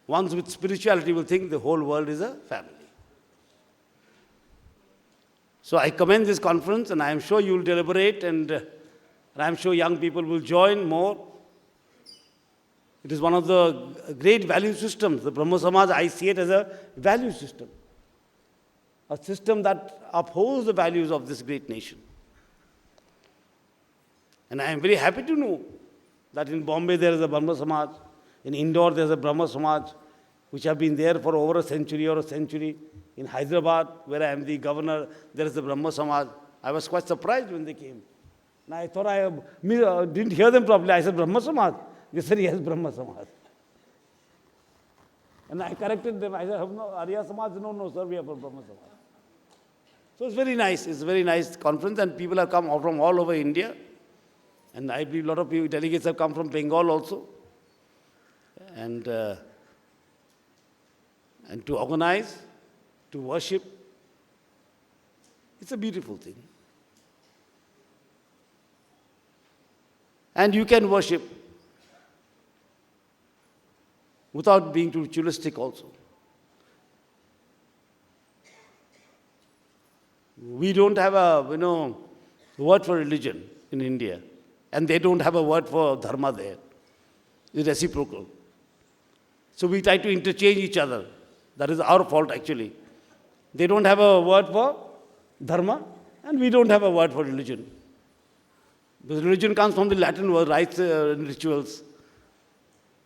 ones with spirituality will think the whole world is a family. So I commend this conference, and I am sure you will deliberate, and I am sure young people will join more. It is one of the great value systems. The Brahmo Samaj, I see it as a value system. A system that upholds the values of this great nation. And I am very happy to know that in Bombay there is a Brahmo Samaj, in Indore there is a Brahmo Samaj, which have been there for over a century or a century. In Hyderabad, where I am the governor, there is a Brahmo Samaj. I was quite surprised when they came. And I thought I didn't hear them properly. I said, Brahmo Samaj? They said, yes, Brahmo Samaj. And I corrected them. I said, no, Arya Samaj? No, sir, we are from Brahmo Samaj. So it's very nice. It's a very nice conference, and people have come from all over India. And I believe a lot of people, delegates have come from Bengal also. And to organize, to worship, it's a beautiful thing. And you can worship without being too ritualistic also. We don't have a word for religion in India, and they don't have a word for dharma there. It's reciprocal. So we try to interchange each other. That is our fault actually. They don't have a word for dharma, and we don't have a word for religion. Because religion comes from the Latin word, rites and rituals.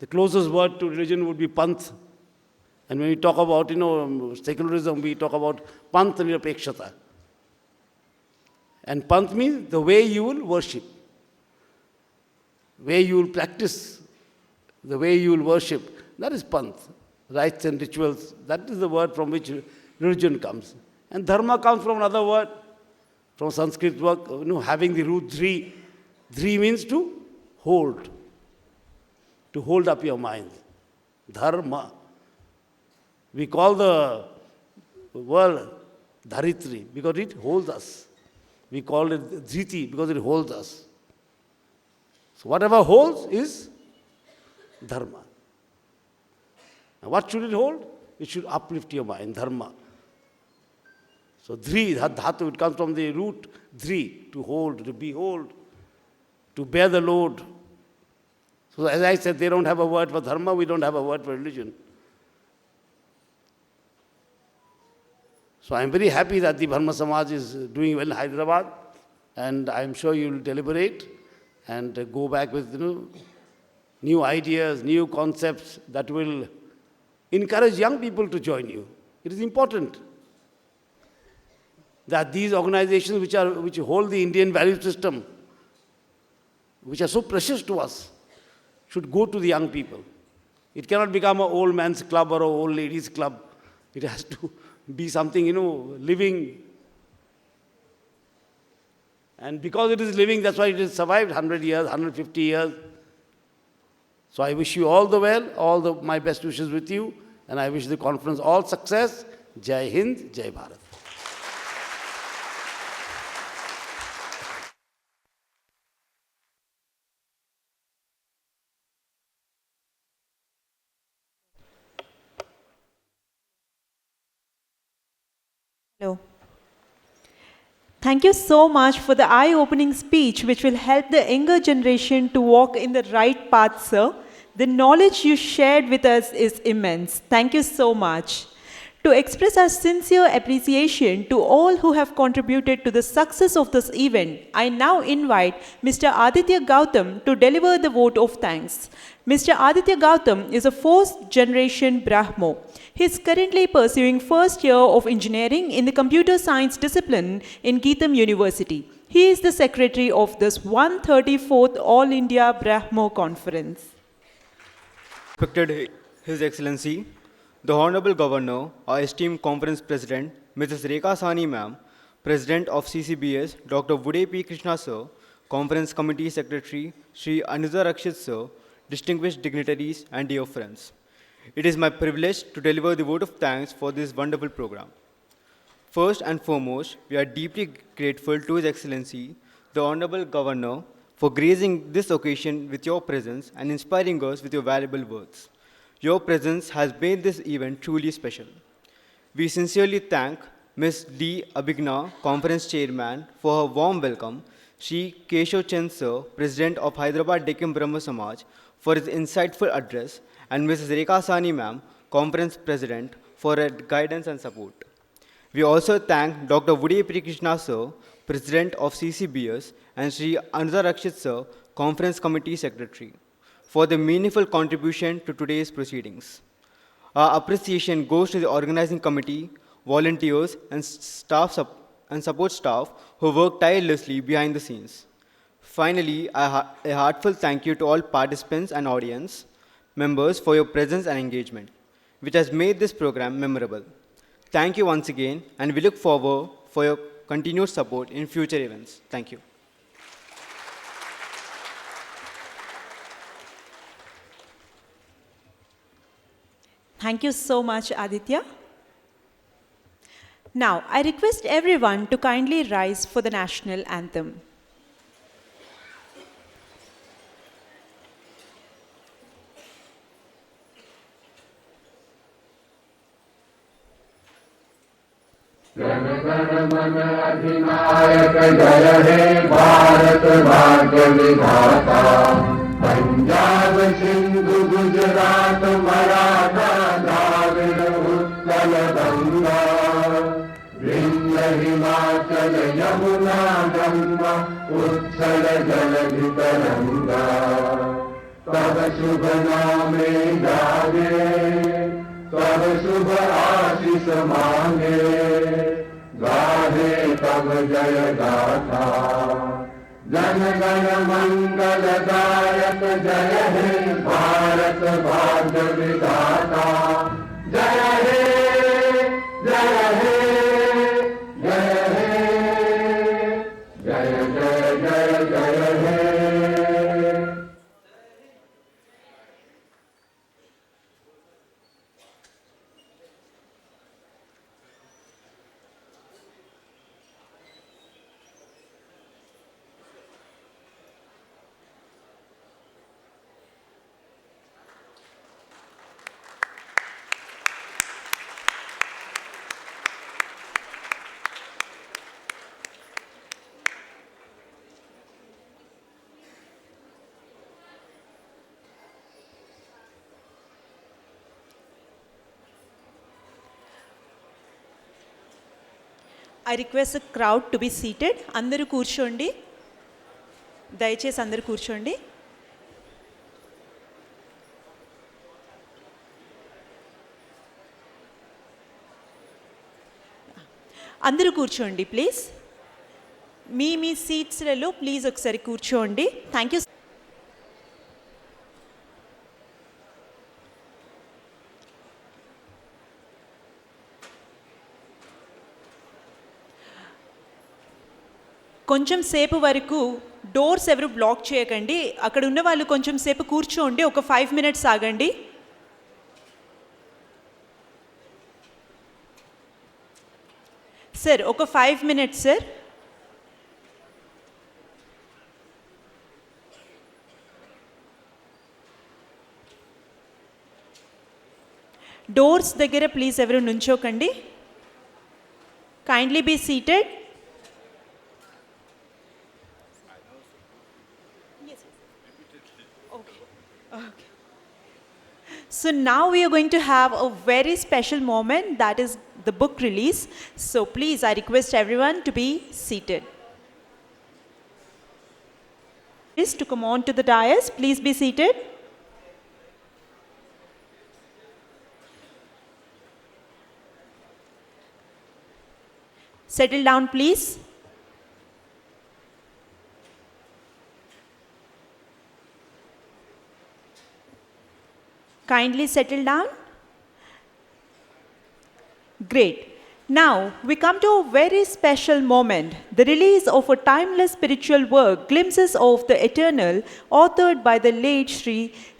The closest word to religion would be panth. And when we talk about, secularism, we talk about panth nirapekshata. And panth means the way you will worship, way you will practice, the way you will worship. That is panth. Rites and rituals, that is the word from which religion comes. And dharma comes from another word, from Sanskrit word, having the root dhri. Dhri means to hold, to hold up your mind. Dharma. We call the world Dharitri because it holds us. We call it Dhriti because it holds us. So whatever holds is Dharma. And what should it hold? It should uplift your mind, Dharma. So Dhri, Dhatu, it comes from the root Dhri, to hold, to behold, to bear the load. So as I said, they don't have a word for Dharma, we don't have a word for religion. So I'm very happy that the Brahma Samaj is doing well in Hyderabad, and I'm sure you'll deliberate and go back with new ideas, new concepts that will encourage young people to join you. It is important that these organizations which hold the Indian value system, which are so precious to us, should go to the young people. It cannot become an old man's club or an old ladies' club. It has to be something, living. And because it is living, that's why it has survived 100 years, 150 years. So I wish you all the well, my best wishes with you, and I wish the conference all success. Jai Hind, Jai Bharat. Hello. Thank you so much for the eye-opening speech which will help the younger generation to walk in the right path, sir. The knowledge you shared with us is immense. Thank you so much. To express our sincere appreciation to all who have contributed to the success of this event, I now invite Mr. Aditya Gautam to deliver the vote of thanks. Mr. Aditya Gautam is a fourth-generation Brahmo. He is currently pursuing first year of engineering in the computer science discipline in Geetham University. He is the secretary of this 134th All India Brahmo Conference. Respected His Excellency, the Honorable Governor, our esteemed Conference President, Mrs. Rekha Sani Ma'am, President of CCBS, Dr. Vude P. Krishna Sir, Conference Committee Secretary, Sri Anuja Rakshit Sir, distinguished dignitaries and dear friends. It is my privilege to deliver the vote of thanks for this wonderful program. First and foremost, we are deeply grateful to His Excellency, the Honorable Governor, for gracing this occasion with your presence and inspiring us with your valuable words. Your presence has made this event truly special. We sincerely thank Ms. D. Abhigna, Conference Chairman, for her warm welcome, Shri Keshav Chand Sir, President of Hyderabad Deccan Brahma Samaj, for his insightful address, and Mrs. Rekha Sani Ma'am, Conference President, for her guidance and support. We also thank Dr. Vude P. Krishna Sir, President of CCBS, and Sri Anuja Rakshit Sir, Conference Committee Secretary, for the meaningful contribution to today's proceedings. Our appreciation goes to the organizing committee, volunteers, and support staff who work tirelessly behind the scenes. Finally, a heartfelt thank you to all participants and audience members for your presence and engagement, which has made this program memorable. Thank you once again, and we look forward for your continued support in future events. Thank you. Thank you so much, Aditya. Now, I request everyone to kindly rise for the national anthem. Jana Gana मन अधिनायक जय हे भारत भाग्य विधाता पंजाब सिंधु गुजरात मराठा द्राविड़ उत्कल गंगा विंध्य हिमाचल यमुना गंगा उत्कल जलधि तरंगा तब शुभ नामे गावे तब शुभ आशीष मांगे गाहे तब जय गाथा जन गण मंगल दायक जय हे भारत भाग्य विधाता जय हे जय हे जय हे जय जय जय जय हे I request the crowd to be seated. అందరూ కూర్చోండి. దయచేసి అందరూ కూర్చోండి. అందరూ కూర్చోండి ప్లీజ్. మీ సీట్స్లలో ప్లీజ్ ఒకసారి కూర్చోండి. Thank you. కొంచెం సేపు వరకు డోర్స్ ఎవరు బ్లాక్ చేయకండి. అక్కడ ఉన్న వాళ్ళు కొంచెం సేపు కూర్చోండి. ఒక 5 minutes ఆగండి. సార్ ఒక 5 minutes సార్. డోర్స్ దగ్గర ప్లీజ్ ఎవరు నుంచోకండి. Kindly be seated. So now we are going to have a very special moment, that is the book release. So please, I request everyone to be seated. Please to come on to the dais, please be seated. Settle down, please. Kindly settle down. Great. Now we come to a very special moment, the release of a timeless spiritual work, Glimpses of the Eternal, authored by the late Sri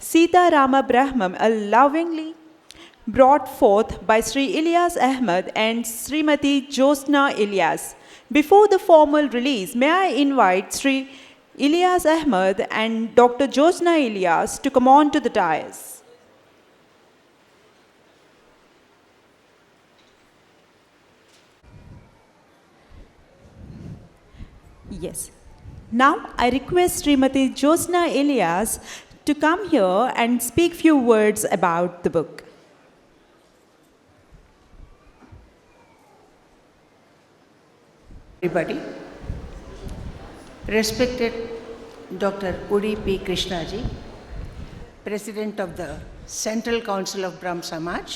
Sita Rama Brahma, lovingly brought forth by Sri Ilyas Ahmed and Srimati Josna Ilyas. Before the formal release, may I invite Sri Ilyas Ahmed and Dr. Josna Ilyas to come on to the dais. Yes. Now I request Srimati Josna Ilyas to come here and speak few words about the book. Everybody, respected Dr. Udi P. Krishnaji, President of the Central Council of Brahma Samaj,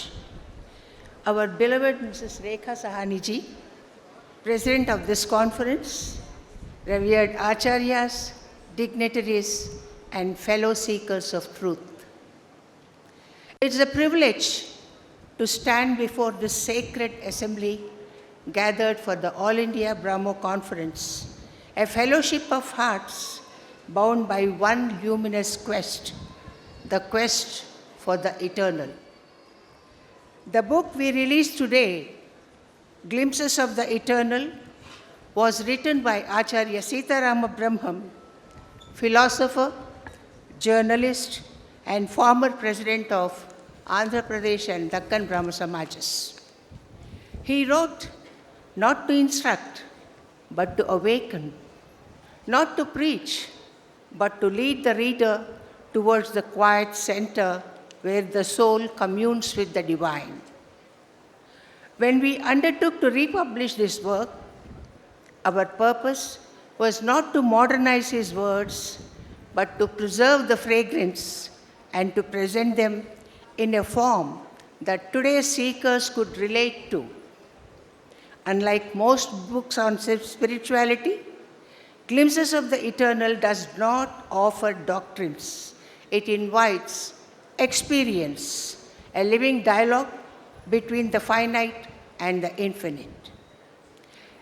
our beloved Mrs. Rekha Sahaniji, President of this conference, revered acharyas, dignitaries, and fellow seekers of truth. It's a privilege to stand before this sacred assembly gathered for the All India Brahmo Conference, a fellowship of hearts bound by one luminous quest, the quest for the eternal. The book we release today, Glimpses of the Eternal, was written by Acharya Sita Rama Brahma, philosopher, journalist, and former president of Andhra Pradesh and Deccan Brahma Samajas. He wrote not to instruct, but to awaken, not to preach, but to lead the reader towards the quiet center where the soul communes with the divine. When we undertook to republish this work, our purpose was not to modernize his words, but to preserve the fragrance and to present them in a form that today's seekers could relate to. Unlike most books on spirituality, Glimpses of the Eternal does not offer doctrines. It invites experience, a living dialogue between the finite and the infinite.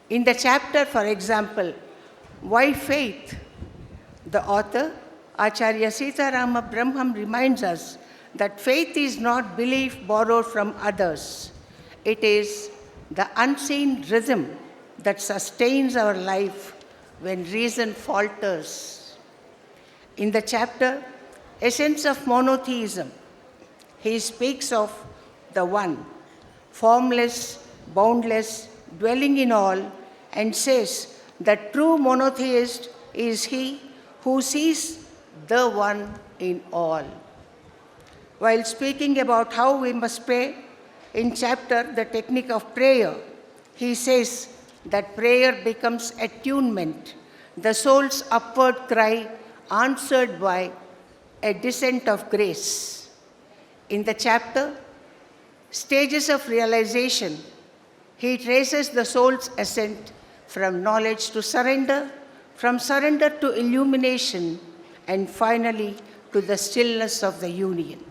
In the chapter, for example, Why Faith?, the author, Acharya Sita Rama Brahma, reminds us that faith is not belief borrowed from others. It is the unseen rhythm that sustains our life when reason falters. In the chapter, Essence of Monotheism, he speaks of the One, formless, boundless, dwelling in all, and says that true monotheist is he who sees the One in all. While speaking about how we must pray, in chapter The Technique of Prayer, he says, that prayer becomes attunement, the soul's upward cry answered by a descent of grace. In the chapter, Stages of Realization, he traces the soul's ascent from knowledge to surrender, from surrender to illumination, and finally to the stillness of the union.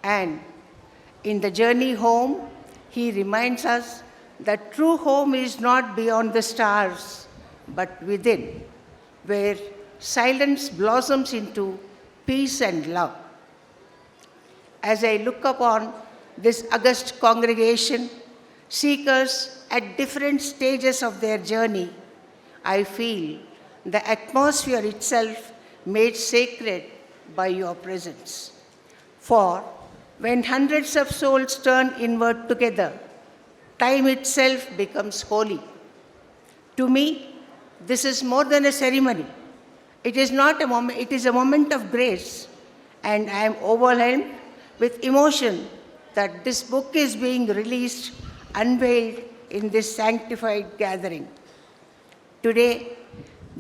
And in the journey home, he reminds us that true home is not beyond the stars, but within, where silence blossoms into peace and love. As I look upon this august congregation, seekers at different stages of their journey, I feel the atmosphere itself made sacred by your presence. For when hundreds of souls turn inward together, time itself becomes holy. To me, this is more than a ceremony. It is not a moment, it is a moment of grace, and I am overwhelmed with emotion that this book is being released, unveiled in this sanctified gathering. Today,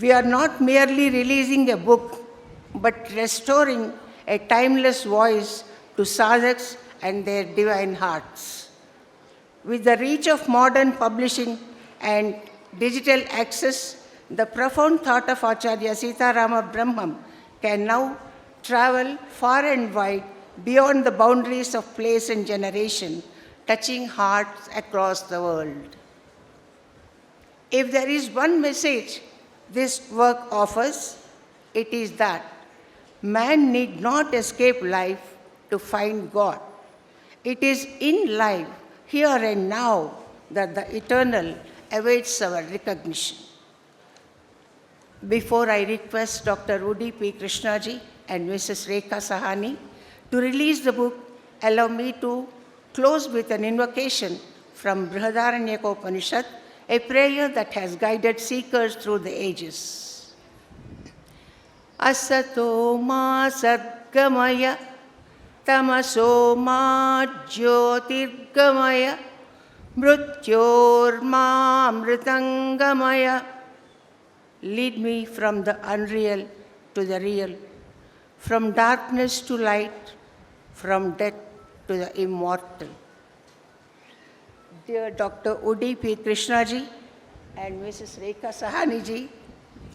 we are not merely releasing a book, but restoring a timeless voice to sadhaks and their divine hearts. With the reach of modern publishing and digital access, the profound thought of Acharya Sitarama Brahmam can now travel far and wide beyond the boundaries of place and generation, touching hearts across the world. If there is one message this work offers, it is that man need not escape life to find God. It is in life, here and now, that the eternal awaits our recognition. Before I request Dr. Udi P. Krishnaji and Mrs. Rekha Sahani to release the book, allow me to close with an invocation from Brihadaranyaka, a prayer that has guided seekers through the ages. Asato ma sadgamaya, tamaso ma jyotirgamaya, mrityor ma amritangamaya. Lead me from the unreal to the real, from darkness to light, from death to the immortal. Dear Dr. Udi P. Krishnaji and Mrs. Rekha Sahaniji,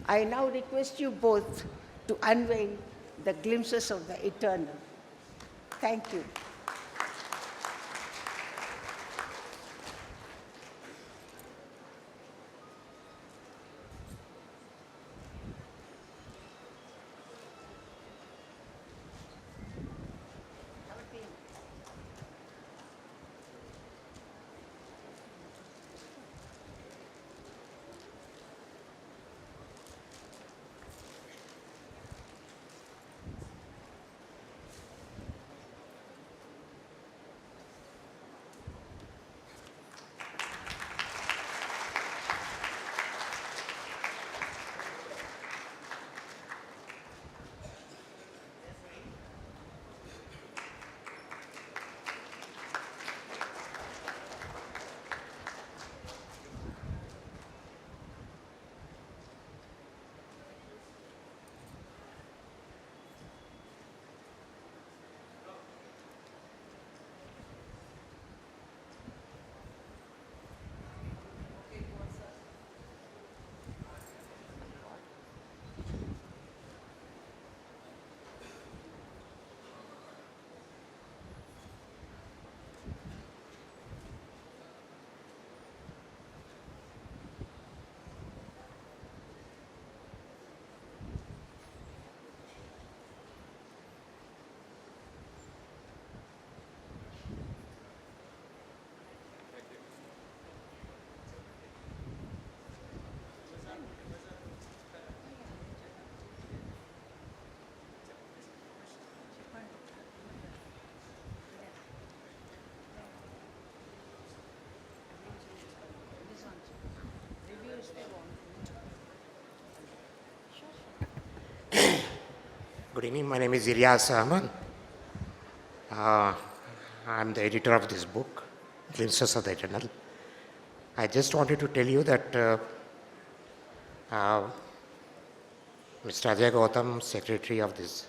I now request you both to unveil the glimpses of the eternal. Thank you. Good evening, my name is Ilyas Ahmed. I'm the editor of this book, Glimpses of the Eternal. I just wanted to tell you that Mr. Ajay Gautam, Secretary of this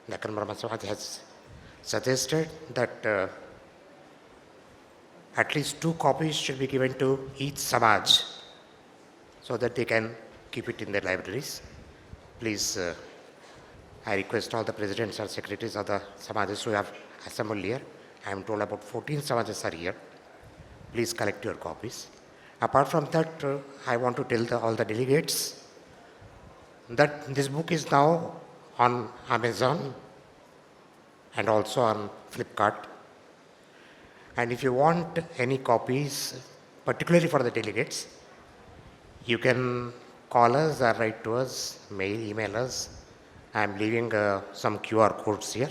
Deccan Brahma Samaj, has suggested that at least 2 copies should be given to each Samaj so that they can keep it in their libraries. Please, I request all the presidents and secretaries of the Samajas who have assembled here. I am told about 14 Samajas are here. Please collect your copies. Apart from that, I want to tell all the delegates that this book is now on Amazon and also on Flipkart. And if you want any copies, particularly for the delegates, you can call us or write to us, email us. I am leaving some QR codes here.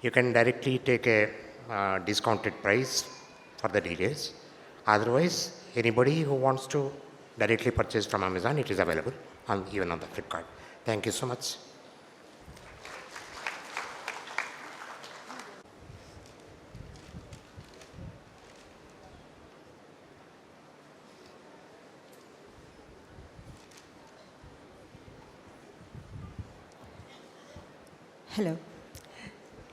You can directly take a discounted price for the delegates. Otherwise, anybody who wants to directly purchase from Amazon, it is available even on the Flipkart. Thank you so much. Hello.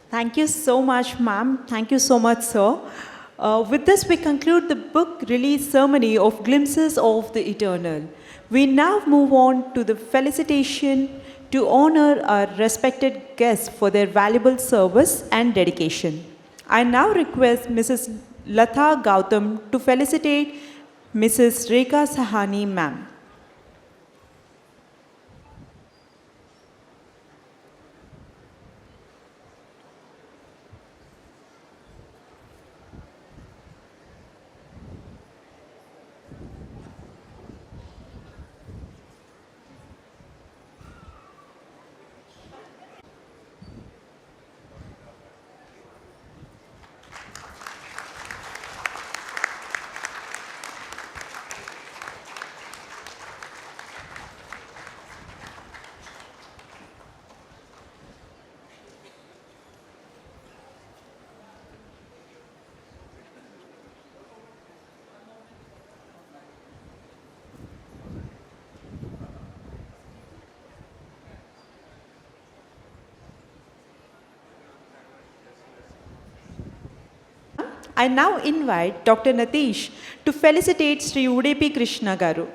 Thank you so much, ma'am. Thank you so much, sir. With this, we conclude the book release ceremony of Glimpses of the Eternal. We now move on to the felicitation to honor our respected guests for their valuable service and dedication. I now request Mrs. Latha Gautam to felicitate Mrs. Rekha Sahani, ma'am. I now invite Dr. Natish to felicitate Sri Udupi Krishna Garu.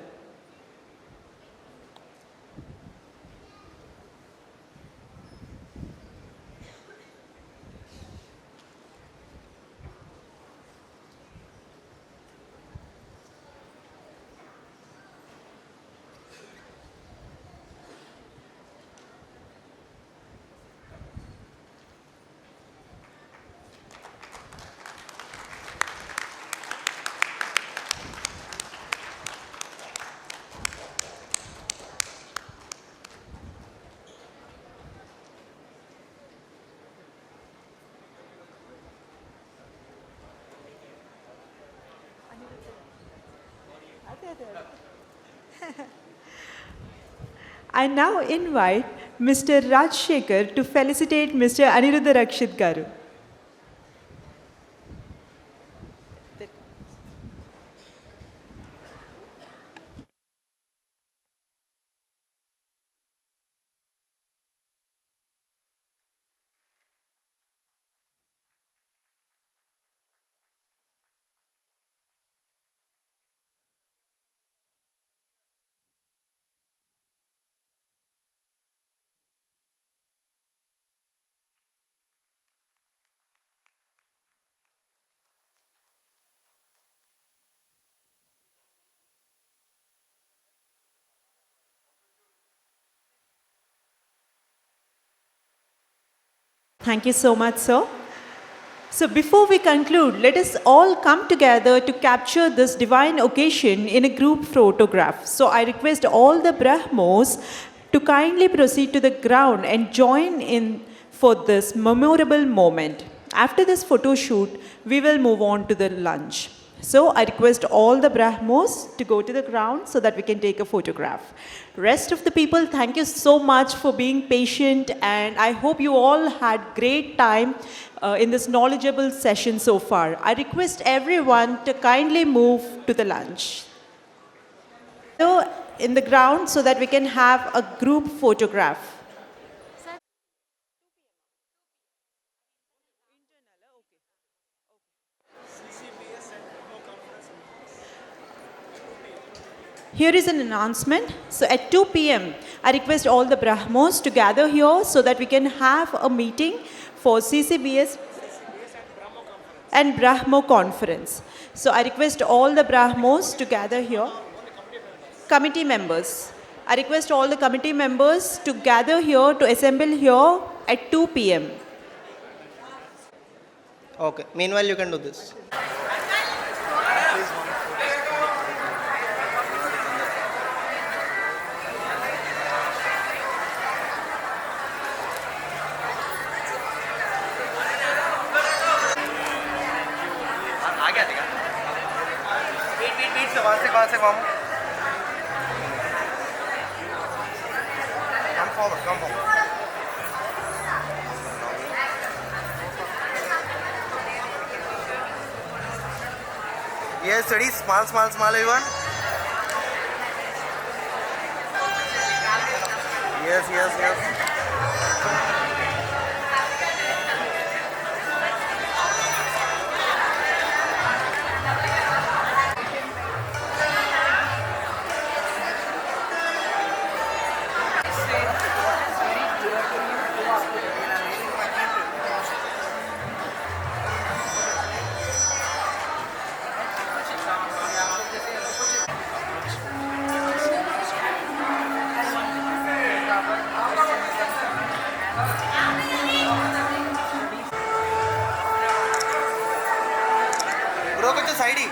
I now invite Mr. Rajshekhar to felicitate Mr. Aniruddha Rakshit Garu. Thank you so much, sir. So before we conclude, let us all come together to capture this divine occasion in a group photograph. So I request all the Brahmos to kindly proceed to the ground and join in for this memorable moment. After this photo shoot, we will move on to the lunch. So I request all the Brahmos to go to the ground so that we can take a photograph. Rest of the people, thank you so much for being patient, and I hope you all had great time in this knowledgeable session so far. I request everyone to kindly move to the lunch. So in the ground so that we can have a group photograph. Here is an announcement. So at 2 p.m., I request all the Brahmos to gather here so that we can have a meeting for CCBS and Brahmo conference. So I request all the Brahmos to gather here. Committee members. I request all the committee members to gather here, to assemble here at 2 p.m. Okay. Meanwhile, you can do this. One second, Mamu. Come forward, come forward. Yes, steady, small, everyone. Yes. Side.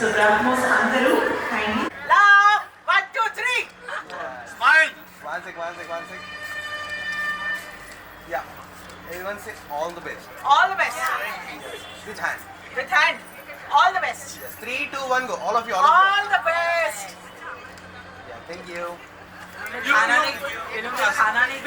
So Brahmos Andaru, kindly. Laugh! 1, 2, 3! Smile! One sec. Yeah. Everyone say all the best. All the best. Which hand? With hand. All the best. Yes. 3, 2, 1, go. All of you. All the best. Yeah, thank you. खाना नहीं